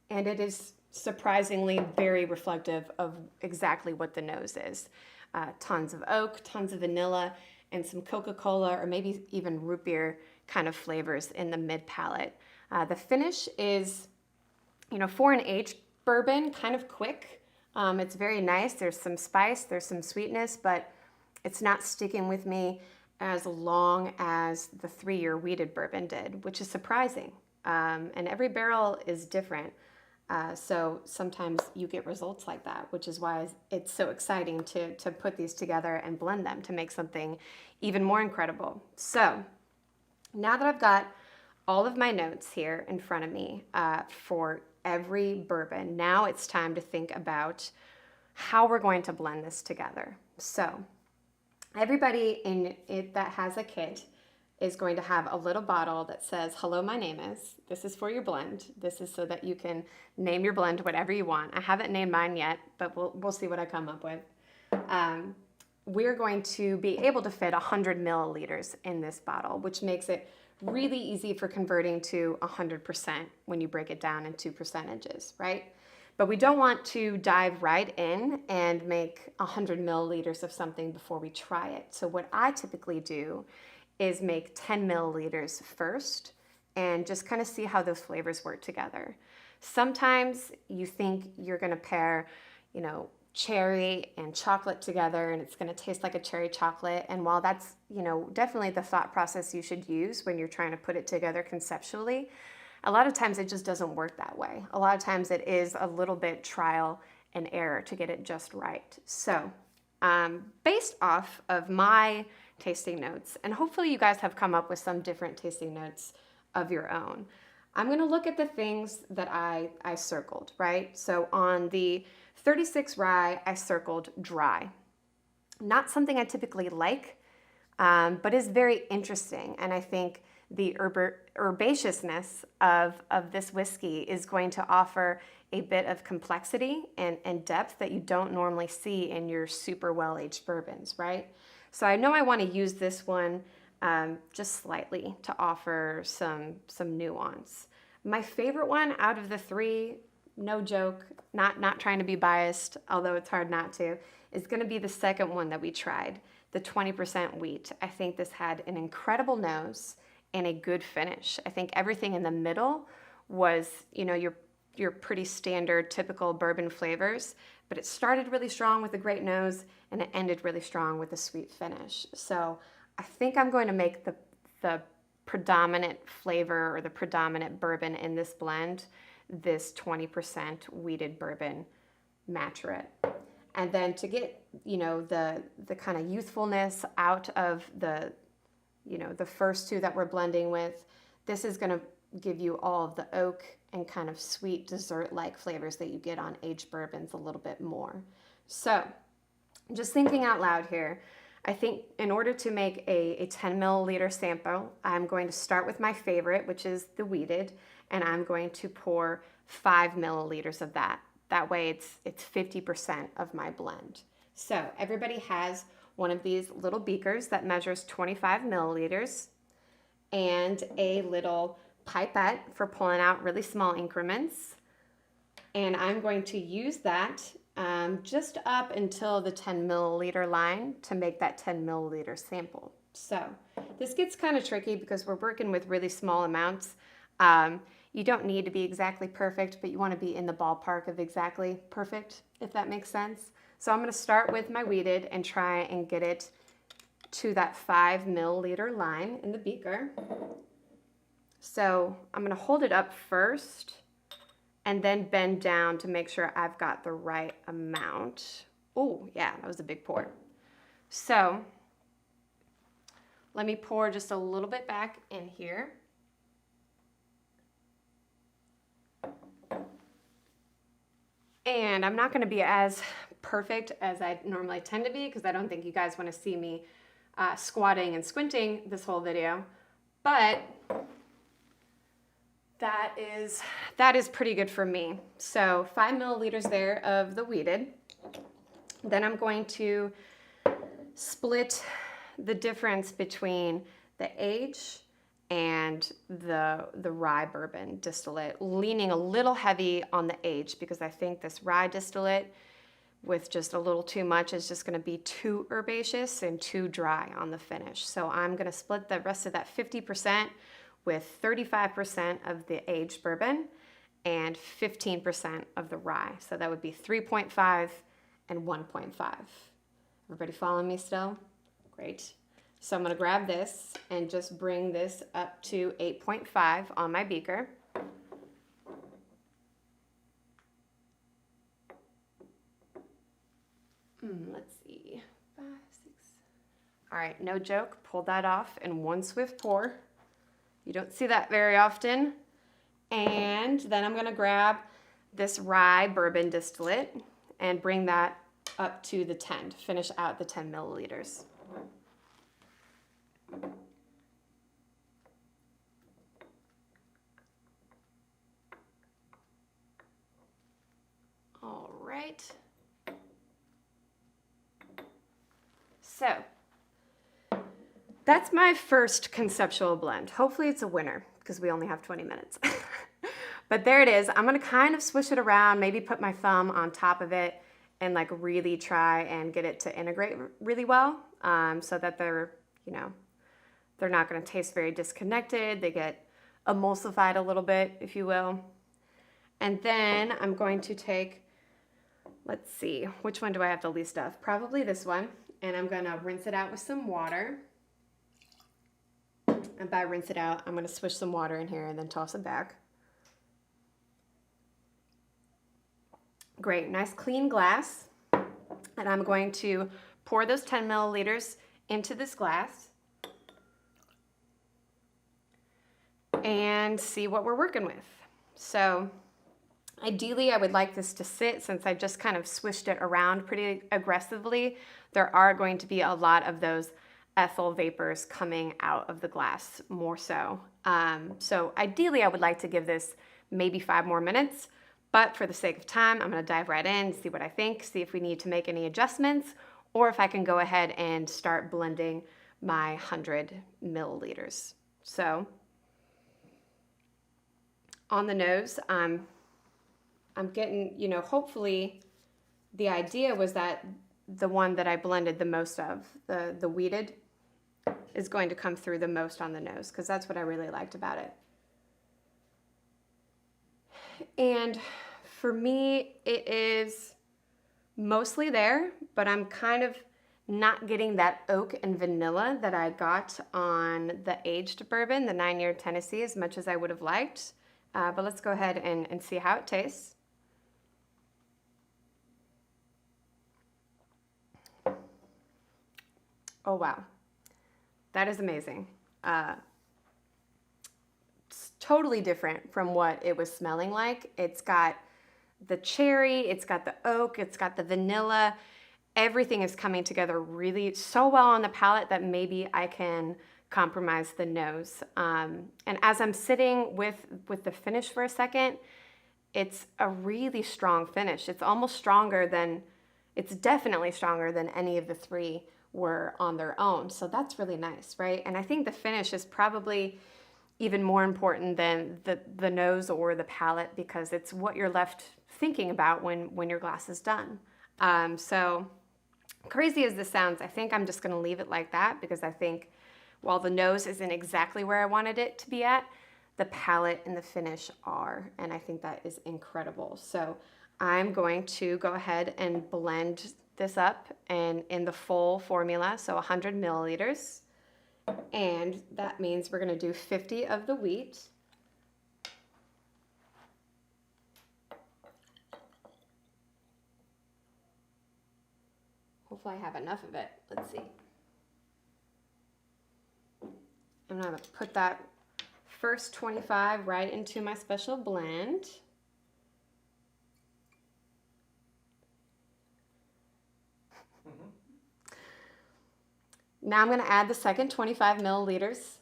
And it is surprisingly very reflective of exactly what the nose is. Tons of oak, tons of vanilla, and some Coca-Cola or maybe even root beer kind of flavors in the mid palate. The finish is, for an aged bourbon, kind of quick. It's very nice. There's some spice, there's some sweetness, but it's not sticking with me as long as the 3-year wheated bourbon did, which is surprising. And every barrel is different. So sometimes you get results like that, which is why it's so exciting to put these together and blend them to make something even more incredible. So now that I've got all of my notes here in front of me for every bourbon, now it's time to think about how we're going to blend this together. So everybody in it that has a kit is going to have a little bottle that says, "Hello, my name is." This is for your blend. This is so that you can name your blend whatever you want. I haven't named mine yet, but we'll see what I come up with. We're going to be able to fit 100 milliliters in this bottle, which makes it really easy for converting to 100% when you break it down into percentages, right? But we don't want to dive right in and make 100 milliliters of something before we try it. So what I typically do is make 10 milliliters first and just kind of see how those flavors work together. Sometimes you think you're gonna pair, cherry and chocolate together and it's gonna taste like a cherry chocolate. And while that's, definitely the thought process you should use when you're trying to put it together conceptually, a lot of times it just doesn't work that way. A lot of times it is a little bit trial and error to get it just right. So based off of my tasting notes, and hopefully you guys have come up with some different tasting notes of your own, I'm going to look at the things that I circled, right? So on the 36 rye, I circled dry. Not something I typically like, but is very interesting. And I think the herbaceousness of this whiskey is going to offer a bit of complexity and depth that you don't normally see in your super well-aged bourbons, right? So I know I want to use this one just slightly to offer some nuance. My favorite one out of the three, no joke, not trying to be biased, although it's hard not to, is going to be the second one that we tried, the 20% wheat. I think this had an incredible nose and a good finish. I think everything in the middle was, your pretty standard, typical bourbon flavors, but it started really strong with a great nose and it ended really strong with a sweet finish. So I think I'm going to make the predominant flavor or the predominant bourbon in this blend this 20% wheated bourbon maturate. And then to get, the kind of youthfulness out of the first two that we're blending with, this is going to give you all of the oak and kind of sweet dessert-like flavors that you get on aged bourbons a little bit more. So just thinking out loud here, I think in order to make a 10 milliliter sample, I'm going to start with my favorite, which is the wheated, and I'm going to pour 5 milliliters of that. That way it's 50% of my blend. So everybody has one of these little beakers that measures 25 milliliters and a little pipette for pulling out really small increments. And I'm going to use that just up until the 10 milliliter line to make that 10 milliliter sample. So this gets kind of tricky because we're working with really small amounts. You don't need to be exactly perfect, but you want to be in the ballpark of exactly perfect, if that makes sense. So I'm going to start with my wheated and try and get it to that 5 milliliter line in the beaker. So I'm going to hold it up first and then bend down to make sure I've got the right amount. Oh, yeah, that was a big pour. So let me pour just a little bit back in here. And I'm not going to be as perfect as I normally tend to be because I don't think you guys want to see me squatting and squinting this whole video. But that is pretty good for me. So 5 milliliters there of the wheated. Then I'm going to split the difference between the age and the rye bourbon distillate, leaning a little heavy on the age because I think this rye distillate with just a little too much is just going to be too herbaceous and too dry on the finish. So I'm going to split the rest of that 50% with 35% of the aged bourbon and 15% of the rye. So that would be 3.5 and 1.5. Everybody following me still? Great. So I'm going to grab this and just bring this up to 8.5 on my beaker. Let's see, 5, 6. All right, no joke, pulled that off in one swift pour. You don't see that very often. And then I'm gonna grab this rye bourbon distillate and bring that up to the 10, to finish out the 10 milliliters. All right. So that's my first conceptual blend. Hopefully it's a winner because we only have 20 minutes. But there it is. I'm gonna kind of swish it around, maybe put my thumb on top of it and like really try and get it to integrate really well so that they're not gonna taste very disconnected. They get emulsified a little bit, if you will. And then I'm going to take, let's see, which one do I have the least of? Probably this one. And I'm gonna rinse it out with some water. And by rinse it out, I'm gonna swish some water in here and then toss it back. Great, nice clean glass. And I'm going to pour those 10 milliliters into this glass and see what we're working with. So ideally, I would like this to sit, since I just kind of swished it around pretty aggressively. There are going to be a lot of those ethyl vapors coming out of the glass, more so. So ideally, I would like to give this maybe 5 more minutes, but for the sake of time, I'm gonna dive right in, see what I think, see if we need to make any adjustments, or if I can go ahead and start blending my 100 milliliters. So on the nose, I'm getting, hopefully the idea was that the one that I blended the most of, the wheated, is going to come through the most on the nose, because that's what I really liked about it. And for me, it is mostly there, but I'm kind of not getting that oak and vanilla that I got on the aged bourbon, the 9-year Tennessee, as much as I would have liked. But let's go ahead and see how it tastes. Oh, wow. That is amazing. It's totally different from what it was smelling like. It's got the cherry, it's got the oak, it's got the vanilla. Everything is coming together really so well on the palate that maybe I can compromise the nose. And as I'm sitting with the finish for a second, it's a really strong finish. It's almost stronger than, it's definitely stronger than any of the 3 were on their own. So that's really nice, right? And I think the finish is probably even more important than the nose or the palate, because it's what you're left thinking about when your glass is done. So crazy as this sounds, I think I'm just gonna leave it like that, because I think while the nose isn't exactly where I wanted it to be at, the palate and the finish are, and I think that is incredible. So I'm going to go ahead and blend this up and in the full formula, so 100 milliliters. And that means we're going to do 50 of the wheat. Hopefully I have enough of it. Let's see. I'm going to put that first 25 right into my special blend. Now I'm going to add the second 25 milliliters.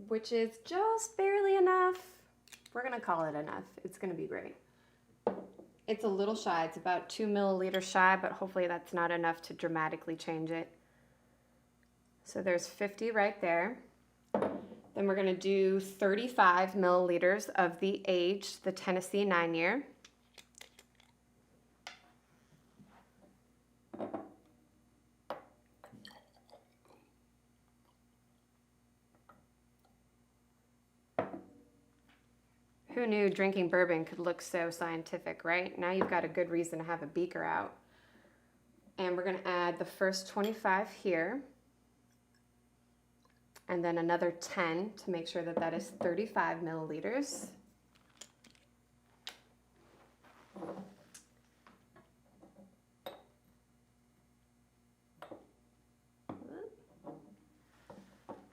Which is just barely enough. We're going to call it enough. It's going to be great. It's a little shy. It's about 2 milliliters shy, but hopefully that's not enough to dramatically change it. So there's 50 right there. Then we're going to do 35 milliliters of the aged, the Tennessee 9-year. Who knew drinking bourbon could look so scientific, right? Now you've got a good reason to have a beaker out. And we're going to add the first 25 here. And then another 10 to make sure that that is 35 milliliters.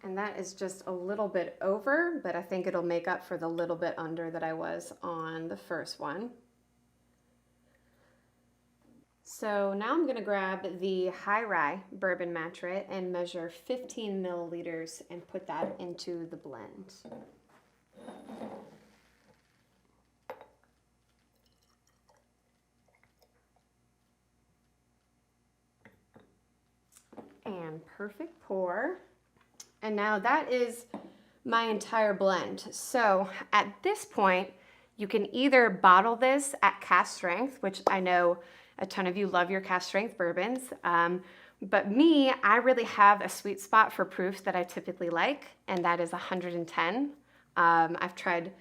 And that is just a little bit over, but I think it'll make up for the little bit under that I was on the first one. So now I'm going to grab the high rye bourbon matrit and measure 15 milliliters and put that into the blend. And perfect pour. And now that is my entire blend. So at this point, you can either bottle this at cask strength, which I know a ton of you love your cask strength bourbons. But me, I really have a sweet spot for proof that I typically like, and that is 110. I've tried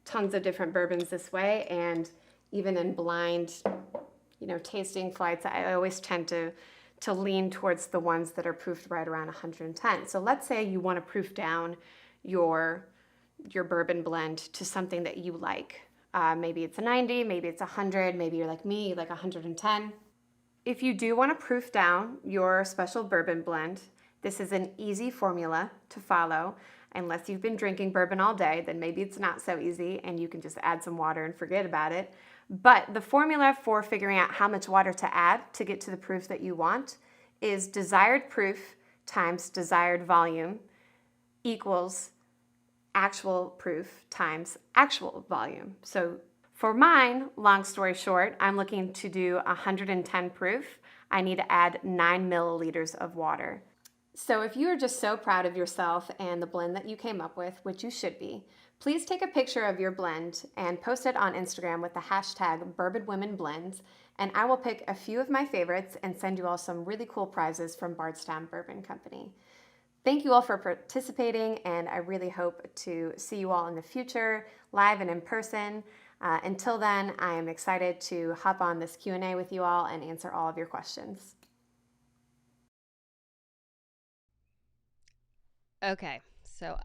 tons of different bourbons this way, and even in blind, tasting flights, I always tend to lean towards the ones that are proofed right around 110. So let's say you want to proof down your bourbon blend to something that you like. Maybe it's a 90, maybe it's 100, maybe you're like me, you like 110. If you do want to proof down your special bourbon blend, this is an easy formula to follow. Unless you've been drinking bourbon all day, then maybe it's not so easy and you can just add some water and forget about it. But the formula for figuring out how much water to add to get to the proof that you want is desired proof times desired volume equals actual proof times actual volume. So for mine, long story short, I'm looking to do 110 proof. I need to add 9 milliliters of water. So if you are just so proud of yourself and the blend that you came up with, which you should be, please take a picture of your blend and post it on Instagram with the hashtag BourbonWomenBlends, and I will pick a few of my favorites and send you all some really cool prizes from Bardstown Bourbon Company. Thank you all for participating, and I really hope to see you all in the future, live and in person. Until then, I am excited to hop on this Q&A with you all and answer all of your questions. Okay, so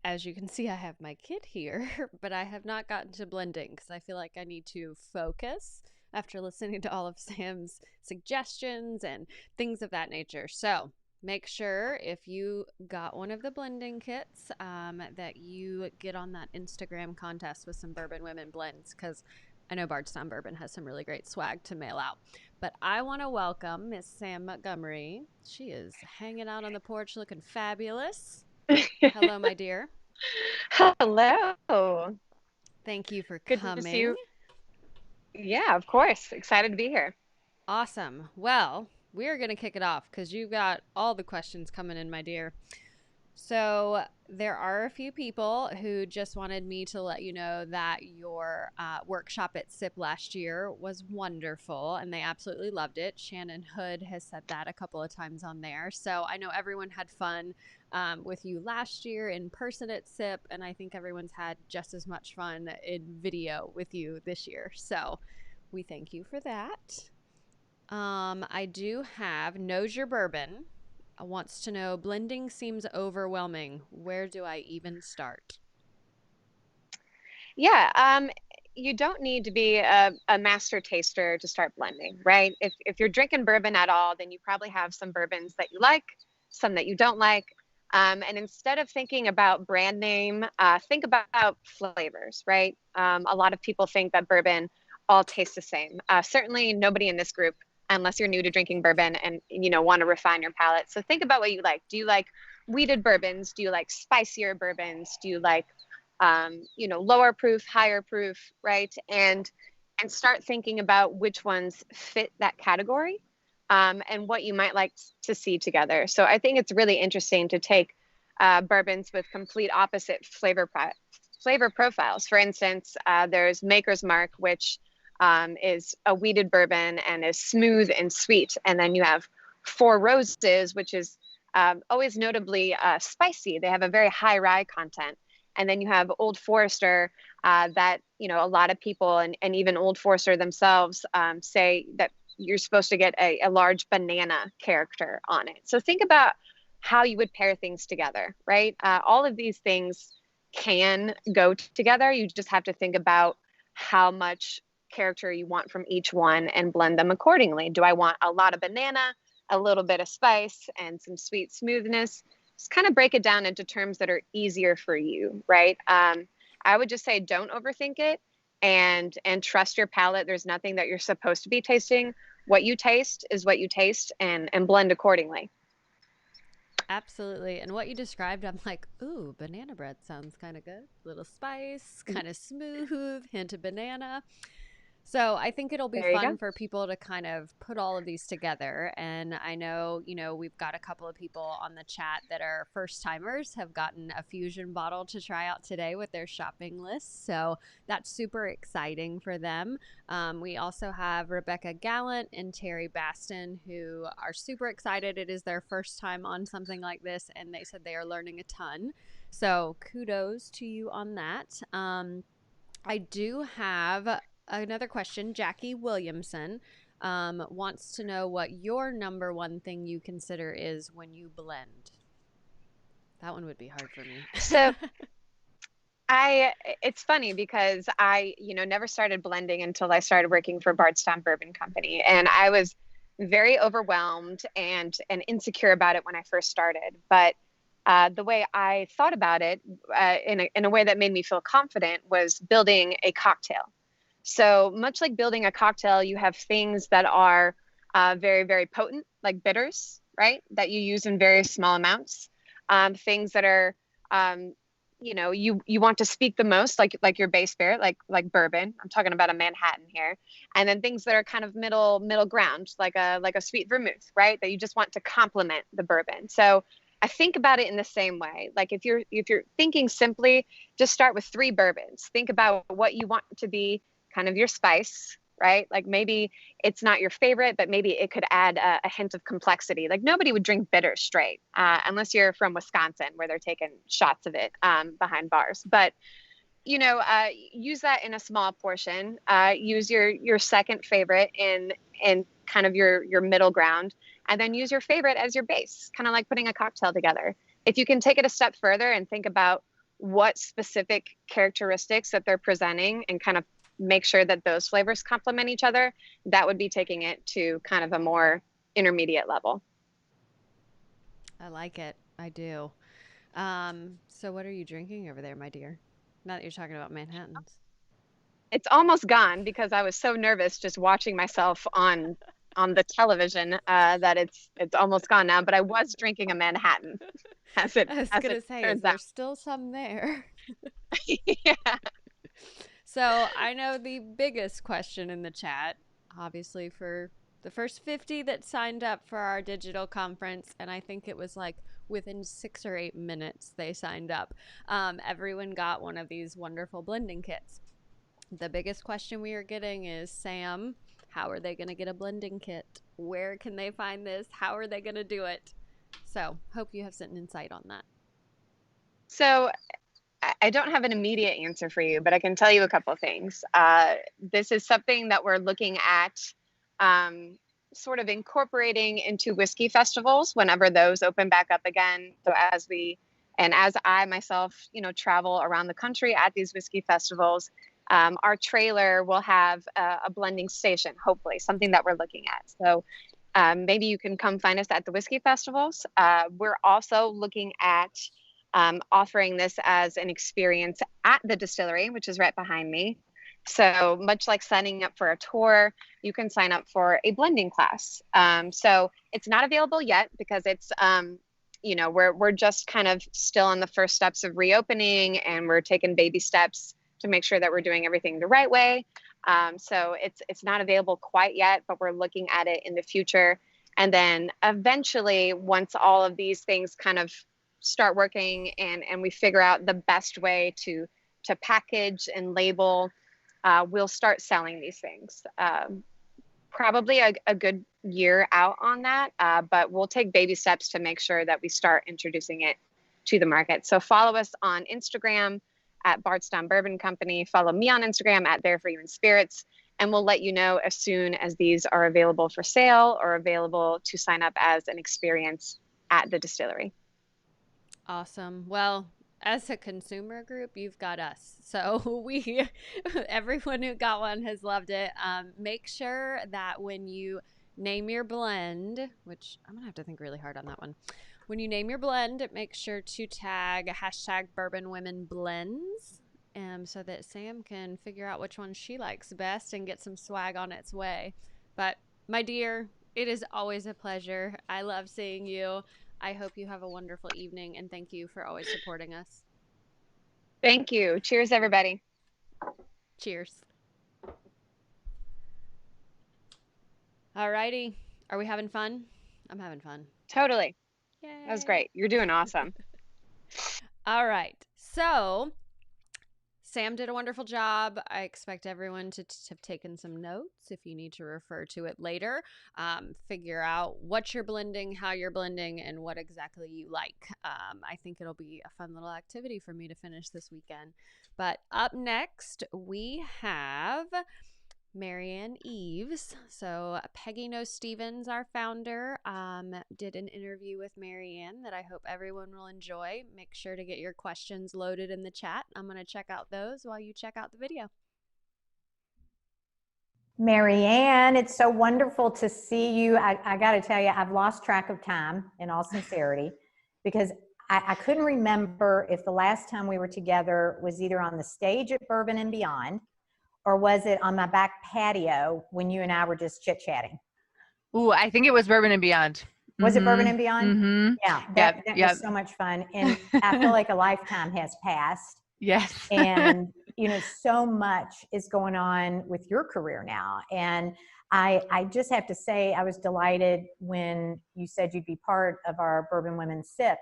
as you can see, I have my kit here, but I have not gotten to blending because I feel like I need to focus after listening to all of Sam's suggestions and things of that nature. So make sure if you got one of the blending kits that you get on that Instagram contest with some Bourbon Women blends, because I know Bardstown Bourbon has some really great swag to mail out. But I want to welcome Miss Sam Montgomery. She is hanging out on the porch looking fabulous. Hello, my dear. Hello. Thank you for Good coming. to see you. Yeah, of course. Excited to be here. Awesome. Well, we're going to kick it off because you've got all the questions coming in, my dear. So there are a few people who just wanted me to let you know that your workshop at SIP last year was wonderful, and they absolutely loved it. Shannon Hood has said that a couple of times on there. So I know everyone had fun with you last year in person at SIP, and I think everyone's had just as much fun in video with you this year. So we thank you for that. I do have Knows Your Bourbon. Wants to know, blending seems overwhelming. Where do I even start? Yeah, you don't need to be a master taster to start blending, right? If you're drinking bourbon at all, then you probably have some bourbons that you like, some that you don't like. And instead of thinking about brand name, think about flavors, right? A lot of people think that bourbon all tastes the same. Certainly nobody in this group, unless you're new to drinking bourbon and want to refine your palate. So think about what you like. Do you like wheated bourbons? Do you like spicier bourbons? Do you like lower proof, higher proof, right? And start thinking about which ones fit that category, and what you might like to see together. So I think it's really interesting to take bourbons with complete opposite flavor profiles. For instance, there's Maker's Mark, which is a wheated bourbon and is smooth and sweet. And then you have Four Roses, which is always notably spicy. They have a very high rye content. And then you have Old Forester that, a lot of people and even Old Forester themselves say that you're supposed to get a large banana character on it. So think about how you would pair things together, right? All of these things can go together. You just have to think about how much character you want from each one and blend them accordingly. Do I want a lot of banana, a little bit of spice, and some sweet smoothness? Just kind of break it down into terms that are easier for you, right? I would just say don't overthink it and trust your palate. There's nothing that you're supposed to be tasting. What you taste is what you taste, and blend accordingly. Absolutely. And what you described, I'm like, ooh, banana bread sounds kind of good. Little spice, kind of smooth, hint of banana. So I think it'll be fun for people to kind of put all of these together. And I know, we've got a couple of people on the chat that are first timers, have gotten a fusion bottle to try out today with their shopping list. So that's super exciting for them. We also have Rebecca Gallant and Terry Baston, who are super excited. It is their first time on something like this, and they said they are learning a ton. So kudos to you on that. I do have another question. Jackie Williamson wants to know what your number one thing you consider is when you blend. That one would be hard for me. So it's funny because I, never started blending until I started working for Bardstown Bourbon Company. And I was very overwhelmed and insecure about it when I first started. But the way I thought about it in a way that made me feel confident was building a cocktail. So much like building a cocktail, you have things that are very, very potent, like bitters, right? That you use in very small amounts. Things that are, you want to speak the most, like your base spirit, like bourbon. I'm talking about a Manhattan here. And then things that are kind of middle ground, like a sweet vermouth, right? That you just want to complement the bourbon. So I think about it in the same way. Like if you're thinking simply, just start with 3 bourbons. Think about what you want to be kind of your spice, right? Like maybe it's not your favorite, but maybe it could add a hint of complexity. Like nobody would drink bitter straight, unless you're from Wisconsin where they're taking shots of it behind bars. But, use that in a small portion. Use your second favorite in kind of your middle ground, and then use your favorite as your base, kind of like putting a cocktail together. If you can take it a step further and think about what specific characteristics that they're presenting and kind of make sure that those flavors complement each other, that would be taking it to kind of a more intermediate level. I like it. I do. So what are you drinking over there, my dear? Now that you're talking about Manhattans. It's almost gone because I was so nervous just watching myself on the television that it's almost gone now, but I was drinking a Manhattan. I was going to say, is there still some there? Yeah. So I know the biggest question in the chat, obviously for The first 50 that signed up for our digital conference, and I think it was like within 6 or 8 minutes they signed up. Everyone got one of these wonderful blending kits. The biggest question we are getting is, Sam, how are they going to get a blending kit? Where can they find this? How are they going to do it? So hope you have some insight on that. So I don't have an immediate answer for you, but I can tell you a couple of things. This is something that we're looking at sort of incorporating into whiskey festivals whenever those open back up again. So as I myself, travel around the country at these whiskey festivals, our trailer will have a blending station, hopefully, something that we're looking at. So maybe you can come find us at the whiskey festivals. We're also looking at offering this as an experience at the distillery, which is right behind me. So much like signing up for a tour, you can sign up for a blending class. So it's not available yet because it's, we're just kind of still on the first steps of reopening, and we're taking baby steps to make sure that we're doing everything the right way. So it's not available quite yet, but we're looking at it in the future. And then eventually, once all of these things kind of start working and we figure out the best way to package and label, we'll start selling these things. Probably a good year out on that, but we'll take baby steps to make sure that we start introducing it to the market. So follow us on Instagram at Bardstown Bourbon Company. Follow me on Instagram at There For You in Spirits, and we'll let you know as soon as these are available for sale or available to sign up as an experience at the distillery. Awesome. Well, as a consumer group, you've got us. So everyone who got one has loved it. Make sure that when you name your blend, which I'm going to have to think really hard on that one. When you name your blend, make sure to tag #BourbonWomenBlends, so that Sam can figure out which one she likes best and get some swag on its way. But my dear, it is always a pleasure. I love seeing you. I hope you have a wonderful evening, and thank you for always supporting us. Thank you. Cheers, everybody. Cheers. All righty. Are we having fun? I'm having fun. Totally. Yay. That was great. You're doing awesome. All right. So Sam did a wonderful job. I expect everyone to have taken some notes if you need to refer to it later. Figure out what you're blending, how you're blending, and what exactly you like. I think it'll be a fun little activity for me to finish this weekend. But up next, we have Marianne Eaves. So Peggy Knows Stevens, our founder, did an interview with Marianne that I hope everyone will enjoy. Make sure to get your questions loaded in the chat. I'm going to check out those while you check out the video. Marianne, it's so wonderful to see you. I got to tell you, I've lost track of time, in all sincerity, because I couldn't remember if the last time we were together was either on the stage at Bourbon and Beyond, or was it on my back patio when you and I were just chit-chatting? Ooh, I think it was Bourbon and Beyond. Was it Bourbon and Beyond? Mm-hmm. Yeah, that was so much fun. And I feel like a lifetime has passed. Yes. And, so much is going on with your career now. And I just have to say, I was delighted when you said you'd be part of our Bourbon Women Sip,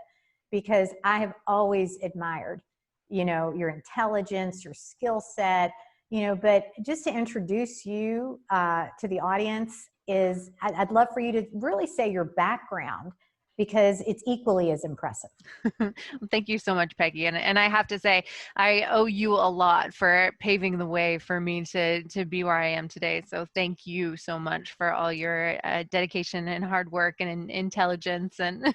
because I have always admired, your intelligence, your skill set, but just to introduce you to the audience is, I'd love for you to really say your background, because it's equally as impressive. Well, thank you so much, Peggy. And I have to say, I owe you a lot for paving the way for me to be where I am today. So thank you so much for all your dedication and hard work and intelligence, and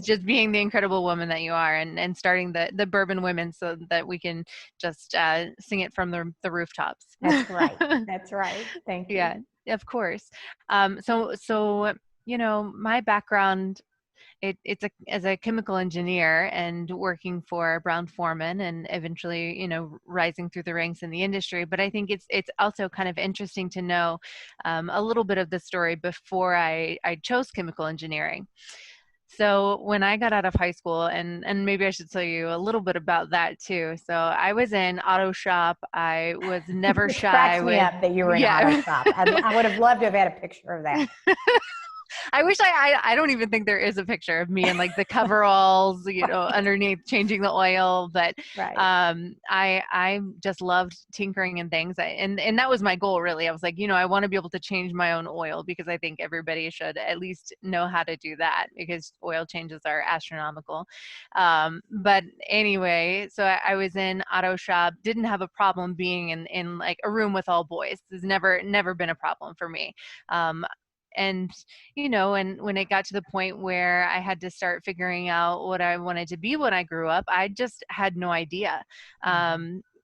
just being the incredible woman that you are, and starting the Bourbon Women so that we can just sing it from the rooftops. That's right. That's right. Thank you. Yeah, of course. So my background, it's as a chemical engineer and working for Brown-Forman, and eventually, rising through the ranks in the industry. But I think it's also kind of interesting to know a little bit of the story before I chose chemical engineering. So when I got out of high school, and maybe I should tell you a little bit about that too. So I was in auto shop. I was never Which shy cracks me with, up that you were in auto shop. I would have loved to have had a picture of that. I wish I don't even think there is a picture of me in like the coveralls, underneath changing the oil. But Right. I just loved tinkering and things. And that was my goal, really. I was like, I want to be able to change my own oil, because I think everybody should at least know how to do that, because oil changes are astronomical. But anyway, so I was in auto shop, didn't have a problem being in like a room with all boys. It's never been a problem for me. And and when it got to the point where I had to start figuring out what I wanted to be when I grew up, I just had no idea.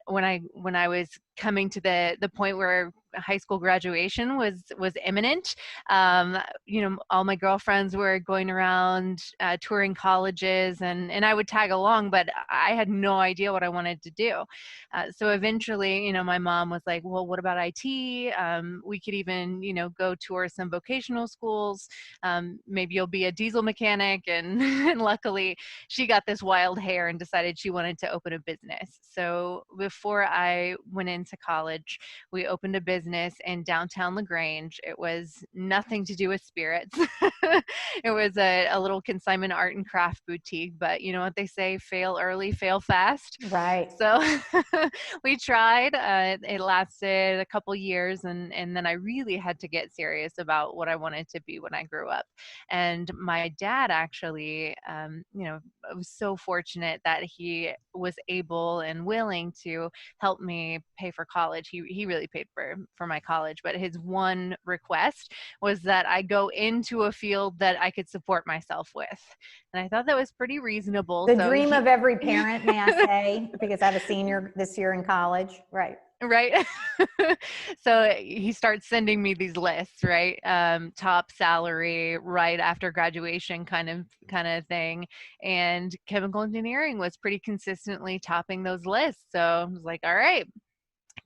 When I was coming to the point where high school graduation was imminent, all my girlfriends were going around touring colleges, and I would tag along, but I had no idea what I wanted to do. So eventually, my mom was like, well, what about IT? We could even, go tour some vocational schools. Maybe you'll be a diesel mechanic. And, and luckily she got this wild hair and decided she wanted to open a business. So before I went into college, we opened a business in downtown LaGrange. It was nothing to do with spirits. It was a little consignment art and craft boutique, but you know what they say, fail early, fail fast. Right. So we tried. It lasted a couple years, and then I really had to get serious about what I wanted to be when I grew up. And my dad actually, I was so fortunate that he was able and willing to help me pay for college. He really paid for my college, but his one request was that I go into a field that I could support myself with. And I thought that was pretty reasonable. The dream of every parent, may I say, because I have a senior this year in college. Right. Right. So he starts sending me these lists, right? Top salary right after graduation kind of thing. And chemical engineering was pretty consistently topping those lists. So I was like, all right,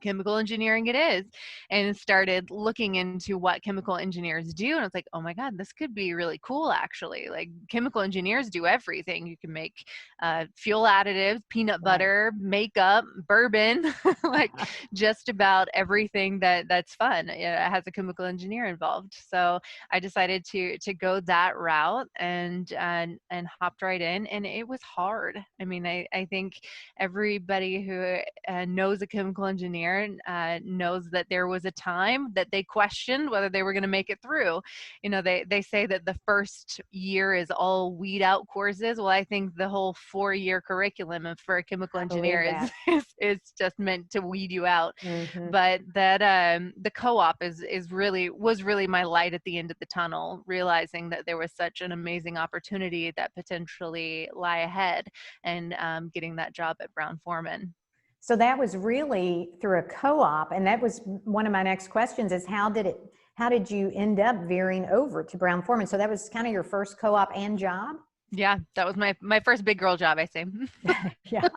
chemical engineering it is, and started looking into what chemical engineers do. And I was like, oh my God, this could be really cool, actually. Like, chemical engineers do everything. You can make fuel additives, peanut butter, makeup, bourbon, like just about everything that's fun. It has a chemical engineer involved. So I decided to go that route and hopped right in, and it was hard. I mean, I think everybody who knows a chemical engineer knows that there was a time that they questioned whether they were going to make it through. They say that the first year is all weed out courses. Well, I think the whole 4-year curriculum for a chemical engineer is just meant to weed you out. Mm-hmm. But that the co-op was really my light at the end of the tunnel, realizing that there was such an amazing opportunity that potentially lie ahead, and getting that job at Brown-Forman. So that was really through a co-op, and that was one of my next questions: is how did you end up veering over to Brown-Forman? So that was kind of your first co-op and job? Yeah, that was my first big girl job, I say. Yeah.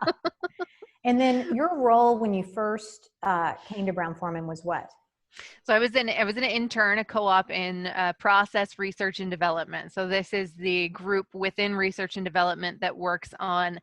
And then your role when you first came to Brown-Forman was what? So I was an intern, a co-op in process research and development. So this is the group within research and development that works on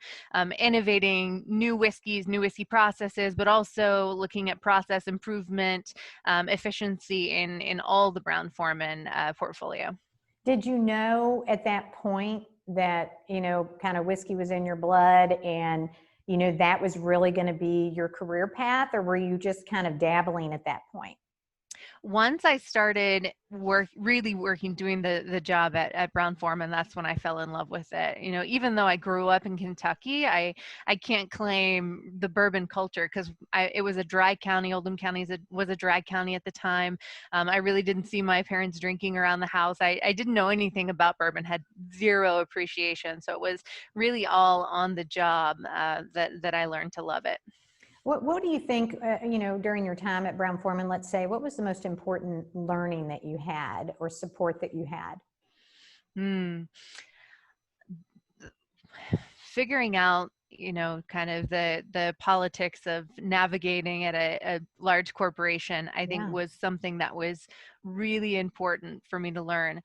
innovating new whiskey processes, but also looking at process improvement, efficiency in all the Brown-Forman portfolio. Did you know at that point that, kind of whiskey was in your blood, and, that was really going to be your career path, or were you just kind of dabbling at that point? Once I started really working, doing the job at Brown-Forman, that's when I fell in love with it. Even though I grew up in Kentucky, I can't claim the bourbon culture, because it was a dry county. Oldham County was a dry county at the time. I really didn't see my parents drinking around the house. I didn't know anything about bourbon, had zero appreciation. So it was really all on the job that I learned to love it. What do you think, during your time at Brown-Forman, let's say, what was the most important learning that you had, or support that you had? Figuring out, kind of the politics of navigating at a large corporation, I think was something that was really important for me to learn.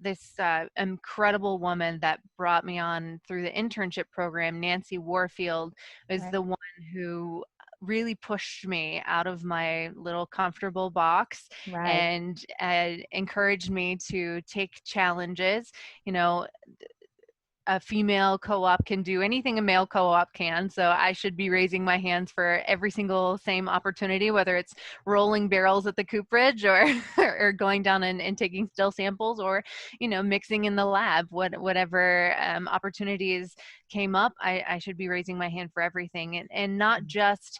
this incredible woman that brought me on through the internship program, Nancy Warfield, was Right. the one who really pushed me out of my little comfortable box Right. and encouraged me to take challenges. You know, a female co-op can do anything a male co-op can, so I should be raising my hands for every single same opportunity, whether it's rolling barrels at the cooperage or or going down and taking still samples, or mixing in the lab. Whatever opportunities came up, I should be raising my hand for everything, and not just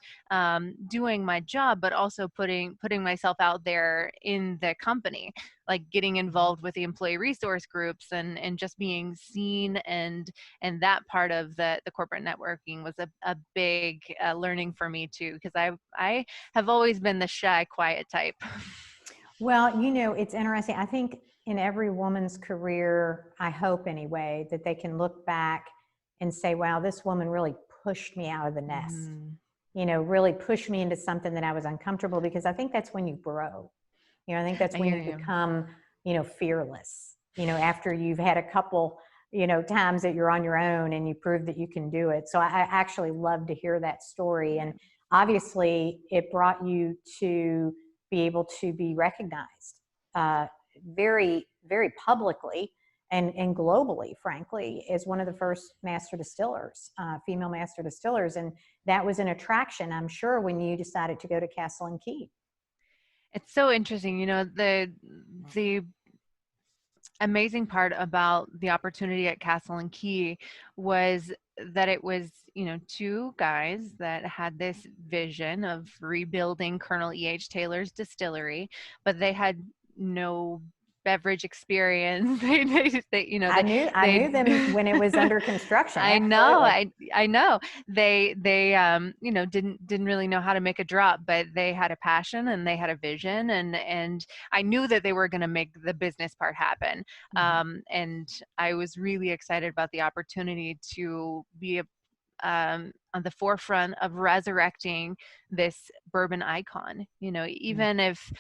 doing my job, but also putting myself out there in the company, like getting involved with the employee resource groups and just being seen, and that part of the corporate networking was a big learning for me too, because I have always been the shy, quiet type. Well, it's interesting. I think in every woman's career, I hope anyway, that they can look back and say, wow, this woman really pushed me out of the nest, really pushed me into something that I was uncomfortable, because I think that's when you grow. I think that's when you become, fearless, after you've had a couple, times that you're on your own and you prove that you can do it. So I actually love to hear that story. And obviously it brought you to be able to be recognized very, very publicly and globally, frankly, as one of the first master distillers, female master distillers. And that was an attraction, I'm sure, when you decided to go to Castle and Key. It's so interesting, the amazing part about the opportunity at Castle and Key was that it was, two guys that had this vision of rebuilding Colonel E.H. Taylor's distillery, but they had no beverage experience. I knew them when it was under construction. I know. They didn't really know how to make a drop, but they had a passion and they had a vision, and I knew that they were going to make the business part happen. And I was really excited about the opportunity to be on the forefront of resurrecting this bourbon icon. Even if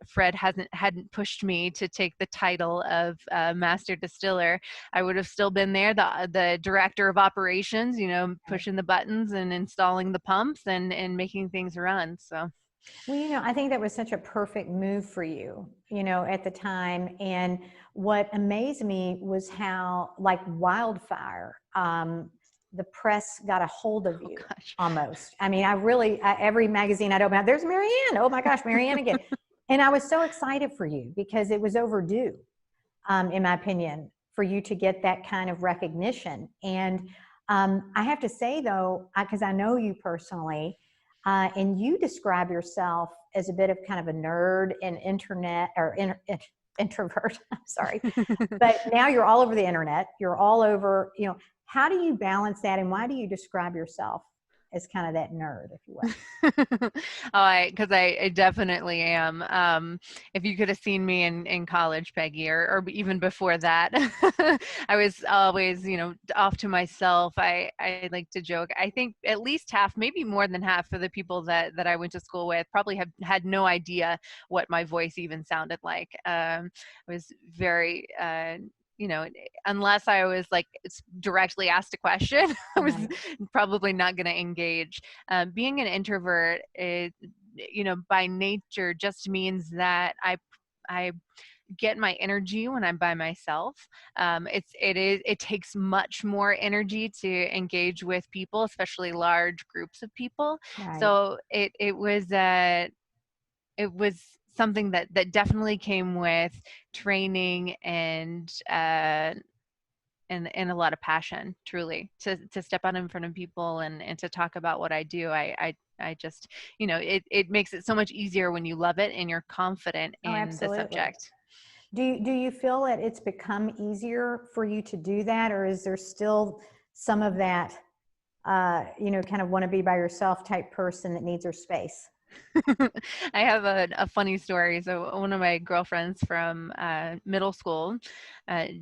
Fred hadn't pushed me to take the title of master distiller, I would have still been there, the director of operations, pushing the buttons and installing the pumps and making things run. So. Well, I think that was such a perfect move for you, at the time. And what amazed me was how, like wildfire, the press got a hold of you almost. I mean, every magazine I'd open, there's Marianne. Oh my gosh, Marianne again. And I was so excited for you because it was overdue, in my opinion, for you to get that kind of recognition. And I have to say though, because I know you personally, and you describe yourself as a bit of kind of a nerd and internet or introvert, I'm sorry. But now you're all over the internet. You're all over, how do you balance that, and why do you describe yourself as kind of that nerd, if you will? Because I definitely am. If you could have seen me in college, Peggy, or even before that, I was always, off to myself. I like to joke. I think at least half, maybe more than half of the people that I went to school with probably have had no idea what my voice even sounded like. I was very, unless I was like directly asked a question, I was probably not going to engage. Being an introvert, by nature just means that I get my energy when I'm by myself. It takes much more energy to engage with people, especially large groups of people. Right. So it was something that definitely came with training and a lot of passion, truly, to step out in front of people and to talk about what I do. I just, it makes it so much easier when you love it and you're confident in the subject. Do you feel that it's become easier for you to do that, or is there still some of that, kind of want to be by yourself type person that needs her space? I have a funny story. So one of my girlfriends from middle school,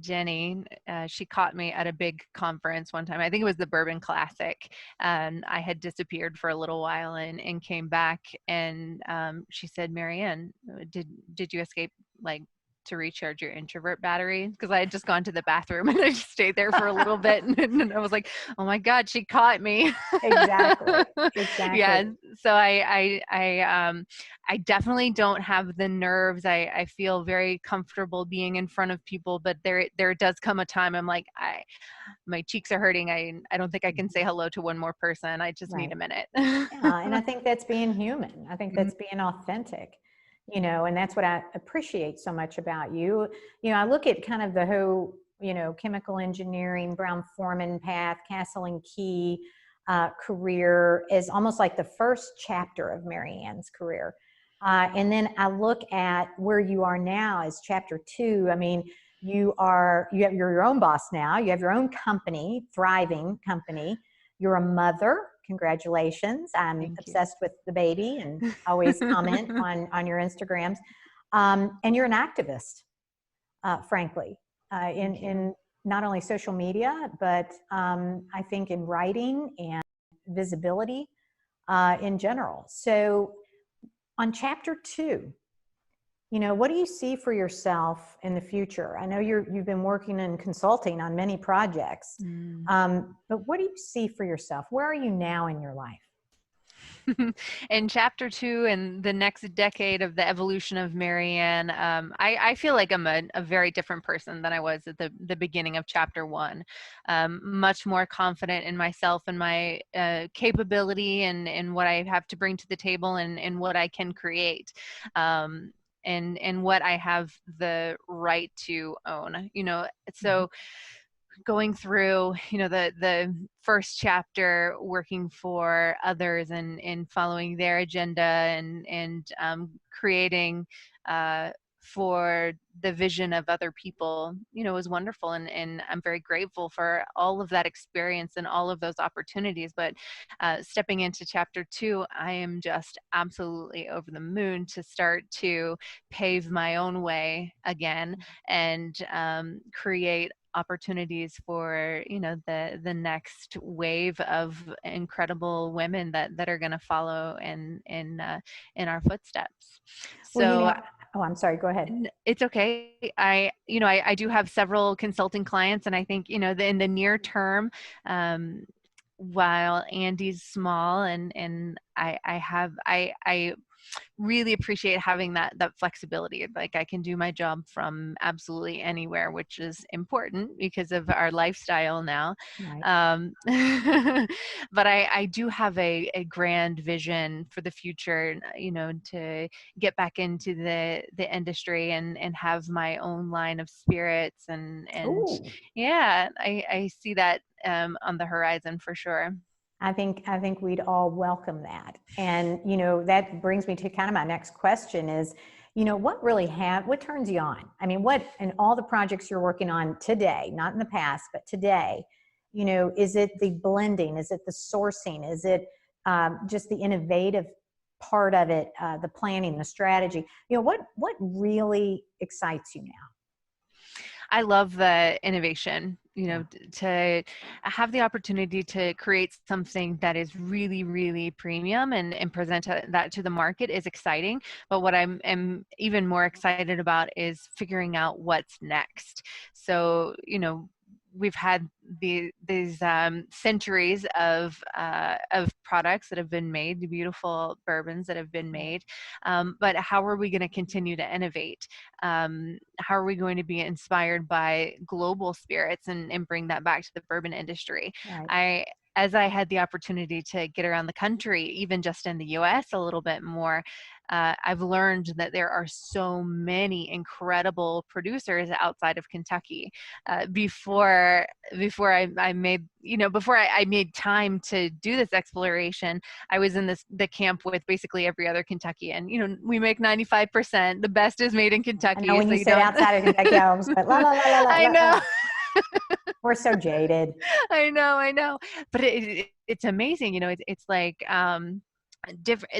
Jenny, she caught me at a big conference one time. I think it was the Bourbon Classic. And I had disappeared for a little while and came back. And she said, Marianne, did you escape like to recharge your introvert battery, because I had just gone to the bathroom and I just stayed there for a little bit, and I was like, oh my God, she caught me. Exactly. Exactly. Yeah. So I definitely don't have the nerves. I feel very comfortable being in front of people, but there does come a time I'm like, my cheeks are hurting. I don't think I can say hello to one more person. I just need a minute. Yeah, and I think that's being human. I think that's being authentic, you know, and that's what I appreciate so much about you. You know, I look at kind of the whole, you know, chemical engineering, Brown-Forman path, Castle and Key career as almost like the first chapter of Marianne's career. And then I look at where you are now as chapter 2. I mean, you're your own boss now. You have your own company, thriving company. You're a mother. Congratulations. I'm obsessed with the baby and always comment on your Instagrams. And you're an activist, frankly, in not only social media, but I think in writing and visibility in general. So on chapter 2, you know, what do you see for yourself in the future? I know you've been working and consulting on many projects, but what do you see for yourself? Where are you now in your life? In chapter 2 and the next decade of the evolution of Marianne, I feel like I'm a very different person than I was at the beginning of chapter 1. Much more confident in myself and my capability and what I have to bring to the table and what I can create. And what I have the right to own, you know. So going through, you know, the first chapter, working for others and following their agenda and creating for the vision of other people, you know, was wonderful. And I'm very grateful for all of that experience and all of those opportunities. But stepping into chapter 2, I am just absolutely over the moon to start to pave my own way again and create opportunities for, you know, the next wave of incredible women that are going to follow in our footsteps. So Well, you know, oh, I'm sorry, go ahead. It's okay. I do have several consulting clients, and I think, you know, in the near term, while Andy's small and I really appreciate having that flexibility. Like, I can do my job from absolutely anywhere, which is important because of our lifestyle now. Right. But I do have a grand vision for the future, you know, to get back into the industry and have my own line of spirits and Ooh. Yeah, I see that on the horizon for sure. I think we'd all welcome that. And, you know, that brings me to kind of my next question is, you know, what turns you on? I mean, what, in all the projects you're working on today, not in the past, but today, you know, is it the blending? Is it the sourcing? Is it just the innovative part of it, the planning, the strategy? You know, what really excites you now? I love the innovation, you know, to have the opportunity to create something that is really, really premium and present that to the market is exciting. But what I'm even more excited about is figuring out what's next. So, you know, we've had these centuries of products that have been made, the beautiful bourbons that have been made. But how are we going to continue to innovate? How are we going to be inspired by global spirits and bring that back to the bourbon industry? Right. As I had the opportunity to get around the country, even just in the US a little bit more, I've learned that there are so many incredible producers outside of Kentucky. Before I made time to do this exploration, I was in the camp with basically every other Kentuckian. You know, we make 95%. The best is made in Kentucky. I know when you said outside of Kentucky, I was like, la la la la la. I know. We're so jaded. I know. But it's amazing. You know, it's like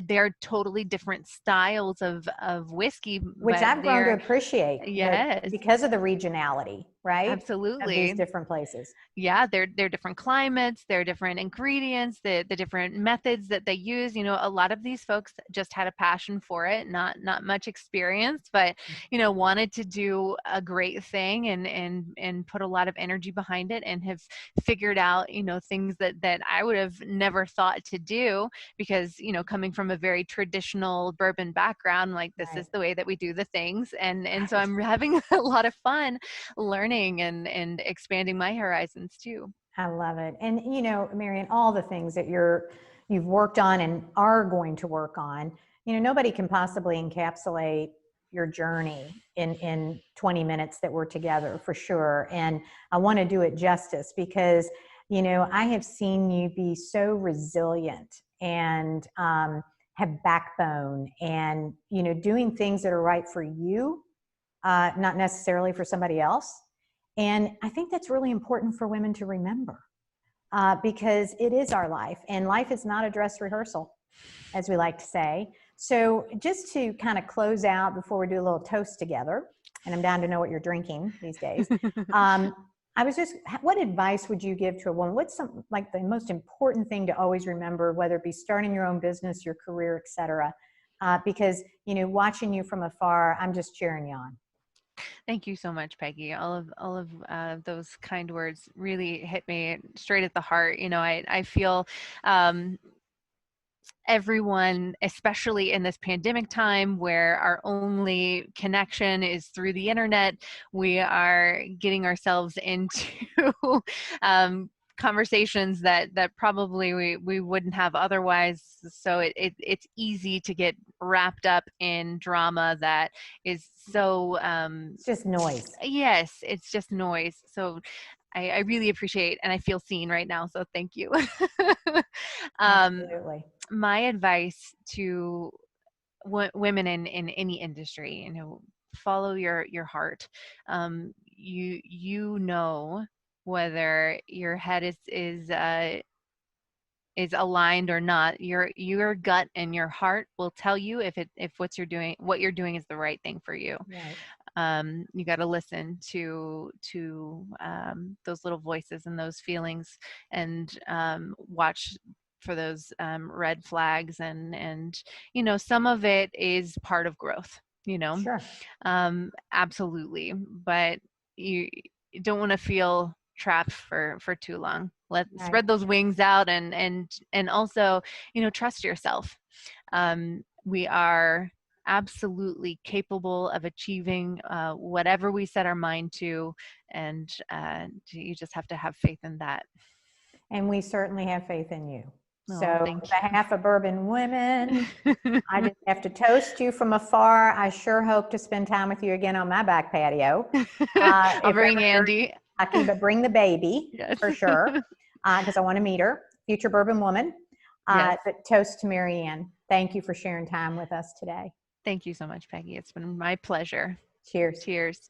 they're totally different styles of whiskey, which I've grown to appreciate. Yes, because of the regionality, right? Of Absolutely. these different places. Yeah, they're different climates, they're different ingredients, the different methods that they use. You know, a lot of these folks just had a passion for it, not much experience, but you know, wanted to do a great thing and put a lot of energy behind it, and have figured out, you know, things that I would have never thought to do, because, you know, coming from a very traditional bourbon background, like this is the way that we do the things, and so I'm having a lot of fun learning and expanding my horizons too. I love it. And you know, Marianne, all the things that you've worked on and are going to work on, you know, nobody can possibly encapsulate your journey in 20 minutes that we're together, for sure. And I want to do it justice because, you know, I have seen you be so resilient and have backbone and, you know, doing things that are right for you, not necessarily for somebody else. And I think that's really important for women to remember, because it is our life, and life is not a dress rehearsal, as we like to say. So just to kind of close out before we do a little toast together, and I'm down to know what you're drinking these days. What advice would you give to a woman? What's like the most important thing to always remember, whether it be starting your own business, your career, et cetera? Because, you know, watching you from afar, I'm just cheering you on. Thank you so much, Peggy. All of those kind words really hit me straight at the heart. You know, I feel everyone, especially in this pandemic time where our only connection is through the internet, we are getting ourselves into conversations that probably we wouldn't have otherwise. So it's easy to get wrapped up in drama that is so it's just noise. Yes, it's just noise. So I really appreciate, and I feel seen right now, so thank you. Absolutely. My advice to women in any industry, you know, follow your heart. You know whether your head is aligned or not. Your gut and your heart will tell you if what you're doing is the right thing for you. Right. You got to listen to those little voices and those feelings, and watch for those red flags, and you know, some of it is part of growth, you know. Sure. Absolutely, but you don't want to feel trapped for too long. Let Right. Spread those wings out, and also, you know, trust yourself. We are absolutely capable of achieving whatever we set our mind to, and you just have to have faith in that. And we certainly have faith in you. Oh, So on thank you. behalf of Bourbon Women, I just have to toast you from afar. I sure hope to spend time with you again on my back patio. I'll bring Andy. But bring the baby, Yes. for sure, because I want to meet her, future Bourbon woman. Yes. But toast to Marianne. Thank you for sharing time with us today. Thank you so much, Peggy. It's been my pleasure. Cheers. Cheers.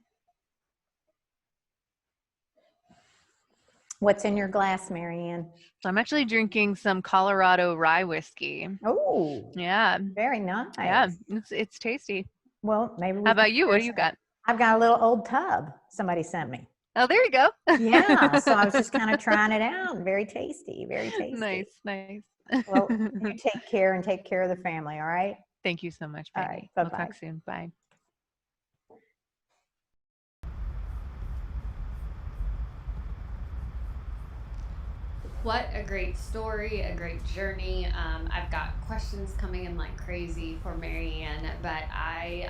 What's in your glass, Marianne? So I'm actually drinking some Colorado rye whiskey. Oh, yeah, very nice. Yeah, it's tasty. Well, maybe. How about you? What do you got? I've got a little old tub somebody sent me. Oh, there you go. Yeah, so I was just kind of trying it out. Very tasty, very tasty. Nice. Well, you take care and take care of the family, all right? Thank you so much, All Peggy. right, We'll bye-bye. talk soon. Bye. What a great story, a great journey. I've got questions coming in like crazy for Marianne, but I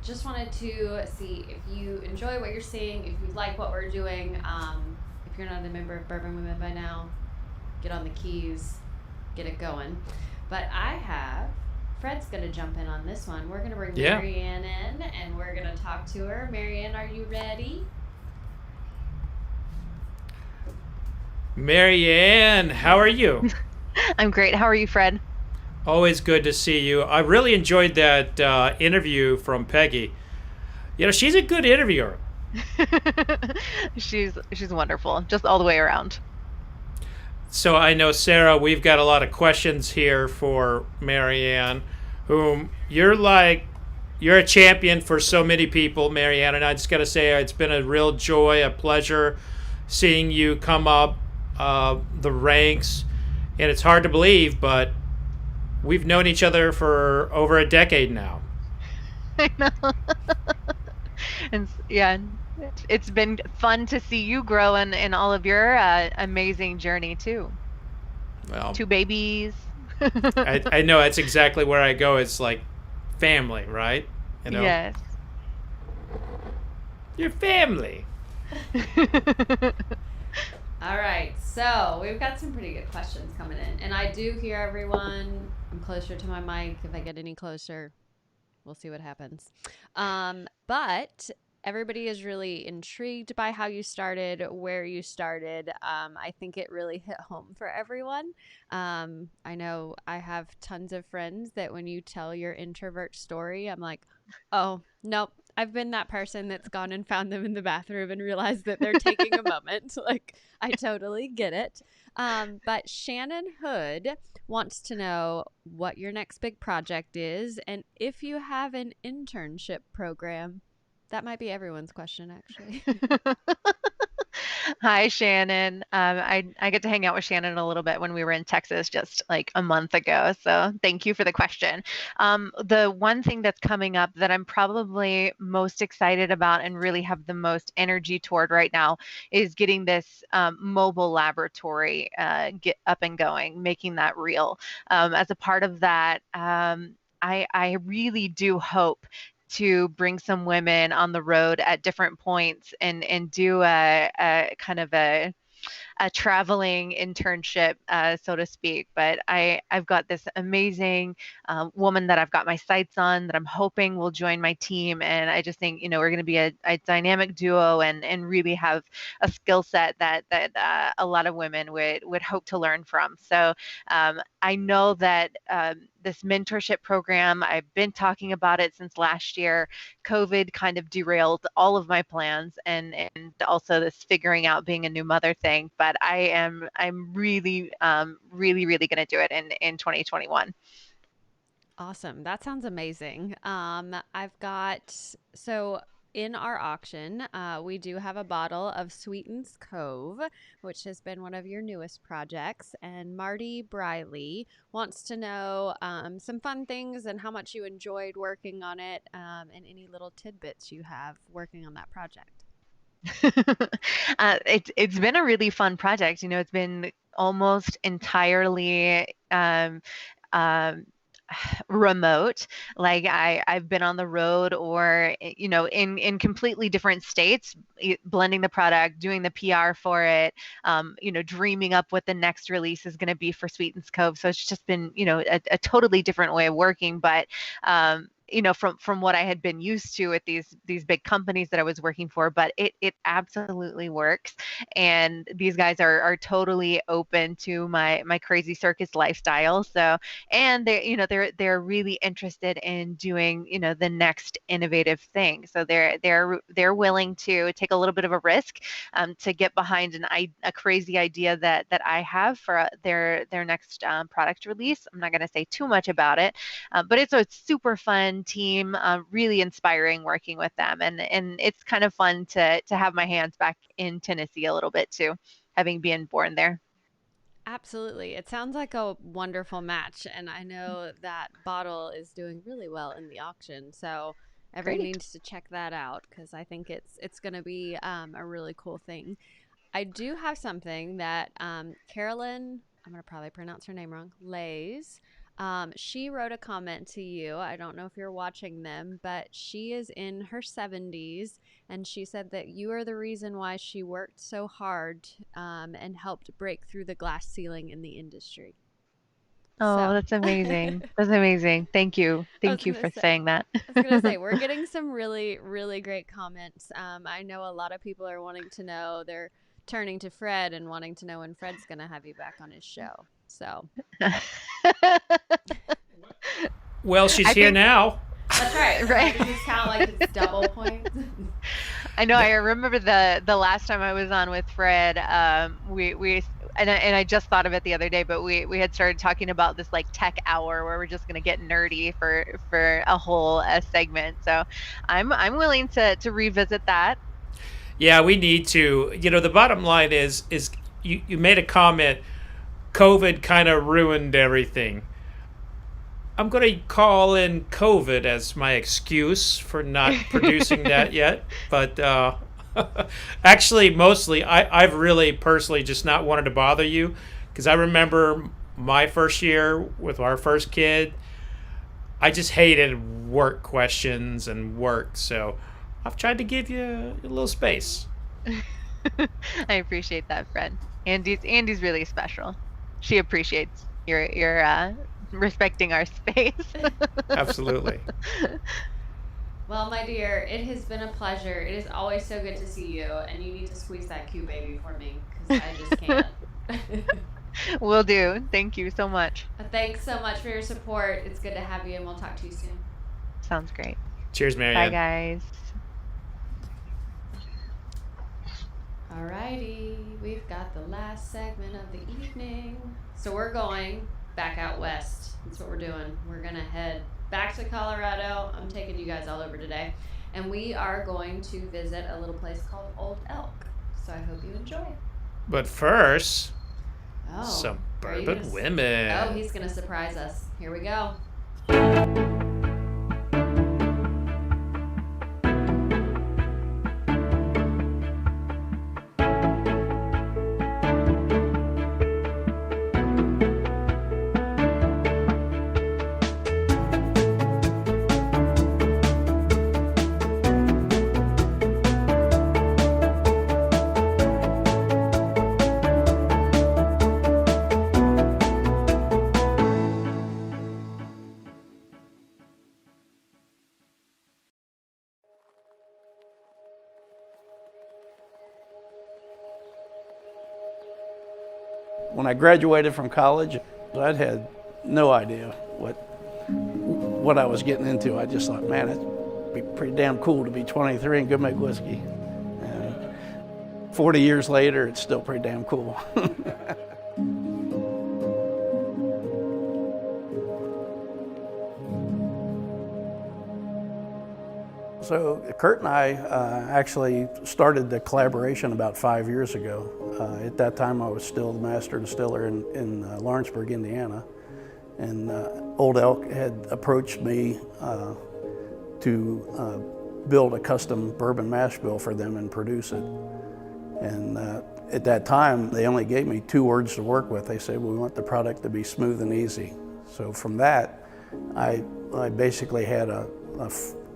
just wanted to see if you enjoy what you're seeing, if you like what we're doing. If you're not a member of Bourbon Women by now, get on the keys, get it going. But Fred's going to jump in on this one. We're going to bring Marianne in, and we're going to talk to her. Marianne, are you ready? Marianne, how are you? I'm great. How are you, Fred? Always good to see you. I really enjoyed that interview from Peggy. You know, she's a good interviewer. She's wonderful, just all the way around. So I know, Sarah, we've got a lot of questions here for Marianne, whom you're like you're a champion for so many people, Marianne, and I just got to say it's been a real joy, a pleasure seeing you come up the ranks, and it's hard to believe, but we've known each other for over a decade now. I know. And yeah, it's been fun to see you grow in all of your amazing journey too. Well, 2 babies. I know that's exactly where I go. It's like family, right? You know? Yes. Your family. All right, so we've got some pretty good questions coming in, and I do hear everyone. I'm closer to my mic. If I get any closer, we'll see what happens. But everybody is really intrigued by how you started, where you started. I think it really hit home for everyone. I know I have tons of friends that when you tell your introvert story, I'm like, oh, nope. I've been that person that's gone and found them in the bathroom and realized that they're taking a moment. Like, I totally get it. But Shannon Hood wants to know what your next big project is and if you have an internship program. That might be everyone's question, actually. Hi, Shannon. I get to hang out with Shannon a little bit when we were in Texas just like a month ago. So thank you for the question. The one thing that's coming up that I'm probably most excited about and really have the most energy toward right now is getting this mobile laboratory get up and going, making that real. As a part of that, I really do hope to bring some women on the road at different points and do a kind of a traveling internship, so to speak. But I've got this amazing woman that I've got my sights on that I'm hoping will join my team. And I just think, we're going to be a dynamic duo and really have a skill set that a lot of women would hope to learn from. So I know that this mentorship program, I've been talking about it since last year. COVID kind of derailed all of my plans and also this figuring out being a new mother thing. But I'm really going to do it in 2021. Awesome. That sounds amazing. I've got, so in our auction, we do have a bottle of Sweetens Cove, which has been one of your newest projects. And Marty Briley wants to know some fun things and how much you enjoyed working on it, and any little tidbits you have working on that project. It's been a really fun project. It's been almost entirely remote. Like I've been on the road or in completely different states, blending the product, doing the PR for it, dreaming up what the next release is going to be for Sweetens Cove. So it's just been a totally different way of working, but from what I had been used to at these big companies that I was working for, but it absolutely works. And these guys are totally open to my crazy circus lifestyle. So, and they're really interested in doing, the next innovative thing. So they're willing to take a little bit of a risk, to get behind a crazy idea that I have for their next product release. I'm not going to say too much about it, but it's a super fun team, really inspiring working with them, and it's kind of fun to have my hands back in Tennessee a little bit too, having been born there. Absolutely. It sounds like a wonderful match, and I know that bottle is doing really well in the auction, so everyone needs to check that out because I think it's going to be a really cool thing. I do have something that Carolyn, I'm going to probably pronounce her name wrong, Lays, she wrote a comment to you. I don't know if you're watching them, but she is in her 70s, and she said that you are the reason why she worked so hard and helped break through the glass ceiling in the industry. Oh, that's amazing. That's amazing. Thank you. Thank you for saying that. I was going to say, we're getting some really, really great comments. I know a lot of people are wanting to know, they're turning to Fred and wanting to know when Fred's going to have you back on his show. So. Well, she's here now. That's right. Right. Does this count like it's double points? I know. I remember the last time I was on with Fred. We and I just thought of it the other day, but we had started talking about this like tech hour where we're just gonna get nerdy for a whole segment. So I'm willing to revisit that. Yeah, we need to. The bottom line is you made a comment. COVID kind of ruined everything. I'm going to call in COVID as my excuse for not producing that yet. But actually, mostly, I've really personally just not wanted to bother you, because I remember my first year with our first kid, I just hated work questions and work. So I've tried to give you a little space. I appreciate that, Fred. Andy's really special. She appreciates your respecting our space. Absolutely. Well, my dear, it has been a pleasure. It is always so good to see you, and you need to squeeze that cute baby for me, because I just can't. Will do. Thank you so much. Thanks so much for your support. It's good to have you, and we'll talk to you soon. Sounds great. Cheers, Marianne. Bye, guys. Alrighty, we've got the last segment of the evening. So we're going back out west. That's what we're doing. We're gonna head back to Colorado. I'm taking you guys all over today. And we are going to visit a little place called Old Elk. So I hope you enjoy it. But first, some are you bourbon women. Oh, he's gonna surprise us. Here we go. When I graduated from college, I'd had no idea what I was getting into. I just thought, man, it'd be pretty damn cool to be 23 and go make whiskey. And 40 years later, it's still pretty damn cool. So Kurt and I actually started the collaboration about 5 years ago. At that time, I was still the master distiller in Lawrenceburg, Indiana. And Old Elk had approached me to build a custom bourbon mash bill for them and produce it. And at that time, they only gave me 2 words to work with. They said, we want the product to be smooth and easy. So from that, I basically had a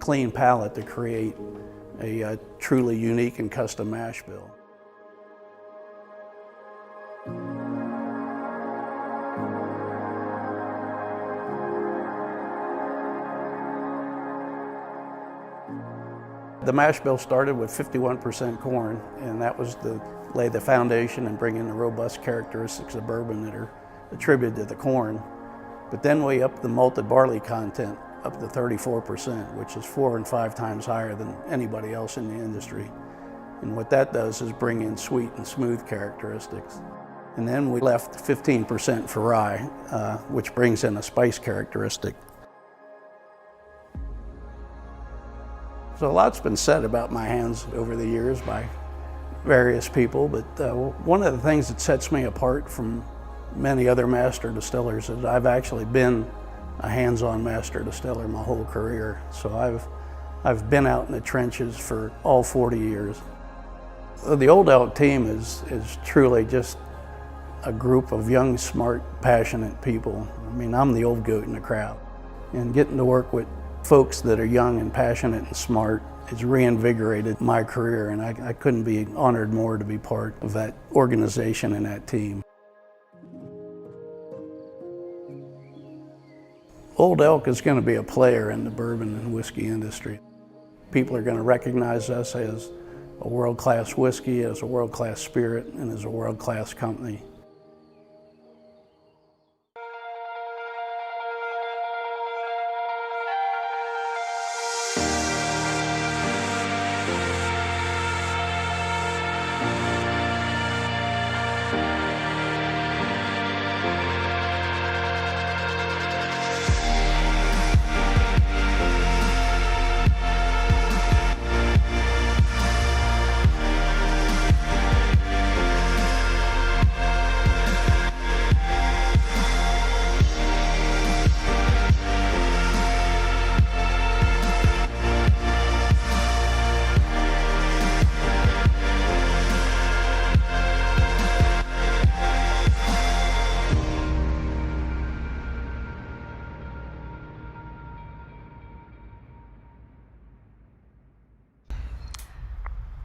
clean palette to create a truly unique and custom mash bill. The mash bill started with 51% corn, and that was to lay the foundation and bring in the robust characteristics of bourbon that are attributed to the corn. But then we upped the malted barley content up to 34%, which is 4 and 5 times higher than anybody else in the industry. And what that does is bring in sweet and smooth characteristics. And then we left 15% for rye, which brings in a spice characteristic. So a lot's been said about my hands over the years by various people, but one of the things that sets me apart from many other master distillers is I've actually been a hands-on master distiller my whole career. So I've been out in the trenches for all 40 years. The Old Elk team is truly just a group of young, smart, passionate people. I mean, I'm the old goat in the crowd. And getting to work with folks that are young and passionate and smart has reinvigorated my career, and I couldn't be honored more to be part of that organization and that team. Old Elk is going to be a player in the bourbon and whiskey industry. People are going to recognize us as a world-class whiskey, as a world-class spirit, and as a world-class company.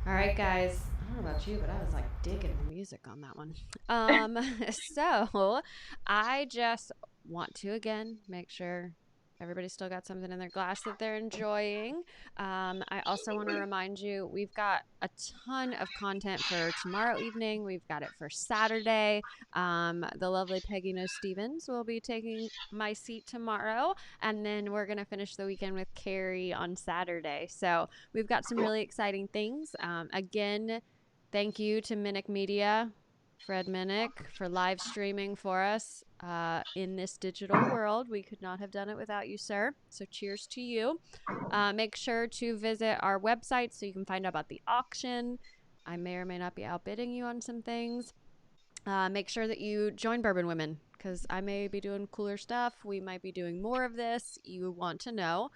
All right, guys. I don't know about you, but I was like digging the music on that one. So I just want to again make sure everybody's still got something in their glass that they're enjoying. I also want to remind you we've got a ton of content for tomorrow evening. We've got it for Saturday. The lovely Peggy No Stevens will be taking my seat tomorrow, and then we're gonna finish the weekend with Kerri on Saturday. So we've got some really exciting things. Again, thank you to Minnick Media, Fred Minnick, for live streaming for us in this digital world. We could not have done it without you, sir. So cheers to you. Make sure to visit our website so you can find out about the auction. I may or may not be outbidding you on some things. Make sure that you join Bourbon Women, because I may be doing cooler stuff. We might be doing more of this. You want to know.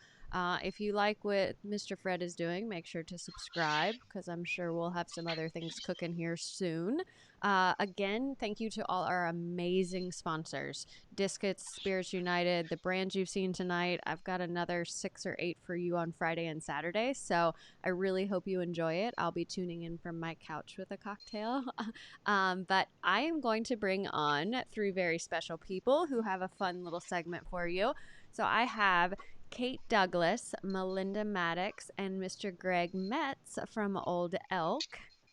If you like what Mr. Fred is doing, make sure to subscribe, because I'm sure we'll have some other things cooking here soon. Again, thank you to all our amazing sponsors. Discus, Spirits United, the brands you've seen tonight. I've got another 6 or 8 for you on Friday and Saturday, so I really hope you enjoy it. I'll be tuning in from my couch with a cocktail. But I am going to bring on 3 very special people who have a fun little segment for you. So I have Kate Douglas, Melinda Maddox, and Mr. Greg Metz from Old Elk.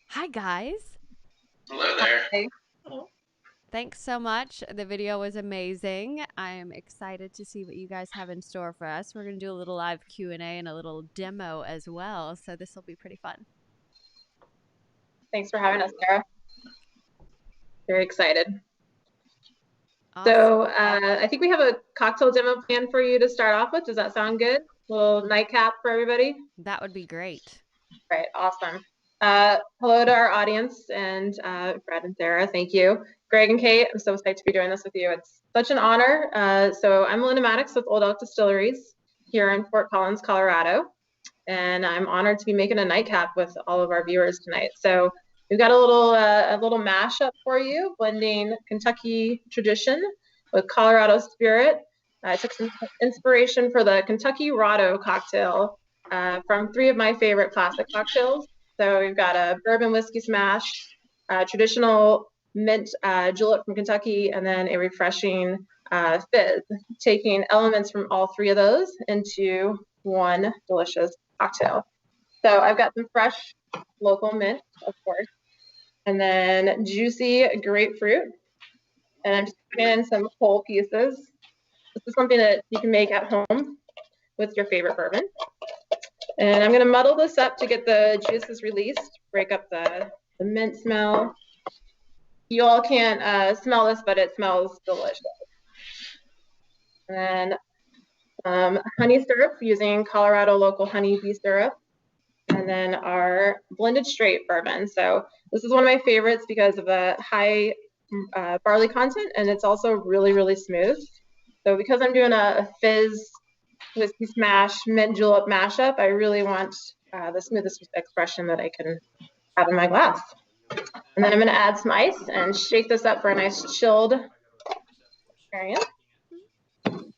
Hi, guys. Hello there. Hey. Thanks so much. The video was amazing. I am excited to see what you guys have in store for us. We're going to do a little live Q&A and a little demo as well, so this will be pretty fun. Thanks for having us, Sarah. Very excited. Awesome. So I think we have a cocktail demo plan for you to start off with. Does that sound good? Little nightcap for everybody? That would be great. Right, awesome. Hello to our audience and Brad and Sarah, thank you. Greg and Kate, I'm so excited to be doing this with you. It's such an honor. So I'm Melinda Maddox with Old Elk Distilleries here in Fort Collins, Colorado. And I'm honored to be making a nightcap with all of our viewers tonight. So we've got a little mashup for you, blending Kentucky tradition with Colorado spirit. I took some inspiration for the Kentucky Rado cocktail from 3 of my favorite classic cocktails. So we've got a bourbon whiskey smash, traditional mint julep from Kentucky, and then a refreshing fizz, taking elements from all 3 of those into one delicious cocktail. So I've got some fresh local mint, of course, and then juicy grapefruit, and I'm just putting in some whole pieces. This is something that you can make at home with your favorite bourbon. And I'm going to muddle this up to get the juices released, break up the mint smell. You all can't smell this, but it smells delicious. And then honey syrup, using Colorado local honey bee syrup. And then our blended straight bourbon. So this is one of my favorites because of the high barley content, and it's also really, really smooth. So because I'm doing a fizz whiskey smash mint julep mashup, I really want the smoothest expression that I can have in my glass. And then I'm going to add some ice and shake this up for a nice chilled experience. I'm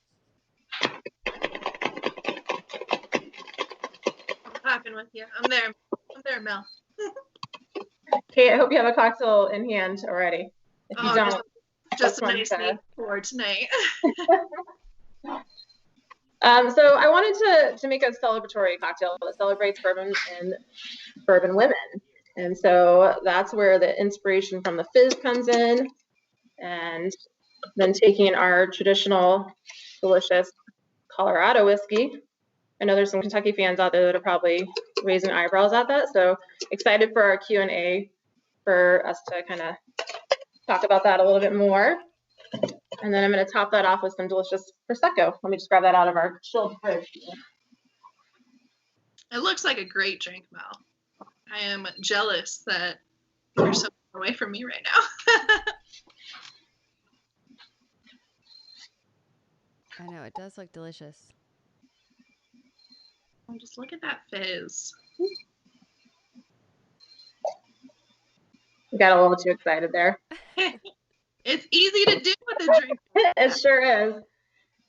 popping with you. I'm there, Mel. Kate, I hope you have a cocktail in hand already. If you don't, just a nice name for tonight. So I wanted to make a celebratory cocktail that celebrates bourbon and bourbon women. And so that's where the inspiration from the fizz comes in. And then taking our traditional, delicious Colorado whiskey. I know there's some Kentucky fans out there that are probably raising eyebrows at that. So excited for our Q&A for us to kind of talk about that a little bit more. And then I'm going to top that off with some delicious Prosecco. Let me just grab that out of our chilled fridge. It looks like a great drink, Mel. I am jealous that you're so far away from me right now. I know, it does look delicious. Oh, just look at that fizz. We got a little too excited there. It's easy to do with a drink. It sure is,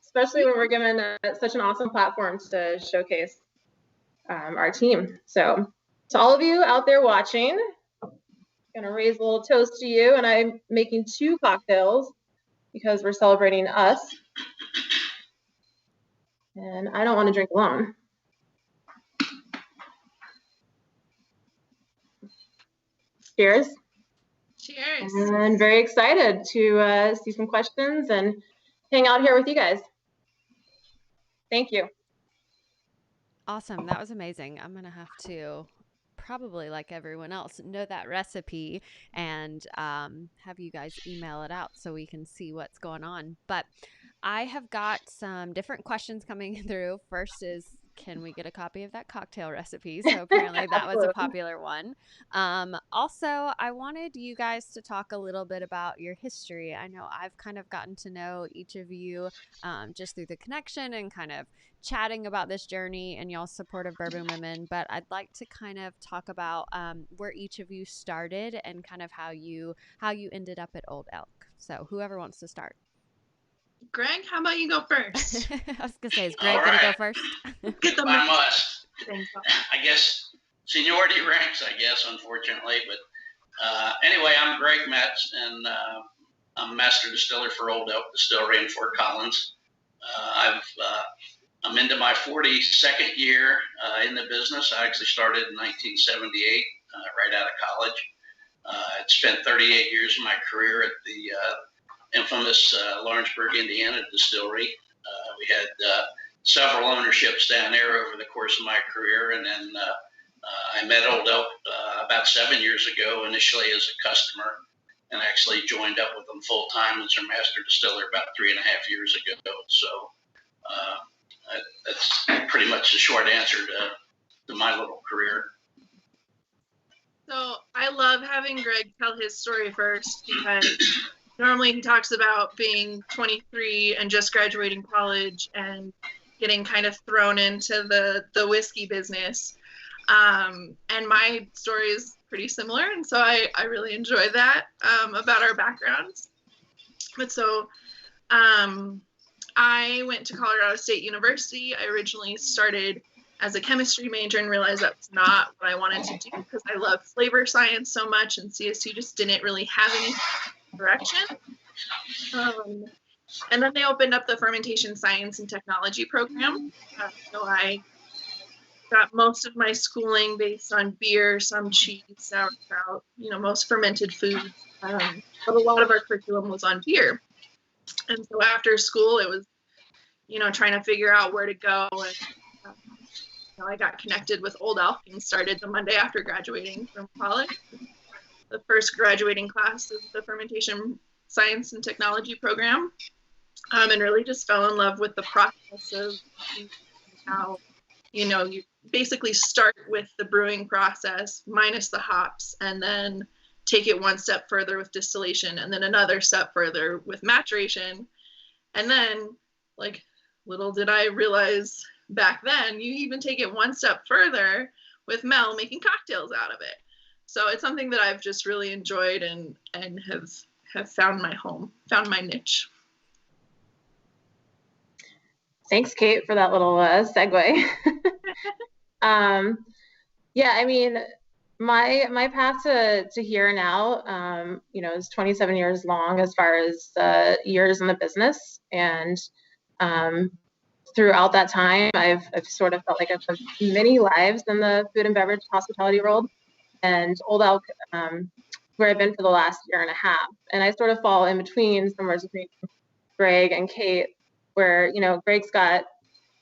especially when we're given such an awesome platform to showcase our team. So To all of you out there watching, I'm gonna raise a little toast to you, and I'm making 2 cocktails because we're celebrating us. And I don't want to drink alone. Cheers. Cheers. And very excited to see some questions and hang out here with you guys. Thank you. Awesome. That was amazing. I'm going to have to probably, like everyone else, know that recipe and have you guys email it out so we can see what's going on. But I have got some different questions coming through. First is, can we get a copy of that cocktail recipe? So apparently that was a popular one. Also, I wanted you guys to talk a little bit about your history. I know I've kind of gotten to know each of you just through the connection and kind of chatting about this journey and y'all's support of Bourbon Women, but I'd like to kind of talk about where each of you started and kind of how you ended up at Old Elk. So whoever wants to start. Greg, how about you go first? I was gonna say, is Greg gonna go first? Get the I must. I guess seniority ranks, I guess, unfortunately. But anyway, I'm Greg Metz, and I'm master distiller for Old Elk Distillery in Fort Collins. I'm into my 42nd year in the business. I actually started in 1978, right out of college. I'd spent 38 years of my career at the infamous Lawrenceburg, Indiana distillery. We had several ownerships down there over the course of my career, and then I met Old Elk about 7 years ago, initially as a customer, and actually joined up with them full time as their master distiller about 3.5 years ago. So that's pretty much the short answer to my little career. So I love having Greg tell his story first, because normally he talks about being 23 and just graduating college and getting kind of thrown into the whiskey business. And my story is pretty similar, and so I really enjoy that about our backgrounds. But so I went to Colorado State University. I originally started as a chemistry major and realized that's not what I wanted to do because I love flavor science so much, and CSU just didn't really have any direction. And then they opened up the fermentation science and technology program. So I got most of my schooling based on beer, some cheese, sauerkraut, most fermented foods. But a lot of our curriculum was on beer. And so after school, it was, trying to figure out where to go. And I got connected with Old Elk and started the Monday after graduating from college. The first graduating class of the fermentation science and technology program, and really just fell in love with the process of how, you basically start with the brewing process minus the hops, and then take it one step further with distillation, and then another step further with maturation. And then, little did I realize back then, you even take it one step further with Mel making cocktails out of it. So it's something that I've just really enjoyed and have found my home, found my niche. Thanks, Kate, for that little segue. Yeah, I mean, my path to here now, is 27 years long as far as years in the business, and throughout that time, I've sort of felt like I've lived many lives in the food and beverage hospitality world. And Old Elk, where I've been for the last 1.5 years. And I sort of fall in between, somewhere between Greg and Kate, where, Greg's got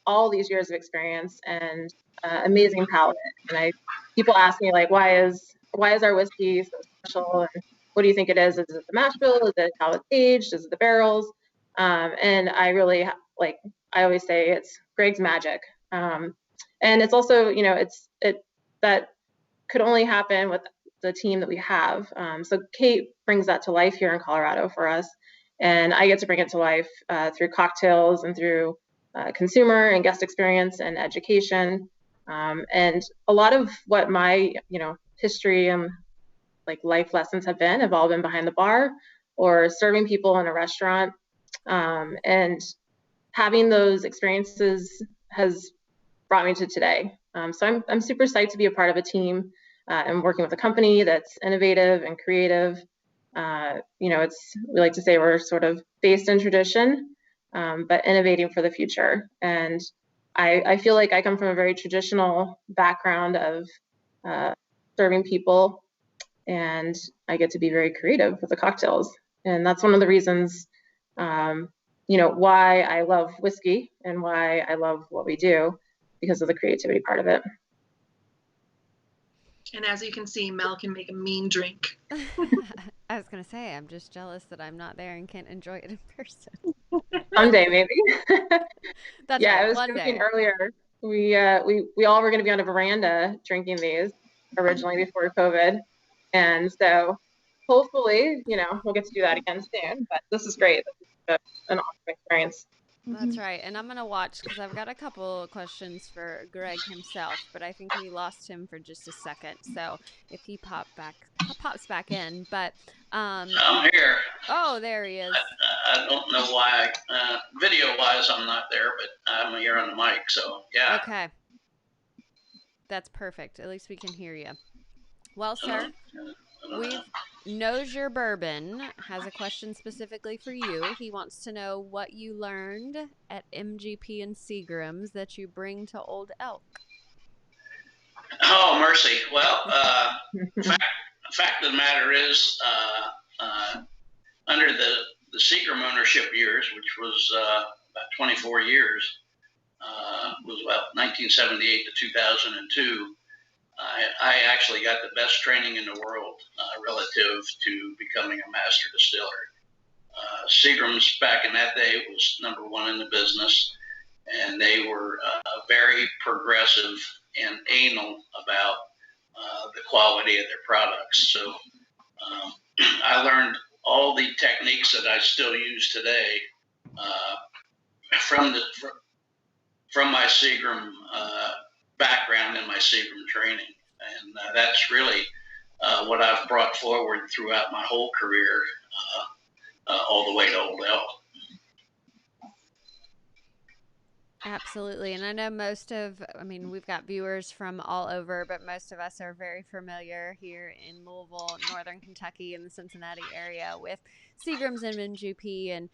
all these years of experience and amazing palate. And people ask me, why is our whiskey so special? And what do you think it is? Is it the mash bill? Is it how it's aged? Is it the barrels? And I really, I always say it's Greg's magic. And it's also, that could only happen with the team that we have. So Kate brings that to life here in Colorado for us, and I get to bring it to life through cocktails and through consumer and guest experience and education. And a lot of what my, history and life lessons have all been behind the bar or serving people in a restaurant. And having those experiences has brought me to today. So I'm super psyched to be a part of a team and working with a company that's innovative and creative. We like to say we're sort of based in tradition, but innovating for the future. And I feel like I come from a very traditional background of serving people, and I get to be very creative with the cocktails. And that's one of the reasons, why I love whiskey and why I love what we do, because of the creativity part of it. And as you can see, Mel can make a mean drink. I was going to say, I'm just jealous that I'm not there and can't enjoy it in person. Someday, maybe. That's yeah, right, I was one joking day. earlier. We all were going to be on a veranda drinking these originally before COVID. And so hopefully, we'll get to do that again soon. But this is great. This is an awesome experience. That's right. And I'm going to watch because I've got a couple questions for Greg himself, but I think we lost him for just a second. So if he pops back in, but I'm here. Oh, there he is. I don't know why. Video-wise, I'm not there, but I'm here on the mic, so yeah. Okay. That's perfect. At least we can hear you. Well, sir, Knows Your Bourbon has a question specifically for you. He wants to know what you learned at MGP and Seagram's that you bring to Old Elk. Oh, mercy. Well, fact of the matter is, under the Seagram ownership years, which was about 24 years, was about 1978 to 2002, I actually got the best training in the world relative to becoming a master distiller. Seagram's back in that day was number one in the business, and they were very progressive and anal about the quality of their products. So I learned all the techniques that I still use today from my Seagram background and my Seagram training. And that's really what I've brought forward throughout my whole career, all the way to Old Elk. Absolutely. And I know we've got viewers from all over, but most of us are very familiar here in Louisville, Northern Kentucky, and the Cincinnati area with Seagram's and MGP. And,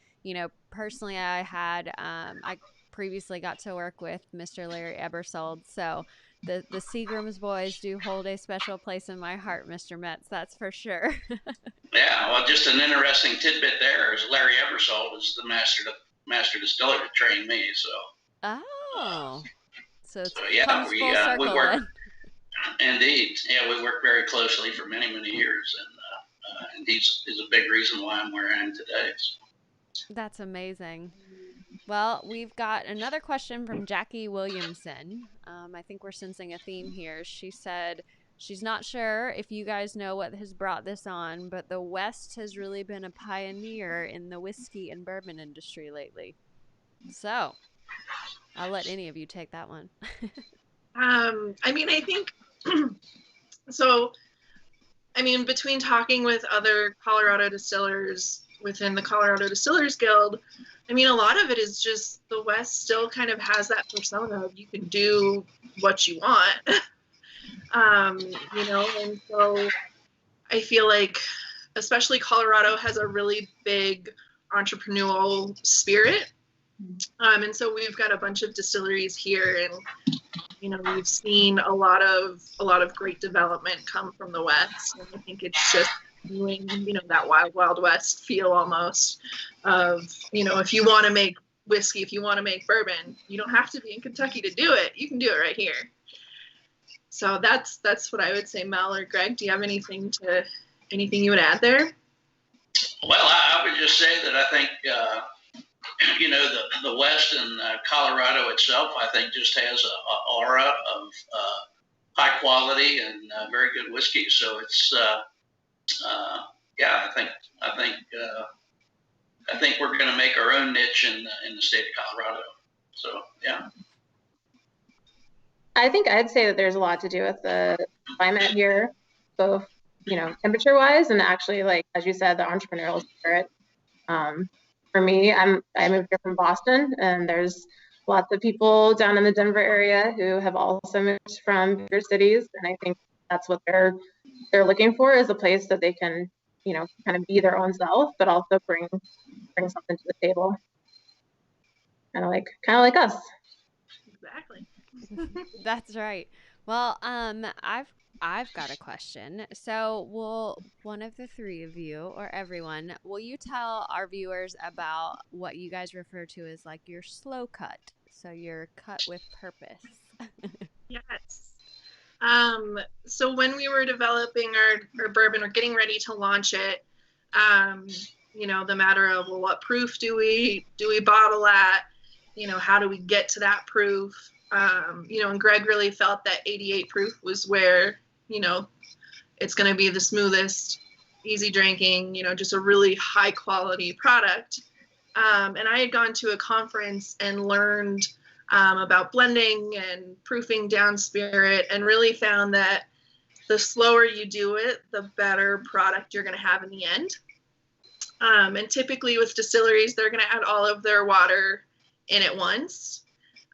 personally, I previously got to work with Mr. Larry Ebersold. So the Seagram's boys do hold a special place in my heart, Mr. Metz, that's for sure. Yeah, well, just an interesting tidbit there is Larry Ebersold is the master distiller that trained me. So. Oh, so yeah, comes full circle, we work. then. Indeed, yeah, we worked very closely for many years, and he's a big reason why I'm where I am today. So. That's amazing. Well, we've got another question from Jackie Williamson. I think we're sensing a theme here. She said she's not sure if you guys know what has brought this on, but the West has really been a pioneer in the whiskey and bourbon industry lately. So I'll let any of you take that one. I think so. Between talking with other Colorado distillers within the Colorado Distillers Guild, a lot of it is just the West still kind of has that persona of you can do what you want, and so I feel like especially Colorado has a really big entrepreneurial spirit. And so we've got a bunch of distilleries here, and we've seen a lot of great development come from the West, and I think it's just doing that wild west feel almost of if you want to make whiskey, if you want to make bourbon, you don't have to be in Kentucky to do it. You can do it right here. So that's what I would say. Mel or Greg, do you have anything you would add there? Well, I would just say that I think the West and Colorado itself, I think, just has a aura of high quality and very good whiskey. So it's I think we're going to make our own niche in the state of Colorado. So yeah. I think I'd say that there's a lot to do with the climate here, both temperature wise and actually, like as you said, the entrepreneurial spirit. For me, I moved here from Boston, and there's lots of people down in the Denver area who have also moved from bigger cities, and I think that's what they're looking for, is a place that they can, you know, kind of be their own self, but also bring something to the table. Kind of like us. Exactly. That's right. Well, I've got a question. So, will one of the three of you, or everyone, will you tell our viewers about what you guys refer to as like your slow cut? So your cut with purpose. Yes. So when we were developing our bourbon or getting ready to launch it, you know, the matter of, well, what proof do we bottle at? You know, how do we get to that proof? You know, and Greg really felt that 88 proof was where, you know, it's going to be the smoothest, easy drinking, you know, just a really high quality product. And I had gone to a conference and learned about blending and proofing down spirit, and really found that the slower you do it, the better product you're going to have in the end. And typically with distilleries, they're going to add all of their water in at once.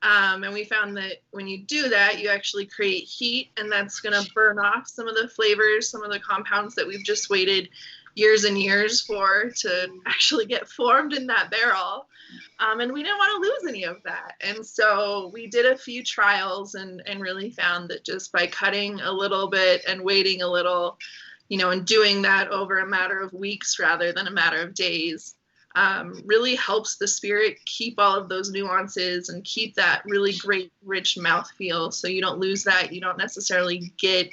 And we found that when you do that, you actually create heat, and that's going to burn off some of the flavors, some of the compounds that we've just waited years and years for to actually get formed in that barrel. And we didn't want to lose any of that. And so we did a few trials and really found that just by cutting a little bit and waiting a little, you know, and doing that over a matter of weeks rather than a matter of days, really helps the spirit keep all of those nuances and keep that really great, rich mouthfeel. So you don't lose that. You don't necessarily get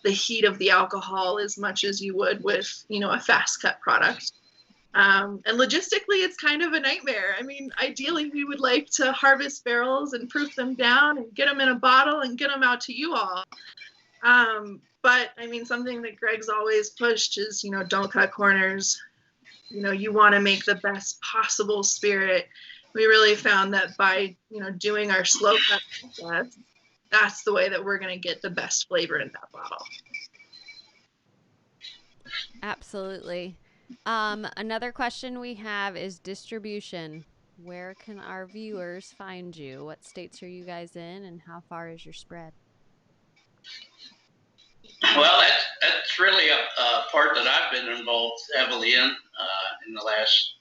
the heat of the alcohol as much as you would with, you know, a fast cut product. And logistically, it's kind of a nightmare. I mean, ideally, we would like to harvest barrels and proof them down and get them in a bottle and get them out to you all. But I mean, something that Greg's always pushed is, you know, don't cut corners. You know, you want to make the best possible spirit. We really found that by, you know, doing our slow cut process, that's the way that we're going to get the best flavor in that bottle. Absolutely. Another question we have is distribution. Where can our viewers find you? What states are you guys in, and how far is your spread? Well, that's really a part that I've been involved heavily in the last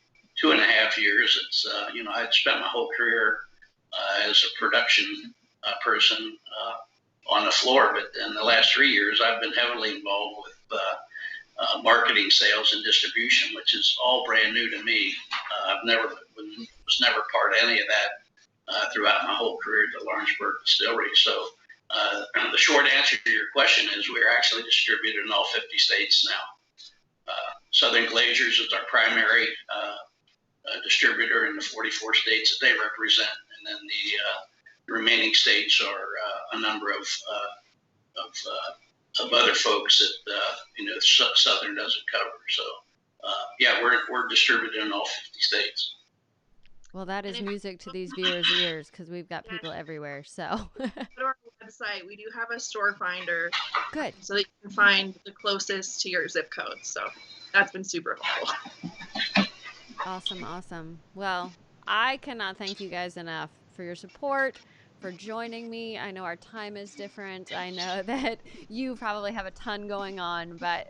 2.5 years. It's, you know, I'd spent my whole career as a production person on the floor, but in the last 3 years, I've been heavily involved with marketing, sales, and distribution, which is all brand new to me. Was never part of any of that throughout my whole career at the Lawrenceburg Distillery. So the short answer to your question is we're actually distributed in all 50 states now. Southern Glazers is our primary distributor in the 44 states that they represent, and then the remaining states are a number of other folks that you know, Southern doesn't cover. So yeah, we're distributed in all 50 states. Well, that is music to these viewers' ears, because we've got people everywhere. So Go to our website. We do have a store finder. Good. So that you can find the closest to your zip code. So that's been super helpful. Awesome, awesome. Well, I cannot thank you guys enough for your support, for joining me. I know our time is different. I know that you probably have a ton going on, but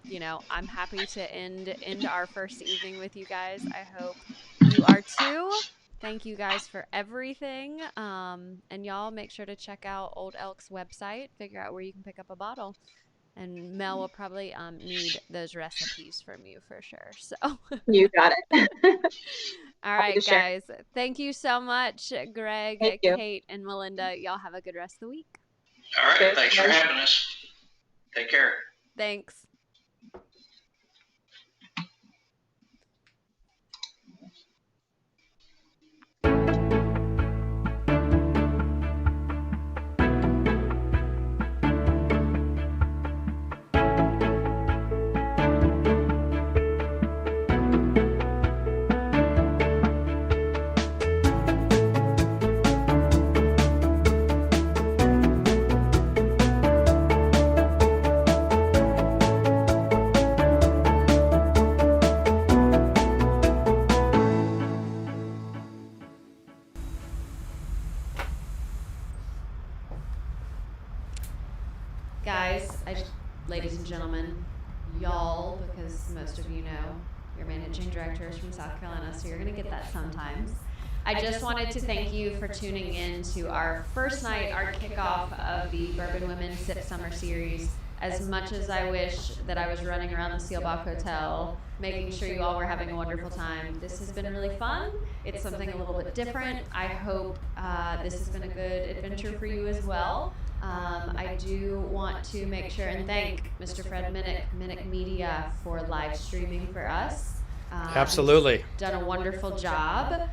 you know, I'm happy to end our first evening with you guys. I hope you are too. Thank you guys for everything. And y'all make sure to check out Old Elk's website, figure out where you can pick up a bottle. And Mel will probably need those recipes from you for sure. So you got it. All right, guys. Thank you so much, Greg, Kate, and Melinda. Y'all have a good rest of the week. All right. Thanks for having us. Take care. Thanks. guys, ladies and gentlemen, y'all, because most of you know your managing director is from South Carolina, so you're going to get that sometimes. I just wanted to thank you for tuning in to our first night, our kickoff of the Bourbon Women Sip Summer Series. As much as I wish that I was running around the Seelbach Hotel, making sure you all were having a wonderful time, this has been really fun. It's something a little bit different. I hope this has been a good adventure for you as well. I do want to make sure and thank Mr. Fred Minnick, Minnick Media, for live streaming for us. Absolutely. He's done a wonderful job.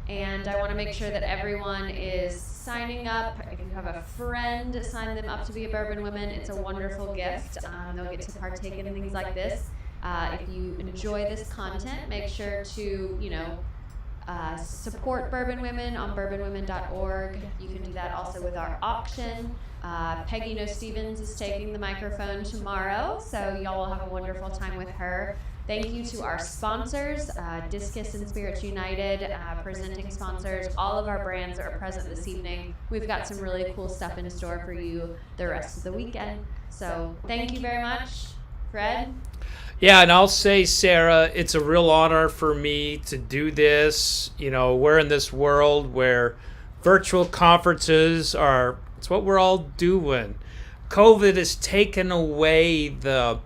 And I want to make sure that everyone is signing up. If you have a friend, sign them up to be a Bourbon Women. It's a wonderful gift. They'll get to partake in things like this. If you enjoy this content, make sure to, support Bourbon Women on bourbonwomen.org. You can do that also with our auction. Peggy No Stevens is taking the microphone tomorrow, so y'all will have a wonderful time with her. Thank you to our sponsors, Discus and Spirits United, presenting sponsors. All of our brands are present this evening. We've got some really cool stuff in store for you the rest of the weekend. So thank you very much, Fred. Yeah, and I'll say, Sarah, it's a real honor for me to do this. We're in this world where virtual conferences it's what we're all doing. COVID has taken away the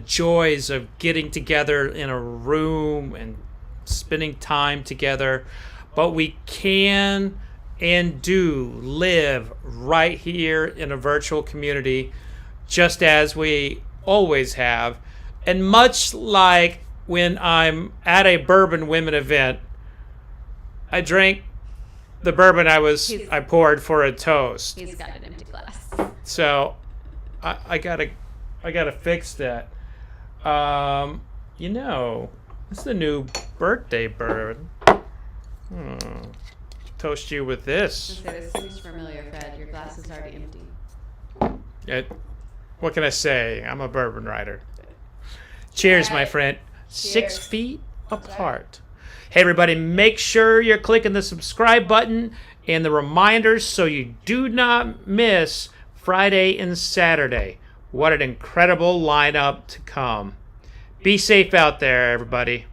joys of getting together in a room and spending time together, but we can and do live right here in a virtual community, just as we always have. And much like when I'm at a Bourbon Women event, I drink the bourbon I poured for a toast. He's got an empty glass. So I gotta fix that. It's the new birthday bourbon. Toast you with this. This seems familiar, Fred. Your glass is already empty. What can I say? I'm a bourbon writer. Cheers, my friend. Cheers. 6 feet apart. Hey, everybody, make sure you're clicking the subscribe button and the reminders so you do not miss Friday and Saturday. What an incredible lineup to come. Be safe out there, everybody.